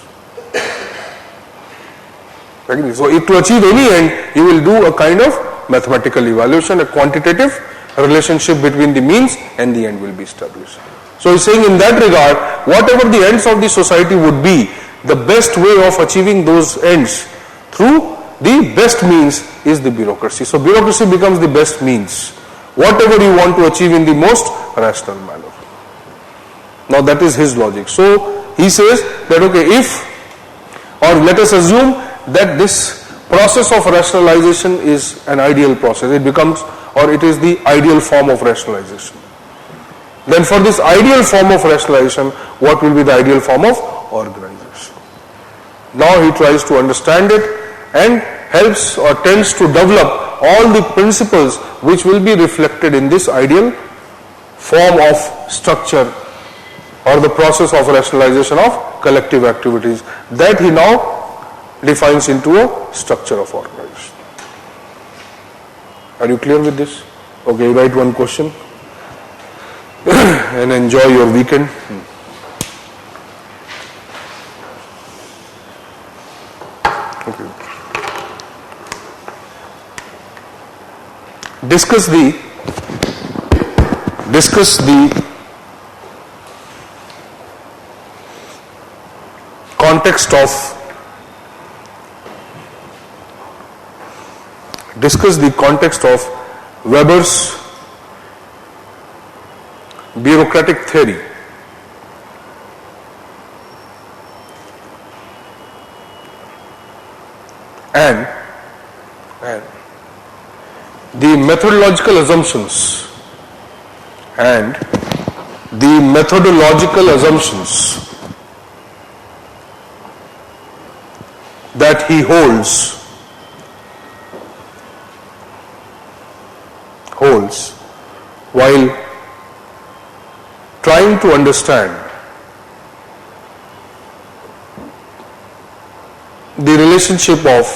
So to achieve any end, you will do a kind of mathematical evaluation, a quantitative relationship between the means and the end will be established. So he's saying in that regard, whatever the ends of the society would be, the best way of achieving those ends through the best means is the bureaucracy. So bureaucracy becomes the best means, whatever you want to achieve in the most rational manner. Now that is his logic. So he says that okay, if, or let us assume that this process of rationalization is an ideal process, it becomes, or it is the ideal form of rationalization. Then for this ideal form of rationalization, what will be the ideal form of organization? Now he tries to understand it and helps or tends to develop all the principles which will be reflected in this ideal form of structure or the process of rationalization of collective activities that he now defines into a structure of organization. Are you clear with this? Okay, write one question and enjoy your weekend. Okay. Discuss the context of Weber's bureaucratic theory and the methodological assumptions that he holds while trying to understand the relationship of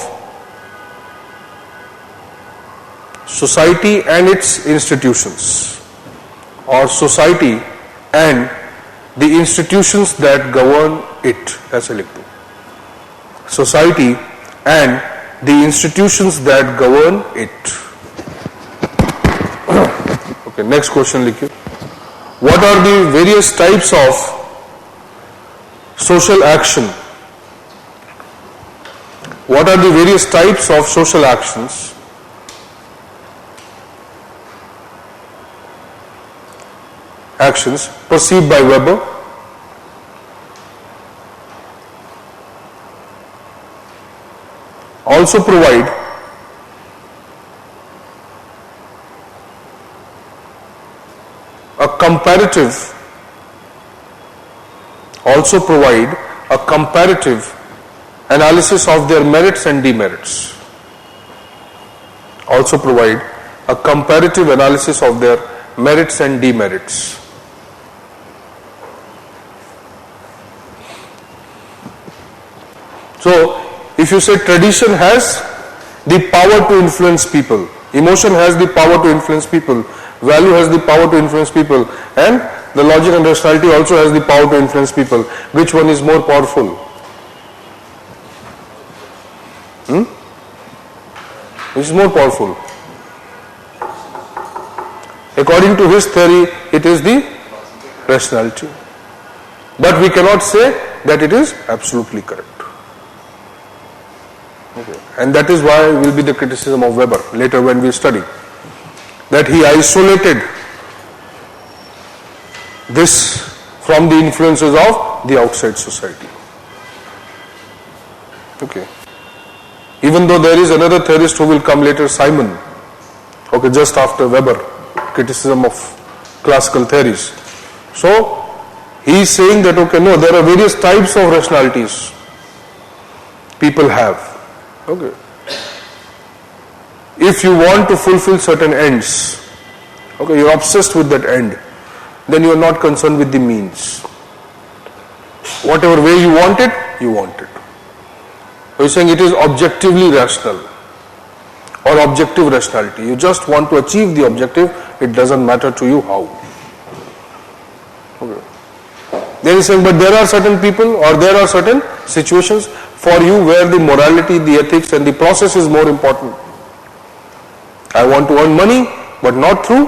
society and its institutions, or society and the institutions that govern it, as I like to. Society and the institutions that govern it. Okay, next question likhiye. What are the various types of social action? What are the various types of social actions perceived by Weber? Also provide a comparative analysis of their merits and demerits. Also provide a comparative analysis of their merits and demerits. So, if you say tradition has the power to influence people, emotion has the power to influence people, value has the power to influence people, and the logic and rationality also has the power to influence people, which one is more powerful? Which is more powerful? According to his theory, it is the rationality. But we cannot say that it is absolutely correct. Okay. And that is why will be the criticism of Weber later when we study, that he isolated this from the influences of the outside society. Okay. Even though there is another theorist who will come later, Simon, okay, just after Weber, criticism of classical theories. So, he is saying that, okay, no, there are various types of rationalities people have. Okay. If you want to fulfill certain ends, okay, you are obsessed with that end, then you are not concerned with the means. Whatever way you want it, you want it. So he is saying it is objectively rational or objective rationality. You just want to achieve the objective, it doesn't matter to you how. Okay. Then he is saying, but there are certain people or there are certain situations for you where the morality, the ethics and the process is more important. I want to earn money, but not through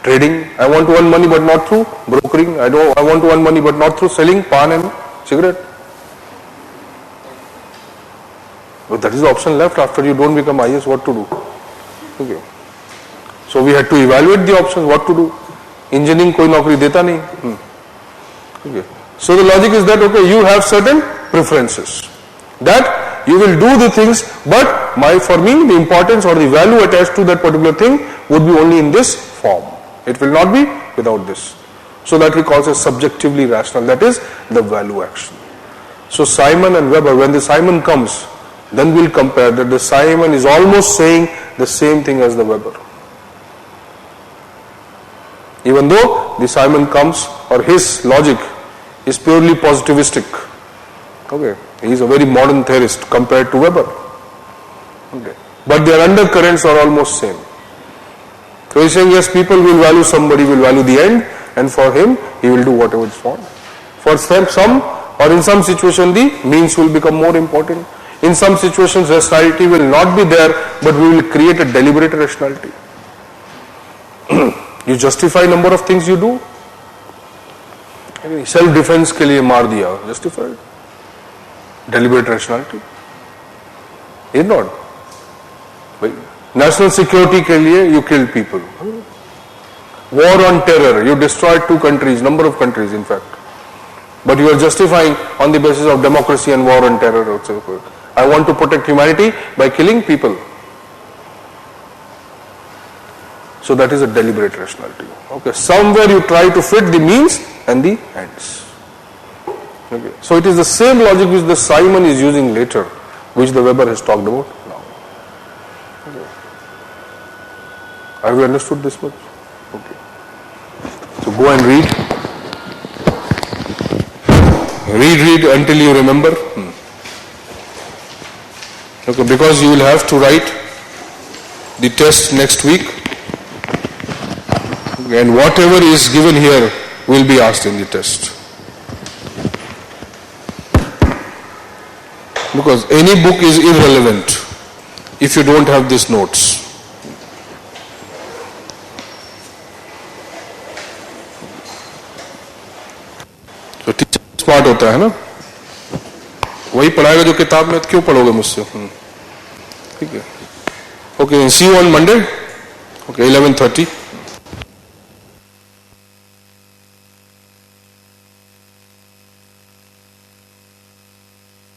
Trading, I want to earn money but not through brokering. I want to earn money but not through selling pan and cigarette. But that is the option left after you don't become IAS, what to do? Okay. So we had to evaluate the options, what to do. Engineering koi naukri deta nahi. Okay. So the logic is that, okay, you have certain preferences. That you will do the things, but for me, the importance or the value attached to that particular thing would be only in this form. It will not be without this. So that we call as subjectively rational. That is the value action. So Simon and Weber, when the Simon comes, then we'll compare that the Simon is almost saying the same thing as the Weber. Even though the Simon comes, or his logic is purely positivistic. Okay. He is a very modern theorist compared to Weber. Okay. But their undercurrents are almost same. So he's saying, yes, people will value somebody, will value the end, and for him, he will do whatever is want. For some, or in some situation, the means will become more important. In some situations, rationality will not be there, but we will create a deliberate rationality. You justify number of things you do. Self-defense के लिए मार दिया, justified. Deliberate rationality. Is not. National security के लिए you killed people. War on terror, you destroyed 2 countries, number of countries in fact. But you are justifying on the basis of democracy and war on terror. I want to protect humanity by killing people. So that is a deliberate rationality. Okay, somewhere you try to fit the means and the ends. Okay, so it is the same logic which the Simon is using later, which the Weber has talked about now. Okay. Have you understood this much? Okay. So go and read. Read until you remember. Okay, because you will have to write the test next week. And whatever is given here will be asked in the test. Because any book is irrelevant if you don't have these notes. So teacher smart होता है ना, वही पढ़ाएगा जो किताब में, क्यों पढ़ोगे मुझसे? ठीक है. Okay, see you on Monday. Okay, 11:30.